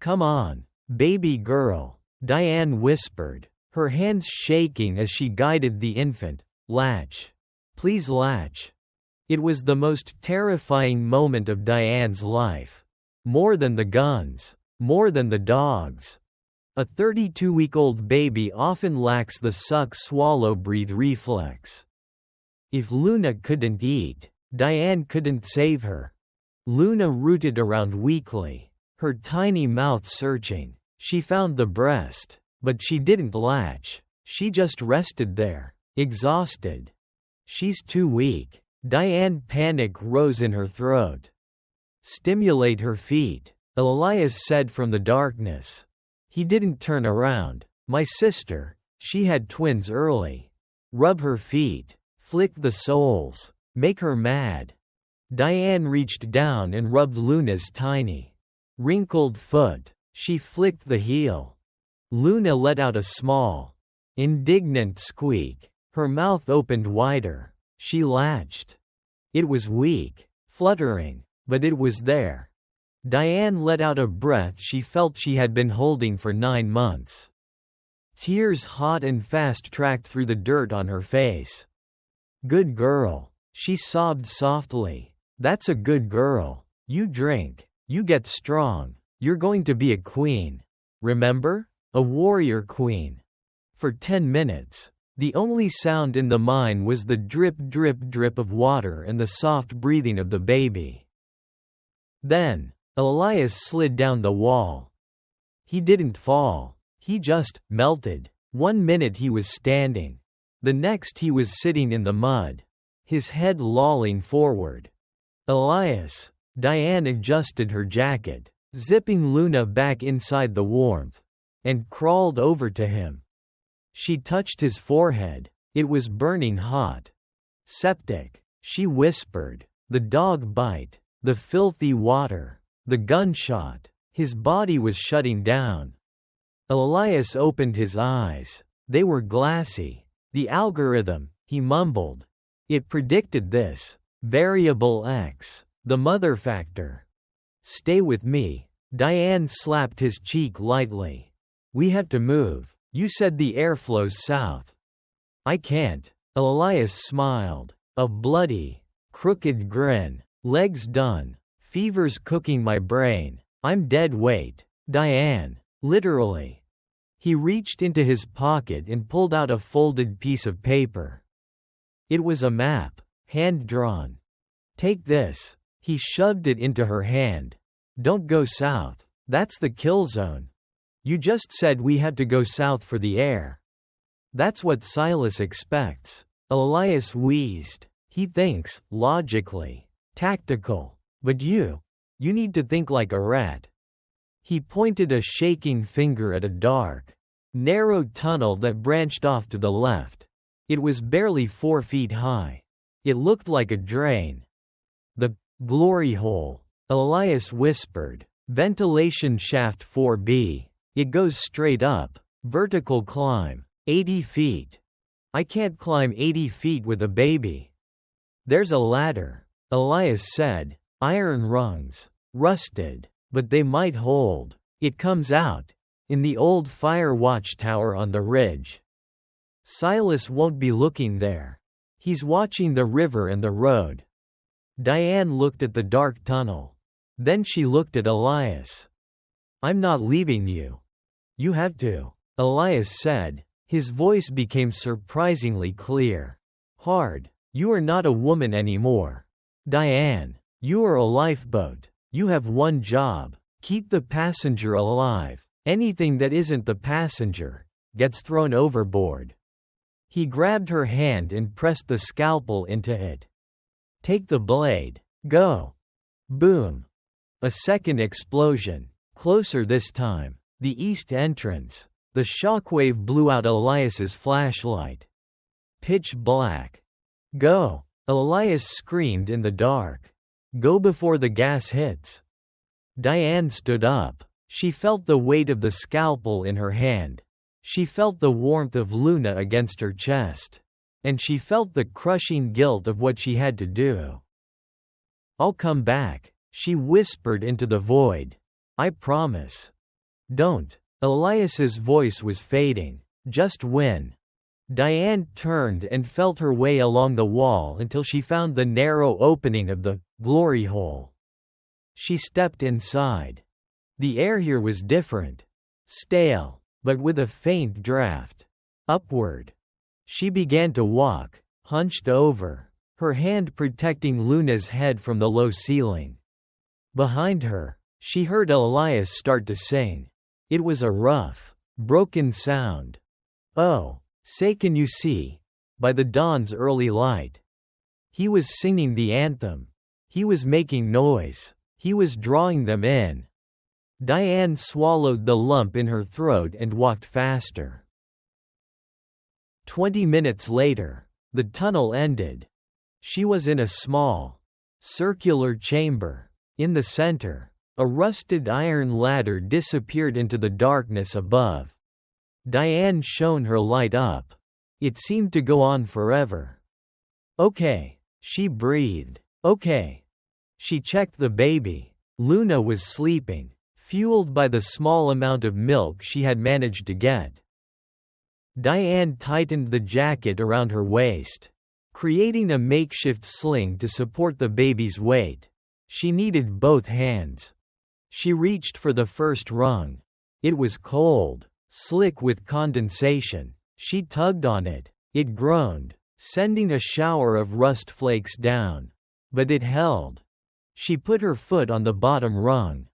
"Come on, baby girl," Diane whispered, her hands shaking as she guided the infant. "Latch. Please latch." It was the most terrifying moment of Diane's life. More than the guns. More than the dogs. A 32-week-old baby often lacks the suck-swallow-breathe reflex. If Luna couldn't eat, Diane couldn't save her. Luna rooted around weakly, her tiny mouth searching. She found the breast, but she didn't latch. She just rested there, exhausted. "She's too weak." Diane, panic rose in her throat. "Stimulate her feet," Elias said from the darkness. He didn't turn around. "My sister, she had twins early. Rub her feet. Flick the soles. Make her mad." Diane reached down and rubbed Luna's tiny, wrinkled foot. She flicked the heel. Luna let out a small, indignant squeak. Her mouth opened wider. She latched. It was weak, fluttering, but it was there. Diane let out a breath she felt she had been holding for 9 months. Tears hot and fast tracked through the dirt on her face. "Good girl," she sobbed softly. "That's a good girl. You drink. You get strong. You're going to be a queen. Remember? A warrior queen." For 10 minutes. The only sound in the mine was the drip drip drip of water and the soft breathing of the baby. Then, Elias slid down the wall. He didn't fall. He just melted. 1 minute he was standing. The next he was sitting in the mud, his head lolling forward. "Elias." Diane adjusted her jacket, zipping Luna back inside the warmth, and crawled over to him. She touched his forehead. It was burning hot. "Septic," she whispered. "The dog bite. The filthy water. The gunshot." His body was shutting down. Elias opened his eyes. They were glassy. "The algorithm," he mumbled. "It predicted this. Variable X. The mother factor." "Stay with me." Diane slapped his cheek lightly. "We have to move. You said the air flows south." "I can't." Elias smiled. A bloody, crooked grin. "Legs done. Fever's cooking my brain. I'm dead weight." "Diane." "Literally." He reached into his pocket and pulled out a folded piece of paper. It was a map, hand-drawn. "Take this." He shoved it into her hand. "Don't go south. That's the kill zone. You just said we had to go south for the air." "That's what Silas expects." Elias wheezed. "He thinks, logically. Tactical. But you need to think like a rat." He pointed a shaking finger at a dark, narrow tunnel that branched off to the left. It was barely 4 feet high. It looked like a drain. "The glory hole," Elias whispered. "Ventilation shaft 4B. It goes straight up. Vertical climb. 80 feet. I can't climb 80 feet with a baby." "There's a ladder," Elias said. "Iron rungs. Rusted. But they might hold. It comes out. In the old fire watchtower on the ridge. Silas won't be looking there. He's watching the river and the road." Diane looked at the dark tunnel. Then she looked at Elias. "I'm not leaving you." "You have to," Elias said. His voice became surprisingly clear. "Hard. You are not a woman anymore. Diane. You are a lifeboat. You have one job. Keep the passenger alive. Anything that isn't the passenger gets thrown overboard." He grabbed her hand and pressed the scalpel into it. "Take the blade. Go." Boom. A second explosion. Closer this time. The east entrance. The shockwave blew out Elias's flashlight. Pitch black. Go! Elias screamed in the dark. Go before the gas hits. Diane stood up. She felt the weight of the scalpel in her hand. She felt the warmth of Luna against her chest. And she felt the crushing guilt of what she had to do. I'll come back, she whispered into the void. I promise. Don't. Elias's voice was fading. Just when? Diane turned and felt her way along the wall until she found the narrow opening of the glory hole. She stepped inside. The air here was different. Stale, but with a faint draft. Upward. She began to walk, hunched over, her hand protecting Luna's head from the low ceiling. Behind her, she heard Elias start to sing. It was a rough, broken sound. Oh, say can you see? By the dawn's early light. He was singing the anthem. He was making noise. He was drawing them in. Diane swallowed the lump in her throat and walked faster. 20 minutes later, the tunnel ended. She was in a small, circular chamber. In the center, a rusted iron ladder disappeared into the darkness above. Diane shone her light up. It seemed to go on forever. Okay, she breathed. Okay. She checked the baby. Luna was sleeping, fueled by the small amount of milk she had managed to get. Diane tightened the jacket around her waist, creating a makeshift sling to support the baby's weight. She needed both hands. She reached for the first rung. It was cold, slick with condensation. She tugged on it. It groaned, sending a shower of rust flakes down. But it held. She put her foot on the bottom rung.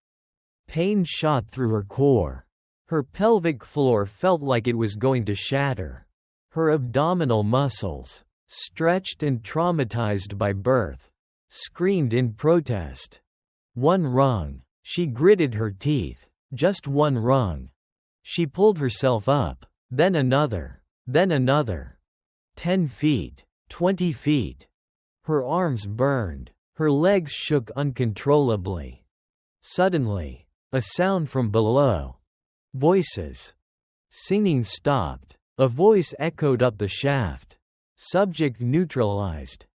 Pain shot through her core. Her pelvic floor felt like it was going to shatter. Her abdominal muscles, stretched and traumatized by birth, screamed in protest. One rung. She gritted her teeth. Just one rung. She pulled herself up. Then another. Then another. 10 feet. 20 feet. Her arms burned. Her legs shook uncontrollably. Suddenly, a sound from below. Voices. Singing stopped. A voice echoed up the shaft. Subject neutralized.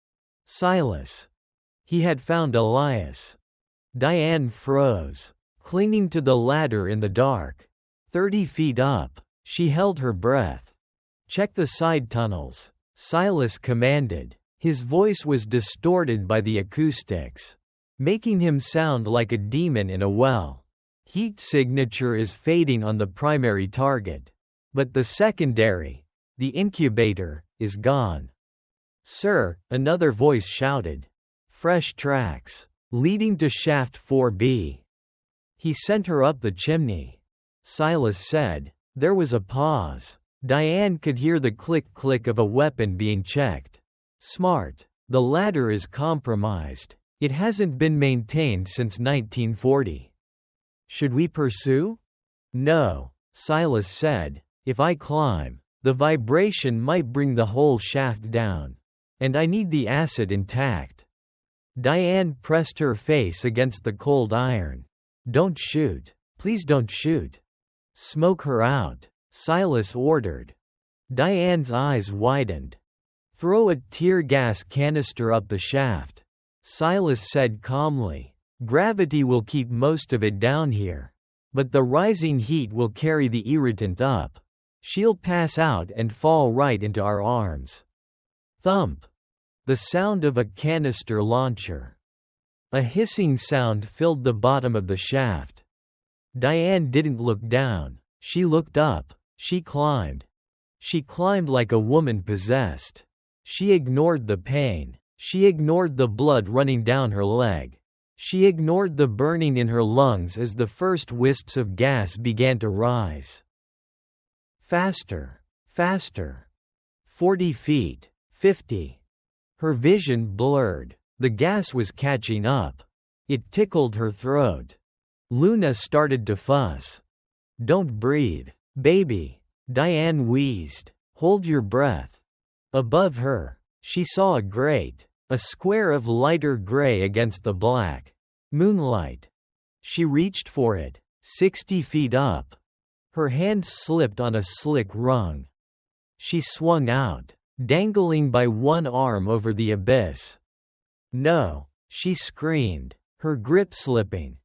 Silas. He had found Elias. Diane froze, clinging to the ladder in the dark. 30 feet up, she held her breath. Check the side tunnels, Silas commanded. His voice was distorted by the acoustics, making him sound like a demon in a well. Heat signature is fading on the primary target. But the secondary, the incubator, is gone. Sir, another voice shouted. Fresh tracks, leading to shaft 4B. He sent her up the chimney. Silas said. There was a pause. Diane could hear the click-click of a weapon being checked. Smart. The ladder is compromised. It hasn't been maintained since 1940. Should we pursue? No, Silas said. If I climb, the vibration might bring the whole shaft down. And I need the acid intact. Diane pressed her face against the cold iron. Don't shoot. Please don't shoot. Smoke her out, Silas ordered. Diane's eyes widened. Throw a tear gas canister up the shaft, Silas said calmly. Gravity will keep most of it down here. But the rising heat will carry the irritant up. She'll pass out and fall right into our arms. Thump. The sound of a canister launcher. A hissing sound filled the bottom of the shaft. Diane didn't look down. She looked up. She climbed. She climbed like a woman possessed. She ignored the pain. She ignored the blood running down her leg. She ignored the burning in her lungs as the first wisps of gas began to rise. Faster. Faster. 40 feet. 50. Her vision blurred. The gas was catching up. It tickled her throat. Luna started to fuss. "Don't breathe, baby," Diane wheezed. "Hold your breath." Above her, she saw a grate, a square of lighter gray against the black moonlight. She reached for it, 60 feet up. Her hand slipped on a slick rung. She swung out, dangling by one arm over the abyss. "No!" she screamed, her grip slipping.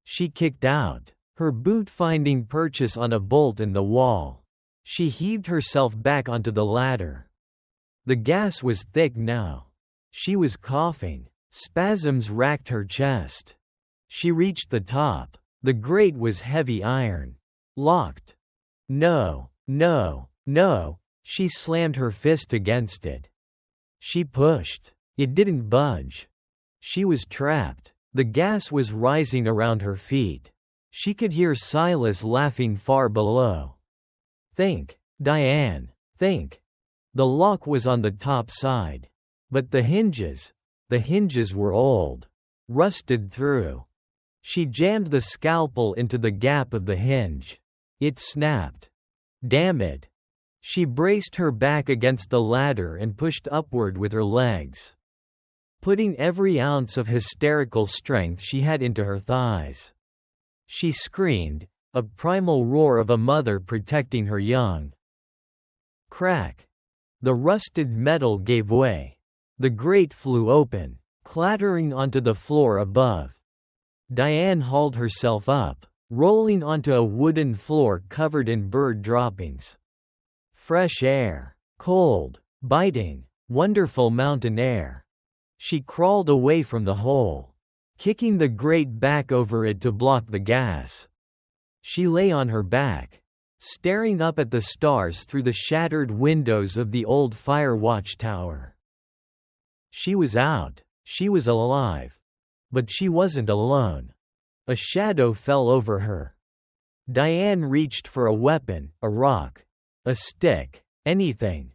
She kicked out, her boot finding purchase on a bolt in the wall. She heaved herself back onto the ladder. The gas was thick now. She was coughing. Spasms racked her chest. She reached the top. The grate was heavy iron. Locked. "No, no, no!" She slammed her fist against it. She pushed. It didn't budge. She was trapped. The gas was rising around her feet. She could hear Silas laughing far below. "Think, Diane, think." The lock was on the top side. But the hinges were old. Rusted through. She jammed the scalpel into the gap of the hinge. It snapped. Damn it. She braced her back against the ladder and pushed upward with her legs, putting every ounce of hysterical strength she had into her thighs. She screamed, a primal roar of a mother protecting her young. Crack. The rusted metal gave way. The grate flew open, clattering onto the floor above. Diane hauled herself up, rolling onto a wooden floor covered in bird droppings. Fresh air. Cold, biting, wonderful mountain air. She crawled away from the hole, kicking the grate back over it to block the gas. She lay on her back, staring up at the stars through the shattered windows of the old fire watchtower. She was out. She was alive. But she wasn't alone. A shadow fell over her. Diane reached for a weapon, a rock, a stick, anything.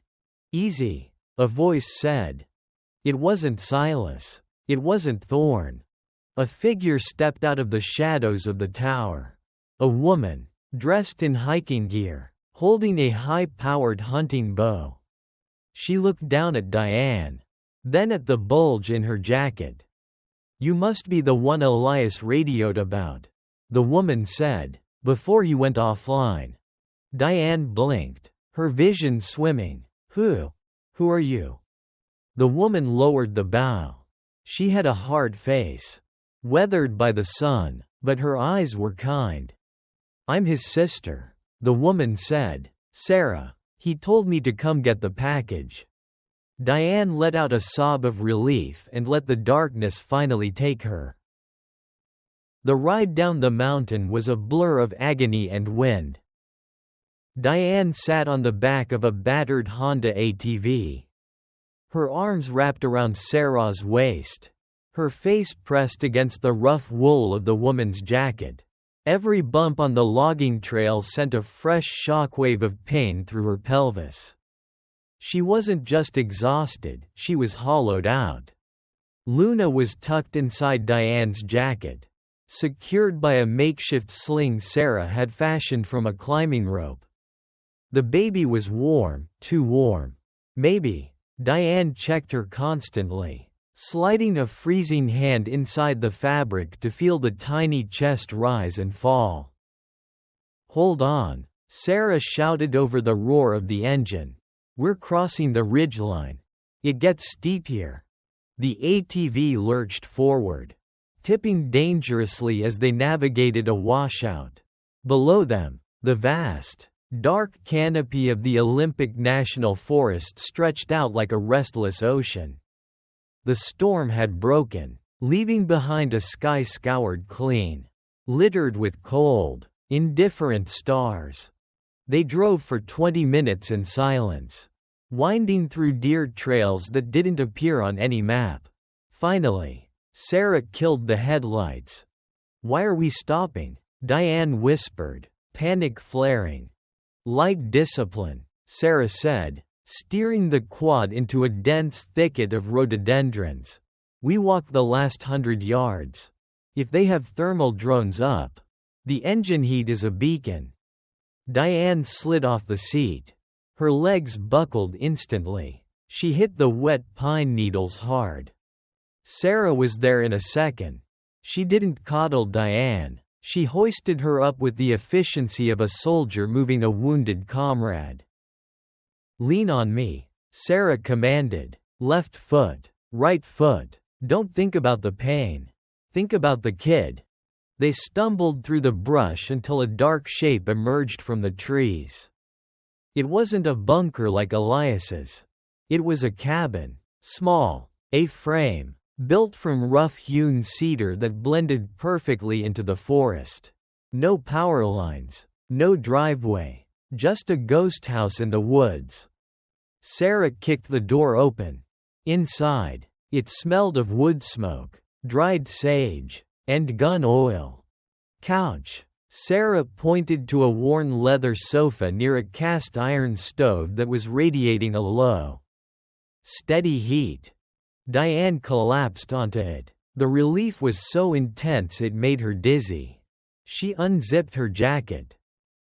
"Easy," a voice said. It wasn't Silas. It wasn't Thorn. A figure stepped out of the shadows of the tower. A woman, dressed in hiking gear, holding a high-powered hunting bow. She looked down at Diane, then at the bulge in her jacket. "You must be the one Elias radioed about," the woman said, before he went offline. Diane blinked, her vision swimming. Who are you?" The woman lowered the bow. She had a hard face, weathered by the sun, but her eyes were kind. "I'm his sister," the woman said. "Sarah. He told me to come get the package." Diane let out a sob of relief and let the darkness finally take her. The ride down the mountain was a blur of agony and wind. Diane sat on the back of a battered Honda ATV. Her arms wrapped around Sarah's waist. Her face pressed against the rough wool of the woman's jacket. Every bump on the logging trail sent a fresh shockwave of pain through her pelvis. She wasn't just exhausted, she was hollowed out. Luna was tucked inside Diane's jacket, secured by a makeshift sling Sarah had fashioned from a climbing rope. The baby was warm, too warm. Maybe. Diane checked her constantly, sliding a freezing hand inside the fabric to feel the tiny chest rise and fall. "Hold on," Sarah shouted over the roar of the engine. "We're crossing the ridgeline. It gets steep here." The ATV lurched forward, tipping dangerously as they navigated a washout. Below them, the vast, dark canopy of the Olympic National Forest stretched out like a restless ocean. The storm had broken, leaving behind a sky scoured clean, littered with cold, indifferent stars. They drove for 20 minutes in silence, winding through deer trails that didn't appear on any map. Finally, Sarah killed the headlights. "Why are we stopping?" Diane whispered, panic flaring. "Light discipline," Sarah said, steering the quad into a dense thicket of rhododendrons. "We walked the last 100 yards." If they have thermal drones up. The engine heat is a beacon. Diane slid off the seat. Her legs buckled instantly. She hit the wet pine needles hard. Sarah was there in a second. She didn't coddle Diane. She hoisted her up with the efficiency of a soldier moving a wounded comrade. "Lean on me," Sarah commanded. "Left foot, right foot. Don't think about the pain. Think about the kid." They stumbled through the brush until a dark shape emerged from the trees. It wasn't a bunker like Elias's. It was a cabin, small, A-frame, built from rough-hewn cedar that blended perfectly into the forest. No power lines, no driveway, just a ghost house in the woods. Sarah kicked the door open. Inside, it smelled of wood smoke, dried sage, and gun oil. Couch. Sarah pointed to a worn leather sofa near a cast-iron stove that was radiating a low, steady heat. Diane collapsed onto it. The relief was so intense it made her dizzy. She unzipped her jacket.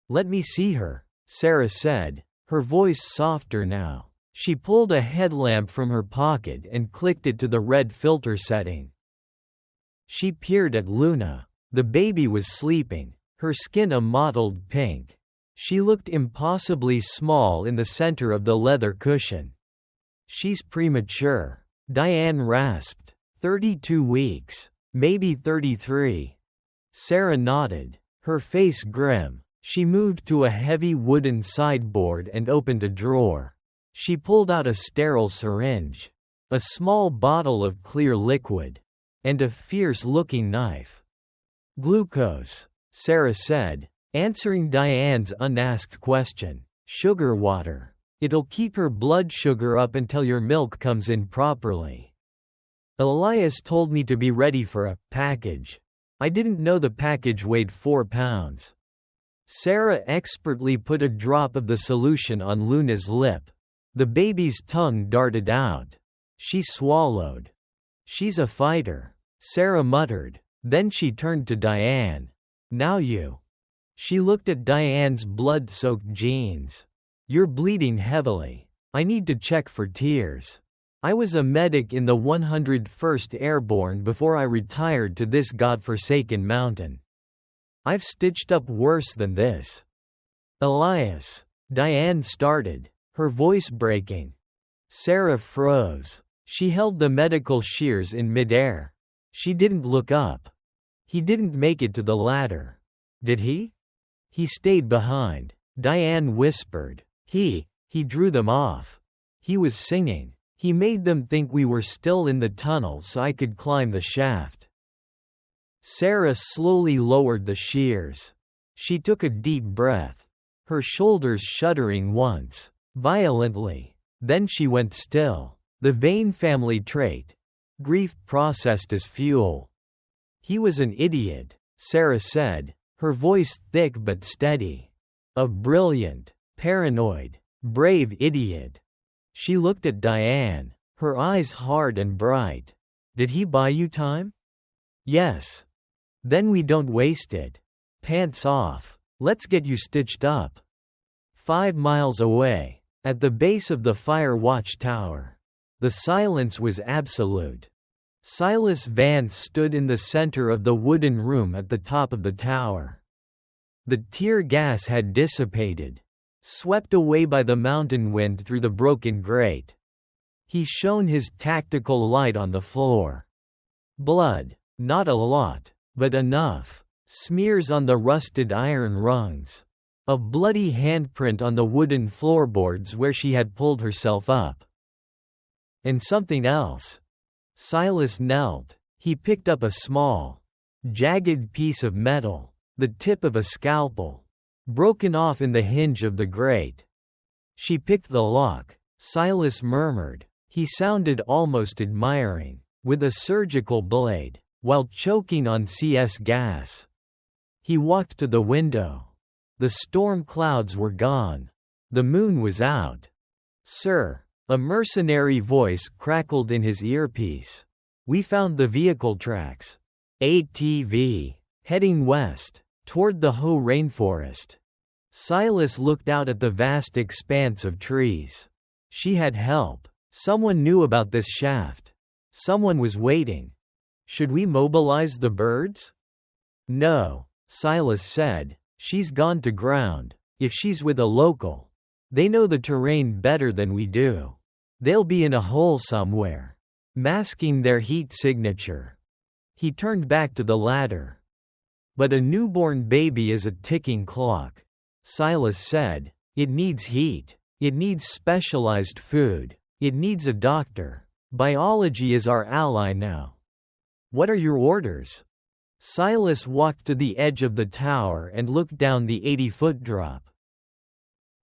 "Let me see her," Sarah said, her voice softer now. She pulled a headlamp from her pocket and clicked it to the red filter setting. She peered at Luna. The baby was sleeping, her skin a mottled pink. She looked impossibly small in the center of the leather cushion. "She's premature," Diane rasped. 32 weeks. Maybe 33. Sarah nodded, her face grim. She moved to a heavy wooden sideboard and opened a drawer. She pulled out a sterile syringe, a small bottle of clear liquid, and a fierce-looking knife. "Glucose," Sarah said, answering Diane's unasked question. "Sugar water. It'll keep her blood sugar up until your milk comes in properly." Elias told me to be ready for a package. I didn't know the package weighed 4 pounds. Sarah expertly put a drop of the solution on Luna's lip. The baby's tongue darted out. She swallowed. "She's a fighter," Sarah muttered. Then she turned to Diane. "Now you." She looked at Diane's blood-soaked jeans. "You're bleeding heavily. I need to check for tears. I was a medic in the 101st Airborne before I retired to this godforsaken mountain. I've stitched up worse than this." "Elias," Diane started, her voice breaking. Sarah froze. She held the medical shears in midair. She didn't look up. "He didn't make it to the ladder. Did he?" "He stayed behind," Diane whispered. He drew them off. He was singing. He made them think we were still in the tunnel so I could climb the shaft." Sarah slowly lowered the shears. She took a deep breath, her shoulders shuddering once, violently. Then she went still. The Vane family trait. Grief processed as fuel. "He was an idiot," Sarah said, her voice thick but steady. "A brilliant, paranoid, brave idiot." She looked at Diane, her eyes hard and bright. "Did he buy you time?" "Yes." "Then we don't waste it. Pants off. Let's get you stitched up." 5 miles away, at the base of the fire watch tower. The silence was absolute. Silas Vance stood in the center of the wooden room at the top of the tower. The tear gas had dissipated, swept away by the mountain wind through the broken grate. He shone his tactical light on the floor. Blood, not a lot, but enough. Smears on the rusted iron rungs. A bloody handprint on the wooden floorboards where she had pulled herself up. And something else. Silas knelt. He picked up a small, jagged piece of metal, the tip of a scalpel, broken off in the hinge of the grate. She picked the lock. Silas murmured. He sounded almost admiring. "With a surgical blade," while choking on CS gas. He walked to the window. The storm clouds were gone. The moon was out. "Sir," a mercenary voice crackled in his earpiece. "We found the vehicle tracks. ATV. Heading west, toward the Hoh rainforest. Silas looked out at the vast expanse of trees. She had help. Someone knew about this shaft. Someone was waiting. Should we mobilize the birds? No, Silas said. She's gone to ground. If she's with a local, they know the terrain better than we do. They'll be in a hole somewhere, masking their heat signature. He turned back to the ladder. But a newborn baby is a ticking clock, Silas said. It needs heat. It needs specialized food. It needs a doctor. Biology is our ally now. What are your orders? Silas walked to the edge of the tower and looked down the 80-foot drop.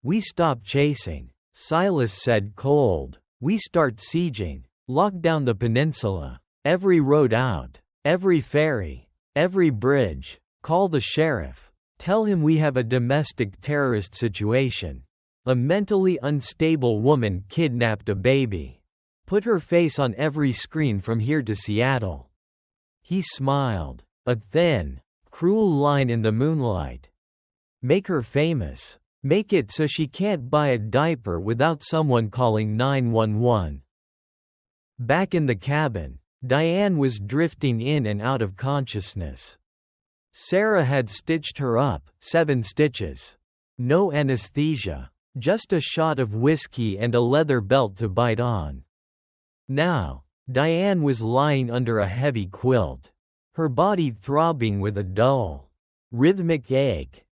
We stop chasing, Silas said cold. We start sieging. Lock down the peninsula. Every road out. Every ferry. Every bridge. Call the sheriff. Tell him we have a domestic terrorist situation. A mentally unstable woman kidnapped a baby. Put her face on every screen from here to Seattle. He smiled. A thin, cruel line in the moonlight. Make her famous. Make it so she can't buy a diaper without someone calling 911. Back in the cabin, Diane was drifting in and out of consciousness. Sarah had stitched her up, 7 stitches. No anesthesia, just a shot of whiskey and a leather belt to bite on. Now, Diane was lying under a heavy quilt, her body throbbing with a dull, rhythmic ache.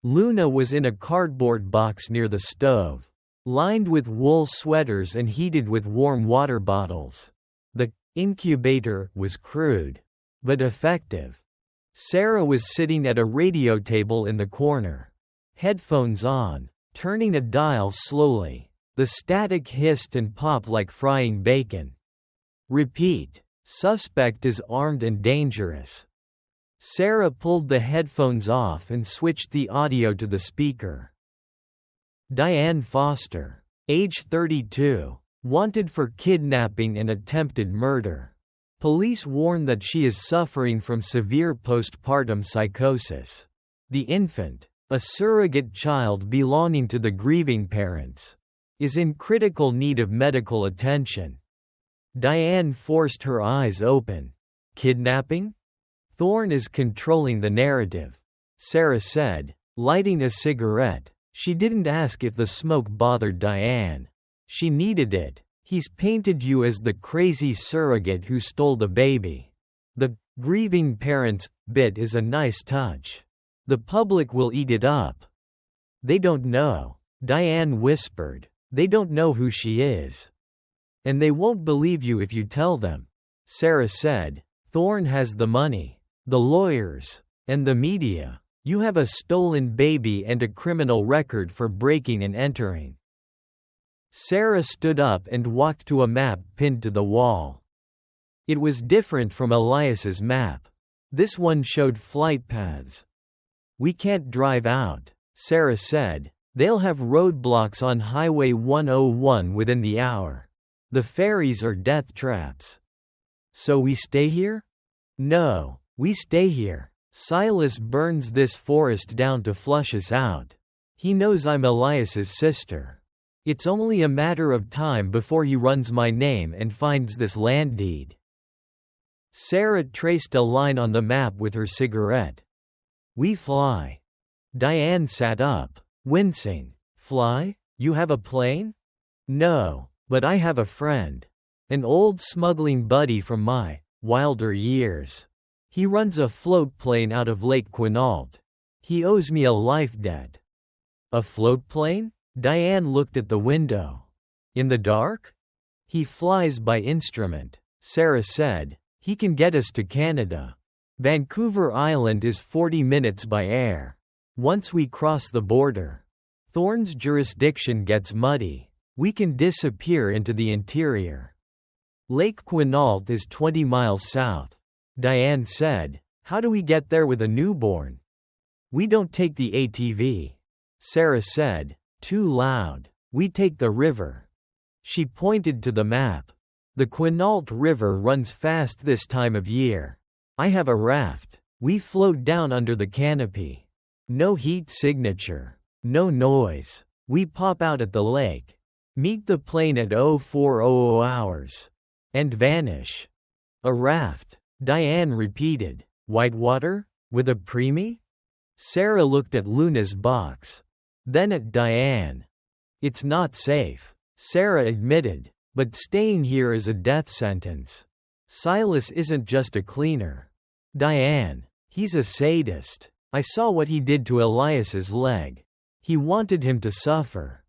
Luna was in a cardboard box near the stove, lined with wool sweaters and heated with warm water bottles. The incubator was crude, but effective. Sarah was sitting at a radio table in the corner, headphones on, turning a dial slowly. The static hissed and popped like frying bacon. Repeat. Suspect is armed and dangerous. Sarah pulled the headphones off and switched the audio to the speaker. Diane Foster, age 32, wanted for kidnapping and attempted murder. Police warn that she is suffering from severe postpartum psychosis. The infant, a surrogate child belonging to the grieving parents, is in critical need of medical attention. Diane forced her eyes open. Kidnapping? Thorne is controlling the narrative, Sarah said, lighting a cigarette. She didn't ask if the smoke bothered Diane. She needed it. He's painted you as the crazy surrogate who stole the baby. The grieving parents bit is a nice touch. The public will eat it up. They don't know, Diane whispered. They don't know who she is. And they won't believe you if you tell them, Sarah said. Thorne has the money, the lawyers, and the media. You have a stolen baby and a criminal record for breaking and entering. Sarah stood up and walked to a map pinned to the wall. It was different from Elias's map. This one showed flight paths. We can't drive out, Sarah said. They'll have roadblocks on Highway 101 within the hour. The ferries are death traps. So we stay here? No, we stay here. Silas burns this forest down to flush us out. He knows I'm Elias's sister. It's only a matter of time before he runs my name and finds this land deed. Sarah traced a line on the map with her cigarette. We fly. Diane sat up, wincing. Fly? You have a plane? No, but I have a friend. An old smuggling buddy from my wilder years. He runs a float plane out of Lake Quinault. He owes me a life debt. A float plane? Diane looked at the window. In the dark? He flies by instrument, Sarah said. He can get us to Canada. Vancouver Island is 40 minutes by air. Once we cross the border, Thorne's jurisdiction gets muddy. We can disappear into the interior. Lake Quinault is 20 miles south. Diane said, how do we get there with a newborn? We don't take the ATV. Sarah said, too loud. We take the river. She pointed to the map. The Quinault River runs fast this time of year. I have a raft. We float down under the canopy. No heat signature. No noise. We pop out at the lake. Meet the plane at 0400 hours. And vanish. A raft, Diane repeated. Whitewater? With a preemie? Sarah looked at Luna's box. Then at Diane. It's not safe, Sarah admitted, but staying here is a death sentence. Silas isn't just a cleaner. Diane, he's a sadist. I saw what he did to Elias's leg. He wanted him to suffer.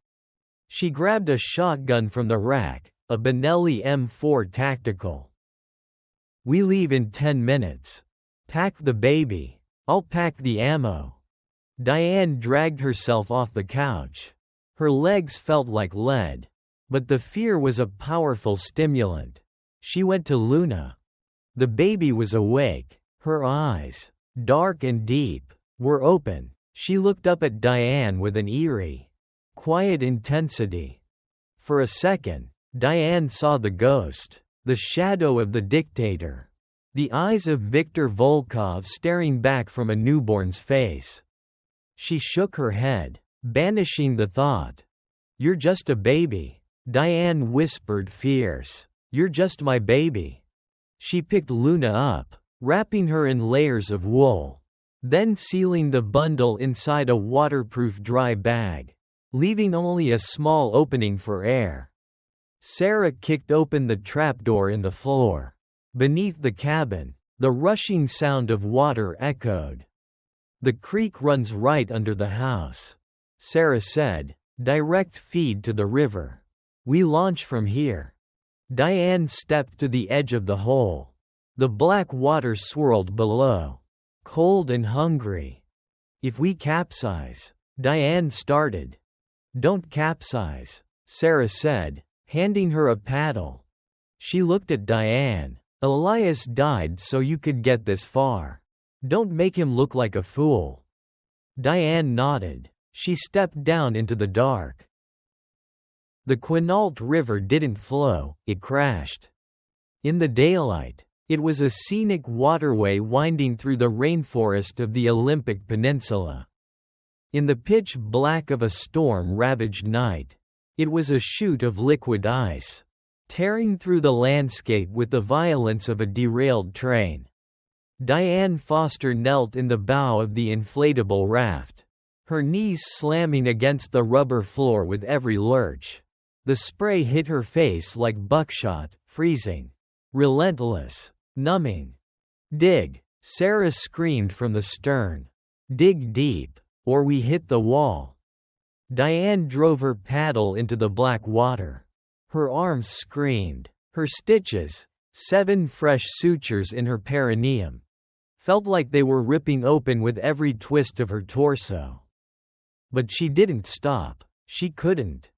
She grabbed a shotgun from the rack, a Benelli M4 tactical. We leave in 10 minutes. Pack the baby. I'll pack the ammo. Diane dragged herself off the couch. Her legs felt like lead. But the fear was a powerful stimulant. She went to Luna. The baby was awake. Her eyes, dark and deep, were open. She looked up at Diane with an eerie, quiet intensity. For a second, Diane saw the ghost, the shadow of the dictator. The eyes of Viktor Volkov staring back from a newborn's face. She shook her head, banishing the thought. You're just a baby, Diane whispered fierce. You're just my baby. She picked Luna up, wrapping her in layers of wool, then sealing the bundle inside a waterproof dry bag, leaving only a small opening for air. Sarah kicked open the trapdoor in the floor. Beneath the cabin, the rushing sound of water echoed. The creek runs right under the house, Sarah said, direct feed to the river. We launch from here. Diane stepped to the edge of the hole. The black water swirled below, cold and hungry. If we capsize, Diane started. Don't capsize, Sarah said, handing her a paddle. She looked at Diane. Elias died so you could get this far. Don't make him look like a fool. Diane nodded. She stepped down into the dark. The Quinault River didn't flow, it crashed. In the daylight, it was a scenic waterway winding through the rainforest of the Olympic Peninsula. In the pitch black of a storm-ravaged night, it was a chute of liquid ice, tearing through the landscape with the violence of a derailed train. Diane Foster knelt in the bow of the inflatable raft, her knees slamming against the rubber floor with every lurch. The spray hit her face like buckshot, freezing, relentless, numbing. Dig, Sarah screamed from the stern. Dig deep, or we hit the wall. Diane drove her paddle into the black water. Her arms screamed. Her stitches, 7 fresh sutures in her perineum, felt like they were ripping open with every twist of her torso. But she didn't stop. She couldn't.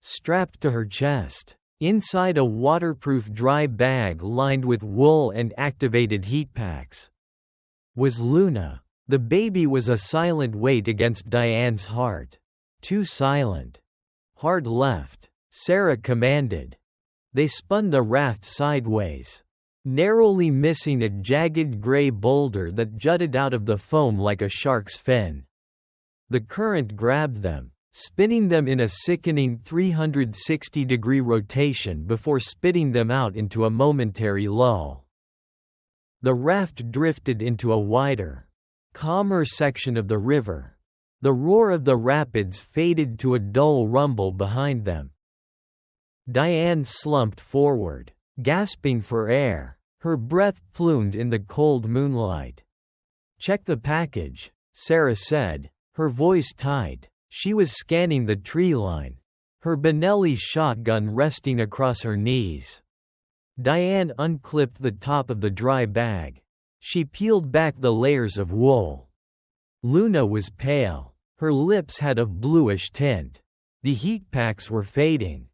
Strapped to her chest, inside a waterproof dry bag lined with wool and activated heat packs, was Luna. The baby was a silent weight against Diane's heart. Too silent. Hard left, Sarah commanded. They spun the raft sideways, narrowly missing a jagged gray boulder that jutted out of the foam like a shark's fin. The current grabbed them, spinning them in a sickening 360-degree rotation before spitting them out into a momentary lull. The raft drifted into a wider, calmer section of the river. The roar of the rapids faded to a dull rumble behind them. Diane slumped forward, gasping for air, her breath plumed in the cold moonlight. Check the package, Sarah said, her voice tight. She was scanning the tree line, her Benelli shotgun resting across her knees. Diane unclipped the top of the dry bag. She peeled back the layers of wool. Luna was pale. Her lips had a bluish tint. The heat packs were fading.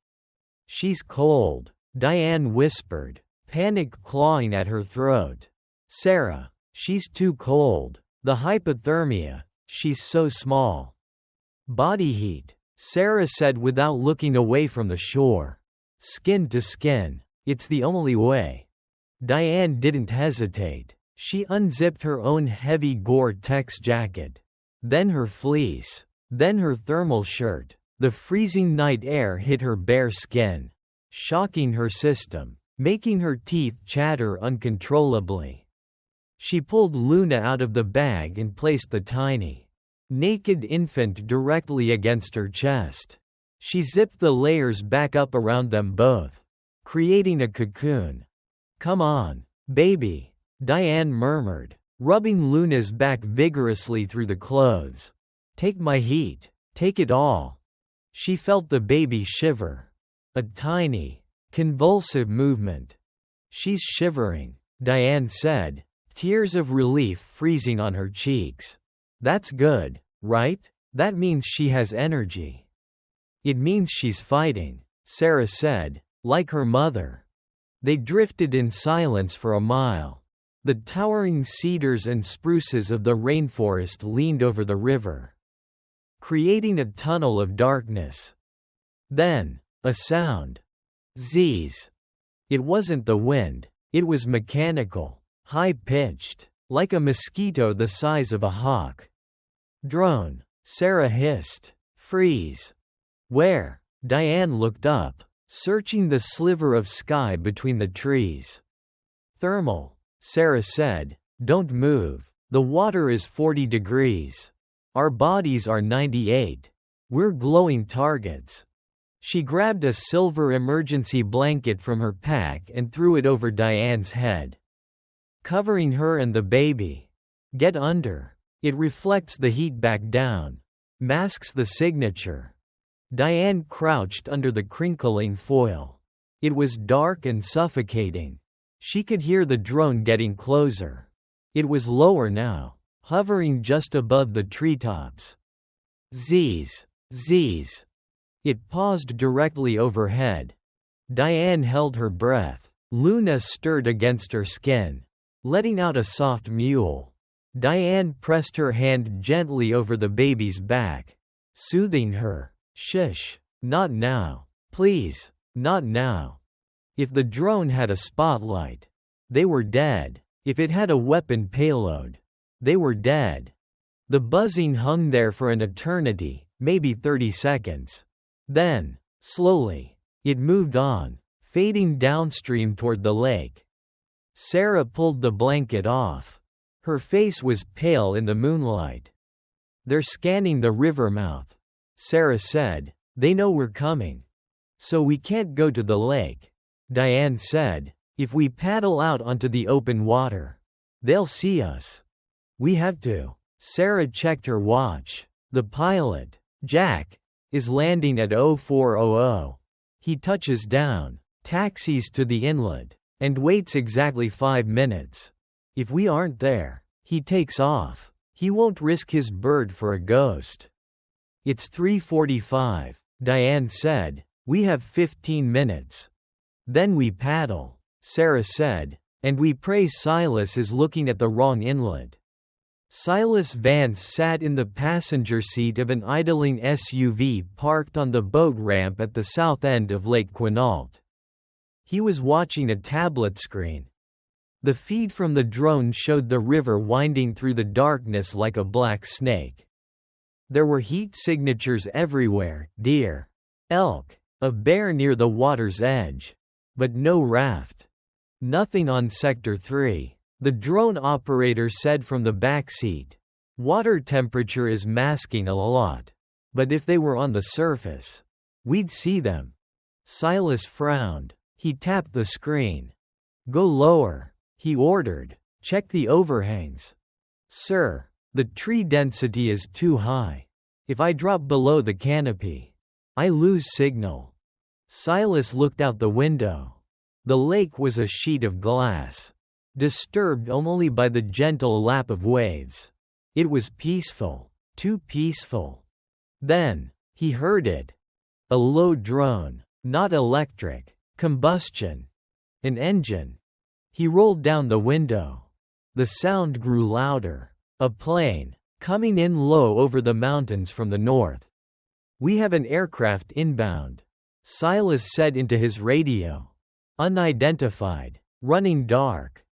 She's cold, Diane whispered, panic clawing at her throat. Sarah, she's too cold. The hypothermia, she's so small. Body heat, Sarah said without looking away from the shore. Skin to skin, it's the only way. Diane didn't hesitate. She unzipped her own heavy Gore-Tex jacket. Then her fleece. Then her thermal shirt. The freezing night air hit her bare skin, shocking her system, making her teeth chatter uncontrollably. She pulled Luna out of the bag and placed the tiny, naked infant directly against her chest. She zipped the layers back up around them both, creating a cocoon. "Come on, baby," Diane murmured, rubbing Luna's back vigorously through the clothes. "Take my heat. Take it all." She felt the baby shiver. A tiny, convulsive movement. "She's shivering," Diane said, tears of relief freezing on her cheeks. "That's good, right? That means she has energy." "It means she's fighting," Sarah said, like her mother. They drifted in silence for a mile. The towering cedars and spruces of the rainforest leaned over the river, creating a tunnel of darkness. Then, a sound. Z's. It wasn't the wind, it was mechanical, high-pitched, like a mosquito the size of a hawk. "Drone," Sarah hissed. "Freeze." "Where?" Diane looked up, searching the sliver of sky between the trees. "Thermal," Sarah said. "Don't move. The water is 40 degrees. Our bodies are 98. We're glowing targets." She grabbed a silver emergency blanket from her pack and threw it over Diane's head, covering her and the baby. "Get under. It reflects the heat back down. Masks the signature." Diane crouched under the crinkling foil. It was dark and suffocating. She could hear the drone getting closer. It was lower now, hovering just above the treetops. Z's, Z's. It paused directly overhead. Diane held her breath. Luna stirred against her skin, letting out a soft mewl. Diane pressed her hand gently over the baby's back, soothing her. "Shush. Not now. Please, not now." If the drone had a spotlight, they were dead. If it had a weapon payload, they were dead. The buzzing hung there for an eternity, maybe 30 seconds. Then, slowly, it moved on, fading downstream toward the lake. Sarah pulled the blanket off. Her face was pale in the moonlight. "They're scanning the river mouth," Sarah said. "They know we're coming. So we can't go to the lake," Diane said. "If we paddle out onto the open water, they'll see us. We have to." Sarah checked her watch. "The pilot, Jack, is landing at 0400. He touches down, taxis to the inlet, and waits exactly 5 minutes. If we aren't there, he takes off. He won't risk his bird for a ghost." "It's 3:45, Diane said. "We have 15 minutes. Then we paddle," Sarah said, "and we pray Silas is looking at the wrong inlet." Silas Vance sat in the passenger seat of an idling SUV parked on the boat ramp at the south end of Lake Quinault. He was watching a tablet screen. The feed from the drone showed the river winding through the darkness like a black snake. There were heat signatures everywhere: deer, elk, a bear near the water's edge. But no raft. Nothing on Sector 3. The drone operator said from the back seat. "Water temperature is masking a lot. But if they were on the surface, we'd see them." Silas frowned. He tapped the screen. "Go lower," he ordered. "Check the overhangs." "Sir, the tree density is too high. If I drop below the canopy, I lose signal." Silas looked out the window. The lake was a sheet of glass, disturbed only by the gentle lap of waves. It was peaceful, too peaceful. Then, he heard it. A low drone, not electric, combustion. An engine. He rolled down the window. The sound grew louder. A plane, coming in low over the mountains from the north. "We have an aircraft inbound," Silas said into his radio. "Unidentified, running dark."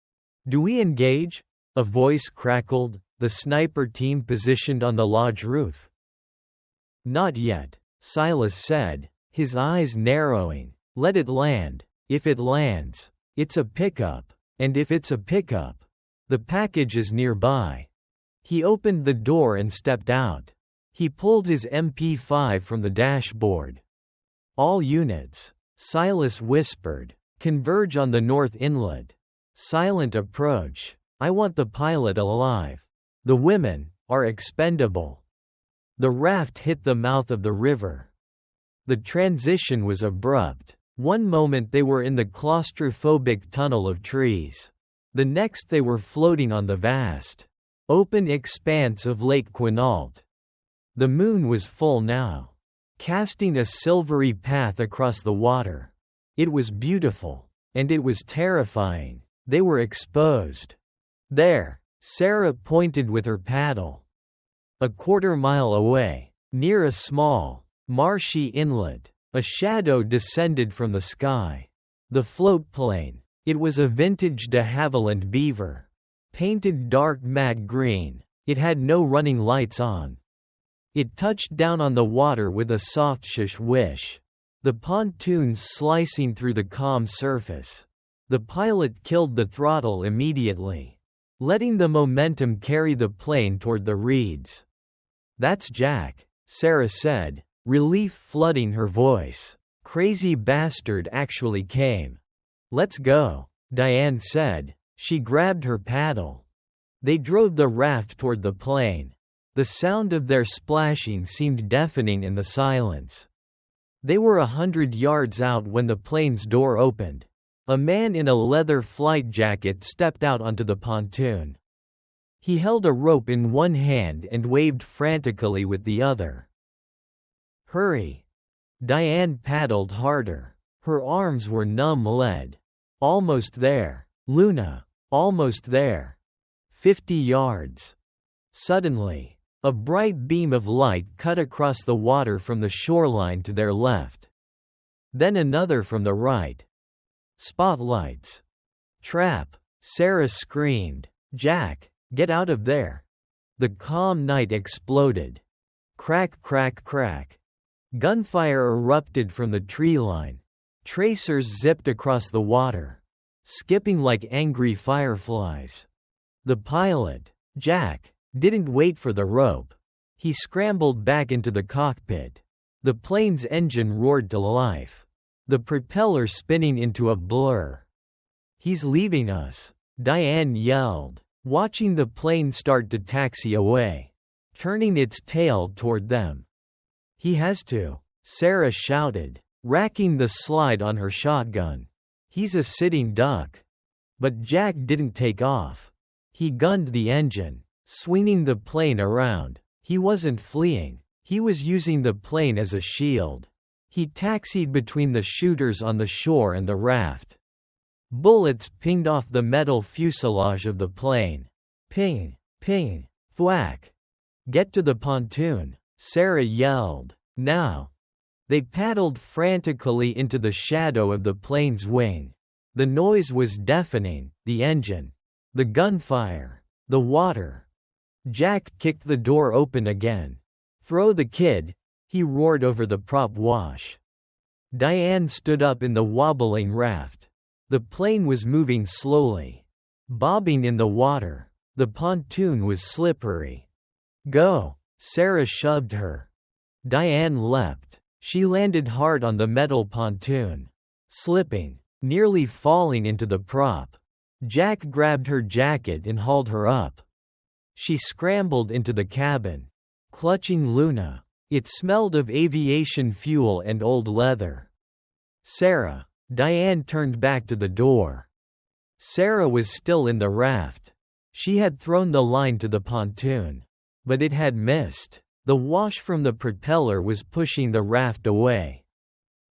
"Do we engage?" A voice crackled, the sniper team positioned on the lodge roof. Not yet, Silas said, his eyes narrowing. Let it land. If it lands, it's a pickup. And if it's a pickup, the package is nearby. He opened the door and stepped out. He pulled his MP5 from the dashboard. All units, Silas whispered, converge on the north inlet. Silent approach. I want the pilot alive. The women are expendable. The raft hit the mouth of the river. The transition was abrupt. One moment they were in the claustrophobic tunnel of trees. The next they were floating on the vast, open expanse of Lake Quinault. The moon was full now, casting a silvery path across the water. It was beautiful, and it was terrifying. They were exposed. There, Sarah pointed with her paddle. A quarter-mile away, near a small, marshy inlet, a shadow descended from the sky. The float plane. It was a vintage de Havilland Beaver. Painted dark matte green, it had no running lights on. It touched down on the water with a soft swish. The pontoons slicing through the calm surface. The pilot killed the throttle immediately, letting the momentum carry the plane toward the reeds. That's Jack, Sarah said, relief flooding her voice. Crazy bastard actually came. Let's go, Diane said. She grabbed her paddle. They drove the raft toward the plane. The sound of their splashing seemed deafening in the silence. They were 100 yards out when the plane's door opened. A man in a leather flight jacket stepped out onto the pontoon. He held a rope in one hand and waved frantically with the other. Hurry! Diane paddled harder. Her arms were numb lead. Almost there. Luna. Almost there. 50 yards. Suddenly, a bright beam of light cut across the water from the shoreline to their left. Then another from the right. Spotlights. Trap! Sarah screamed. Jack, get out of there! The calm night exploded. Crack, crack, crack. Gunfire erupted from the tree line. Tracers zipped across the water, skipping like angry fireflies. The pilot, Jack, didn't wait for the rope. He scrambled back into the cockpit. The plane's engine roared to life, the propeller spinning into a blur. He's leaving us, Diane yelled, watching the plane start to taxi away, turning its tail toward them. He has to, Sarah shouted, racking the slide on her shotgun. He's a sitting duck. But Jack didn't take off. He gunned the engine, swinging the plane around. He wasn't fleeing. He was using the plane as a shield. He taxied between the shooters on the shore and the raft. Bullets pinged off the metal fuselage of the plane. Ping, ping, thwack. Get to the pontoon, Sarah yelled. Now. They paddled frantically into the shadow of the plane's wing. The noise was deafening, the engine, the gunfire, the water. Jack kicked the door open again. Throw the kid, he roared over the prop wash. Diane stood up in the wobbling raft. The plane was moving slowly, bobbing in the water. The pontoon was slippery. Go! Sarah shoved her. Diane leapt. She landed hard on the metal pontoon, slipping, nearly falling into the prop. Jack grabbed her jacket and hauled her up. She scrambled into the cabin, clutching Luna. It smelled of aviation fuel and old leather. Sarah. Diane turned back to the door. Sarah was still in the raft. She had thrown the line to the pontoon, but it had missed. The wash from the propeller was pushing the raft away.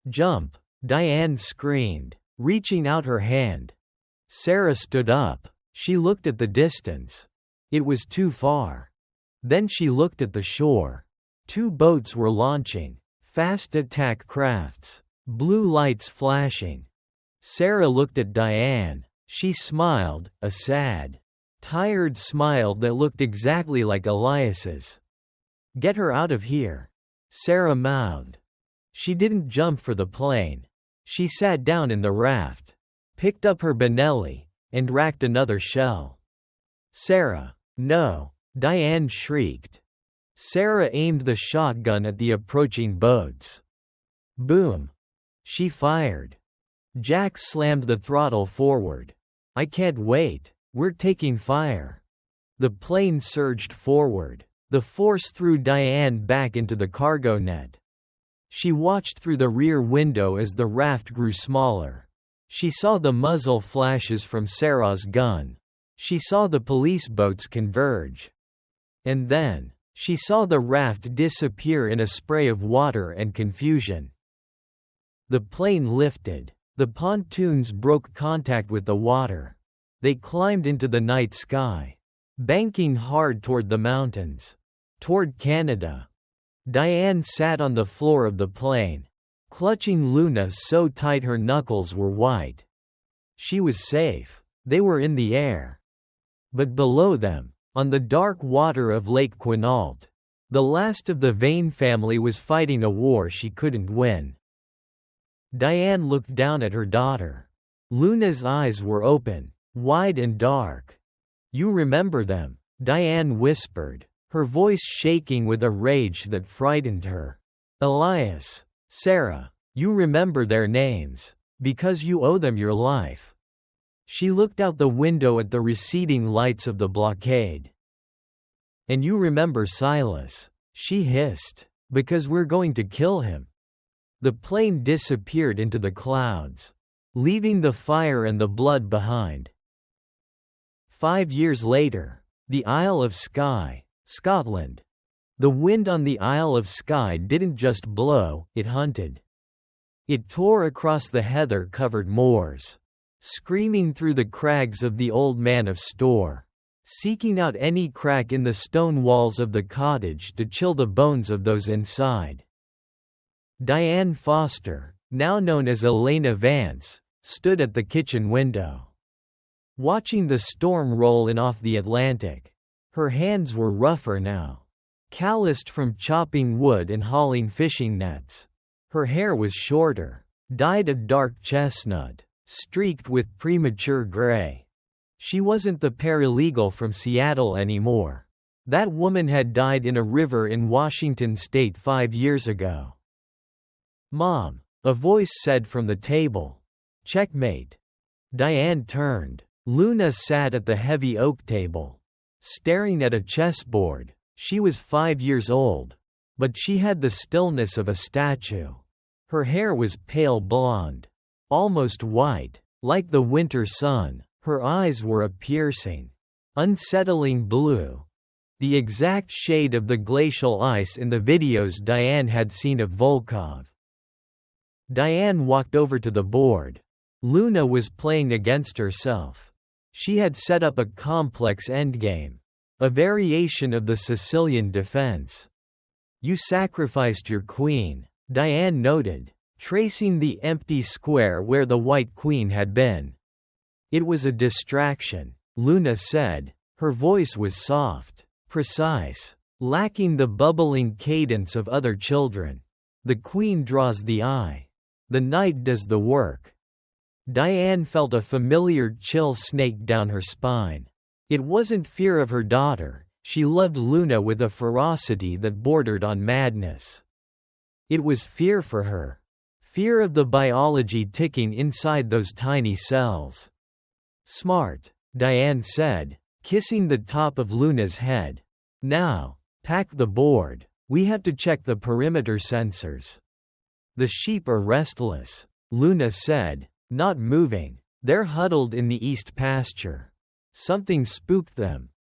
Jump! Diane screamed, reaching out her hand. Sarah stood up. She looked at the distance. It was too far. Then she looked at the shore. 2 boats were launching, fast attack crafts, blue lights flashing. Sarah looked at Diane. She smiled, a sad, tired smile that looked exactly like Elias's. "Get her out of here," Sarah mouthed. She didn't jump for the plane. She sat down in the raft, picked up her Benelli, and racked another shell. "Sarah, no!" Diane shrieked. Sarah aimed the shotgun at the approaching boats. Boom! She fired. Jack slammed the throttle forward. "I can't wait. We're taking fire." The plane surged forward. The force threw Diane back into the cargo net. She watched through the rear window as the raft grew smaller. She saw the muzzle flashes from Sarah's gun. She saw the police boats converge. And then, she saw the raft disappear in a spray of water and confusion. The plane lifted. The pontoons broke contact with the water. They climbed into the night sky, banking hard toward the mountains, toward Canada. Diane sat on the floor of the plane, clutching Luna so tight her knuckles were white. She was safe. They were in the air. But below them, on the dark water of Lake Quinault, the last of the Vane family was fighting a war she couldn't win. Diane looked down at her daughter. Luna's eyes were open, wide and dark. "You remember them," Diane whispered, her voice shaking with a rage that frightened her. "Elias, Sarah, you remember their names, because you owe them your life." She looked out the window at the receding lights of the blockade. "And you remember Silas," she hissed, "because we're going to kill him." The plane disappeared into the clouds, leaving the fire and the blood behind. 5 years later, the Isle of Skye, Scotland. The wind on the Isle of Skye didn't just blow, it hunted. It tore across the heather-covered moors, screaming through the crags of the Old Man of Storr, seeking out any crack in the stone walls of the cottage to chill the bones of those inside. Diane Foster, now known as Elena Vance, stood at the kitchen window, watching the storm roll in off the Atlantic. Her hands were rougher now, calloused from chopping wood and hauling fishing nets. Her hair was shorter, dyed a dark chestnut, streaked with premature gray. She wasn't the paralegal from Seattle anymore. That woman had died in a river in Washington state 5 years ago. "Mom," a voice said from the table. "Checkmate." Diane turned. Luna sat at the heavy oak table, staring at a chessboard. She was 5 years old, but she had the stillness of a statue. Her hair was pale blonde, almost white, like the winter sun. Her eyes were a piercing, unsettling blue, the exact shade of the glacial ice in the videos Diane had seen of Volkov. Diane walked over to the board. Luna was playing against herself. She had set up a complex endgame, a variation of the Sicilian defense. "You sacrificed your queen," Diane noted, tracing the empty square where the white queen had been. "It was a distraction," Luna said. Her voice was soft, precise, lacking the bubbling cadence of other children. "The queen draws the eye. The knight does the work." Diane felt a familiar chill snake down her spine. It wasn't fear of her daughter. She loved Luna with a ferocity that bordered on madness. It was fear for her. Fear of the biology ticking inside those tiny cells. "Smart," Diane said, kissing the top of Luna's head. "Now, pack the board. We have to check the perimeter sensors." "The sheep are restless," Luna said, not moving. "They're huddled in the east pasture. Something spooked them."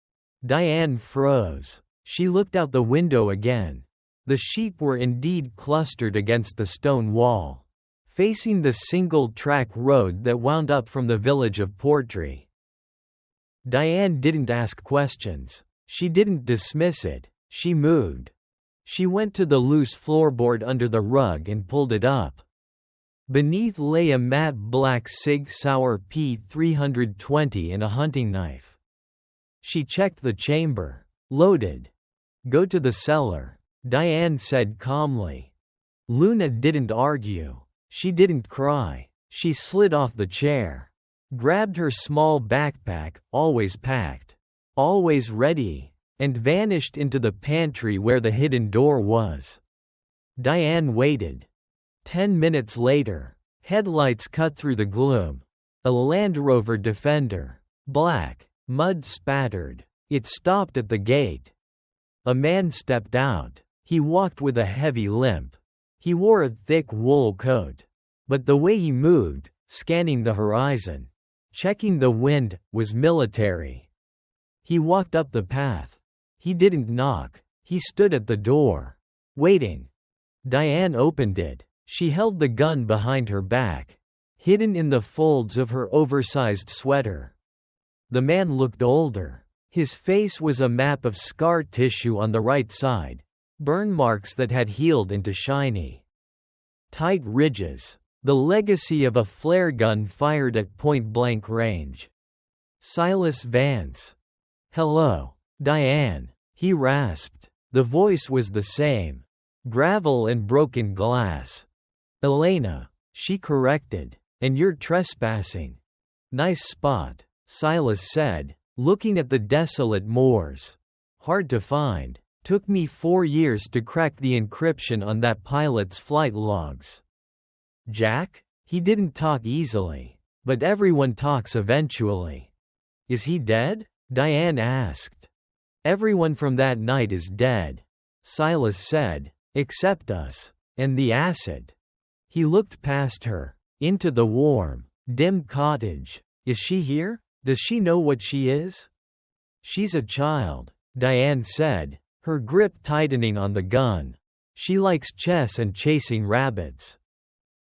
Diane froze. She looked out the window again. The sheep were indeed clustered against the stone wall, facing the single-track road that wound up from the village of Portree. Diane didn't ask questions. She didn't dismiss it. She moved. She went to the loose floorboard under the rug and pulled it up. Beneath lay a matte black Sig Sauer P320 and a hunting knife. She checked the chamber. Loaded. Go to the cellar, Diane said calmly. Luna didn't argue. She didn't cry. She slid off the chair, grabbed her small backpack, always packed, always ready, and vanished into the pantry where the hidden door was. Diane waited. 10 minutes later, headlights cut through the gloom. A Land Rover Defender, black, mud spattered. It stopped at the gate. A man stepped out. He walked with a heavy limp. He wore a thick wool coat. But the way he moved, scanning the horizon, checking the wind, was military. He walked up the path. He didn't knock. He stood at the door, waiting. Diane opened it. She held the gun behind her back, hidden in the folds of her oversized sweater. The man looked older. His face was a map of scar tissue on the right side, burn marks that had healed into shiny, tight ridges, the legacy of a flare gun fired at point-blank range. Silas Vance. Hello, Diane, he rasped. The voice was the same. Gravel and broken glass. Elena, she corrected. And you're trespassing. Nice spot, Silas said, looking at the desolate moors. Hard to find. Took me 4 years to crack the encryption on that pilot's flight logs. Jack? He didn't talk easily. But everyone talks eventually. Is he dead? Diane asked. Everyone from that night is dead, Silas said, except us, and the acid. He looked past her, into the warm, dim cottage. Is she here? Does she know what she is? She's a child, Diane said, her grip tightening on the gun. She likes chess and chasing rabbits.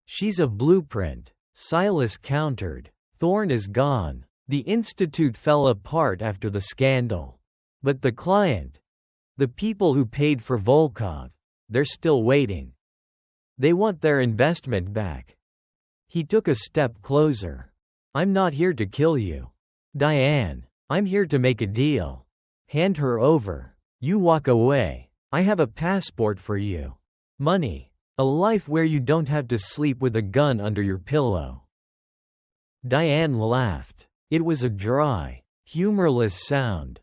She's a blueprint, Silas countered. Thorne is gone. The institute fell apart after the scandal. But the client, the people who paid for Volkov, they're still waiting. They want their investment back. He took a step closer. I'm not here to kill you, Diane. I'm here to make a deal. Hand her over. You walk away. I have a passport for you. Money. A life where you don't have to sleep with a gun under your pillow. Diane laughed. It was a dry, humorless sound.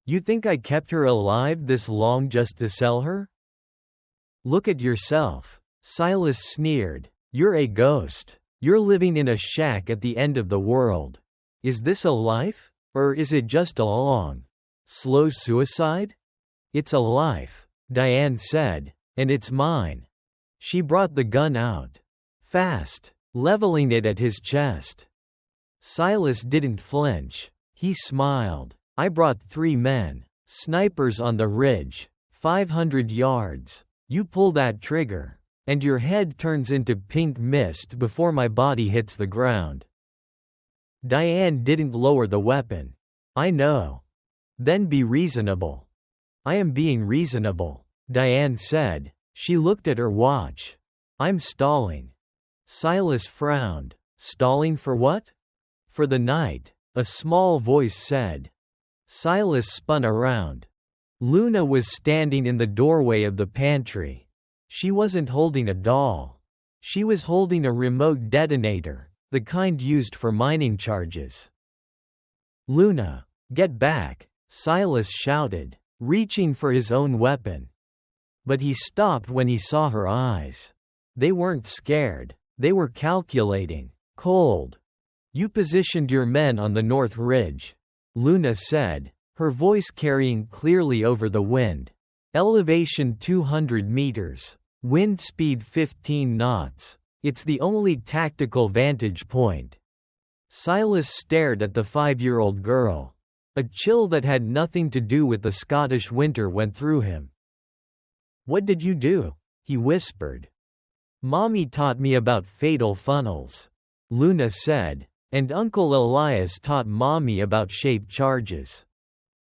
You think I kept her alive this long just to sell her? Look at yourself, Silas sneered. You're a ghost. You're living in a shack at the end of the world. Is this a life? Or is it just a long, slow suicide? It's a life, Diane said, and it's mine. She brought the gun out. Fast, leveling it at his chest. Silas didn't flinch. He smiled. I brought 3 men. Snipers on the ridge. 500 yards. You pull that trigger, and your head turns into pink mist before my body hits the ground. Diane didn't lower the weapon. I know. Then be reasonable. I am being reasonable, Diane said. She looked at her watch. I'm stalling. Silas frowned. Stalling for what? For the night, a small voice said. Silas spun around. Luna was standing in the doorway of the pantry. She wasn't holding a doll. She was holding a remote detonator, the kind used for mining charges. Luna, get back, Silas shouted, reaching for his own weapon. But he stopped when he saw her eyes. They weren't scared. They were calculating, cold. You positioned your men on the North Ridge, Luna said, her voice carrying clearly over the wind. Elevation 200 meters, wind speed 15 knots. It's the only tactical vantage point. Silas stared at the 5-year-old girl. A chill that had nothing to do with the Scottish winter went through him. What did you do? He whispered. Mommy taught me about fatal funnels, Luna said, and Uncle Elias taught Mommy about shaped charges.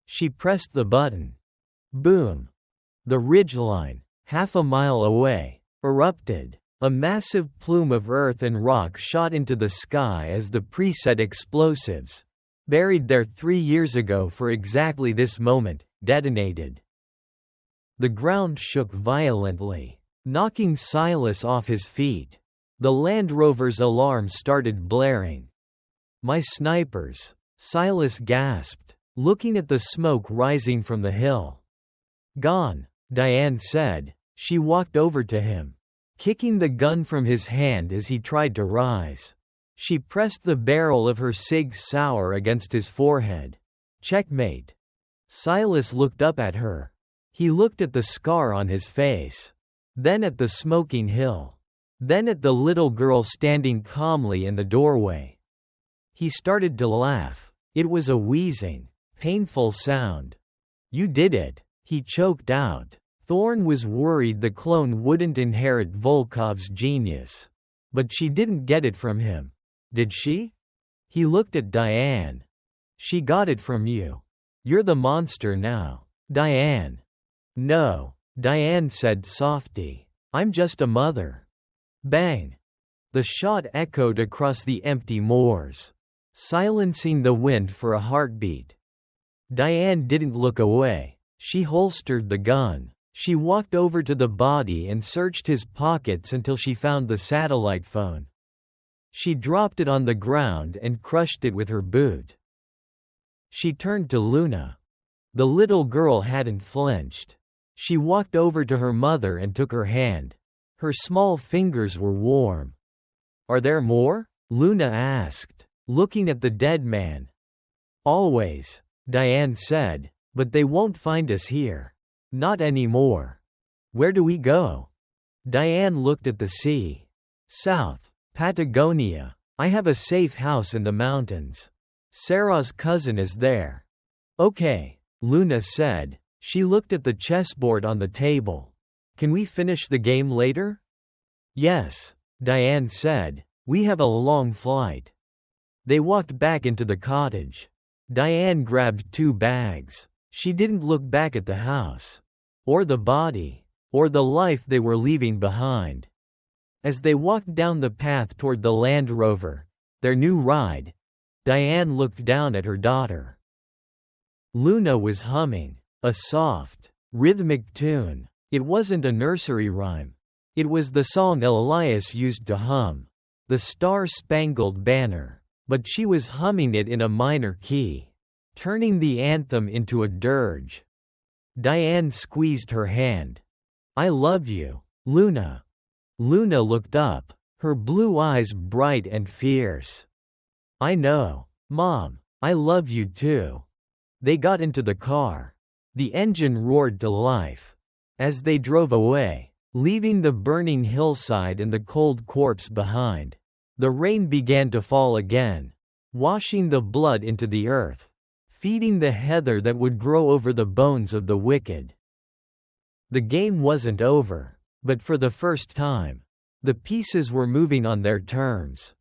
She pressed the button. Boom. The ridgeline, half a mile away, erupted. A massive plume of earth and rock shot into the sky as the preset explosives. buried there 3 years ago for exactly this moment, detonated. The ground shook violently, knocking Silas off his feet. The Land Rover's alarm started blaring. My snipers, Silas gasped, looking at the smoke rising from the hill. Gone, Diane said. She walked over to him, kicking the gun from his hand as he tried to rise. She pressed the barrel of her Sig Sauer against his forehead. Checkmate. Silas looked up at her. He looked at the scar on his face, then at the smoking hill, then at the little girl standing calmly in the doorway. He started to laugh. It was a wheezing, painful sound. You did it, he choked out. Thorne was worried the clone wouldn't inherit Volkov's genius. But she didn't get it from him. Did she? He looked at Diane. She got it from you. You're the monster now. Diane. No, Diane said softly. I'm just a mother. Bang. The shot echoed across the empty moors, silencing the wind for a heartbeat. Diane didn't look away. She holstered the gun. She walked over to the body and searched his pockets until she found the satellite phone. She dropped it on the ground and crushed it with her boot. She turned to Luna. The little girl hadn't flinched. She walked over to her mother and took her hand. Her small fingers were warm. Are there more? Luna asked, looking at the dead man. Always, Diane said, but they won't find us here. Not anymore. Where do we go? Diane looked at the sea. South, Patagonia. I have a safe house in the mountains. Sarah's cousin is there. Okay, Luna said. She looked at the chessboard on the table. Can we finish the game later? Yes, Diane said. We have a long flight. They walked back into the cottage. Diane grabbed 2 bags. She didn't look back at the house, or the body, or the life they were leaving behind. As they walked down the path toward the Land Rover, their new ride, Diane looked down at her daughter. Luna was humming a soft, rhythmic tune. It wasn't a nursery rhyme. It was the song Elias used to hum, the Star-Spangled Banner, but she was humming it in a minor key, turning the anthem into a dirge. Diane squeezed her hand. I love you, Luna. Luna looked up, her blue eyes bright and fierce. I know, Mom, I love you too. They got into the car. The engine roared to life. As they drove away, leaving the burning hillside and the cold corpse behind, the rain began to fall again, washing the blood into the earth, feeding the heather that would grow over the bones of the wicked. The game wasn't over, but for the first time, the pieces were moving on their terms.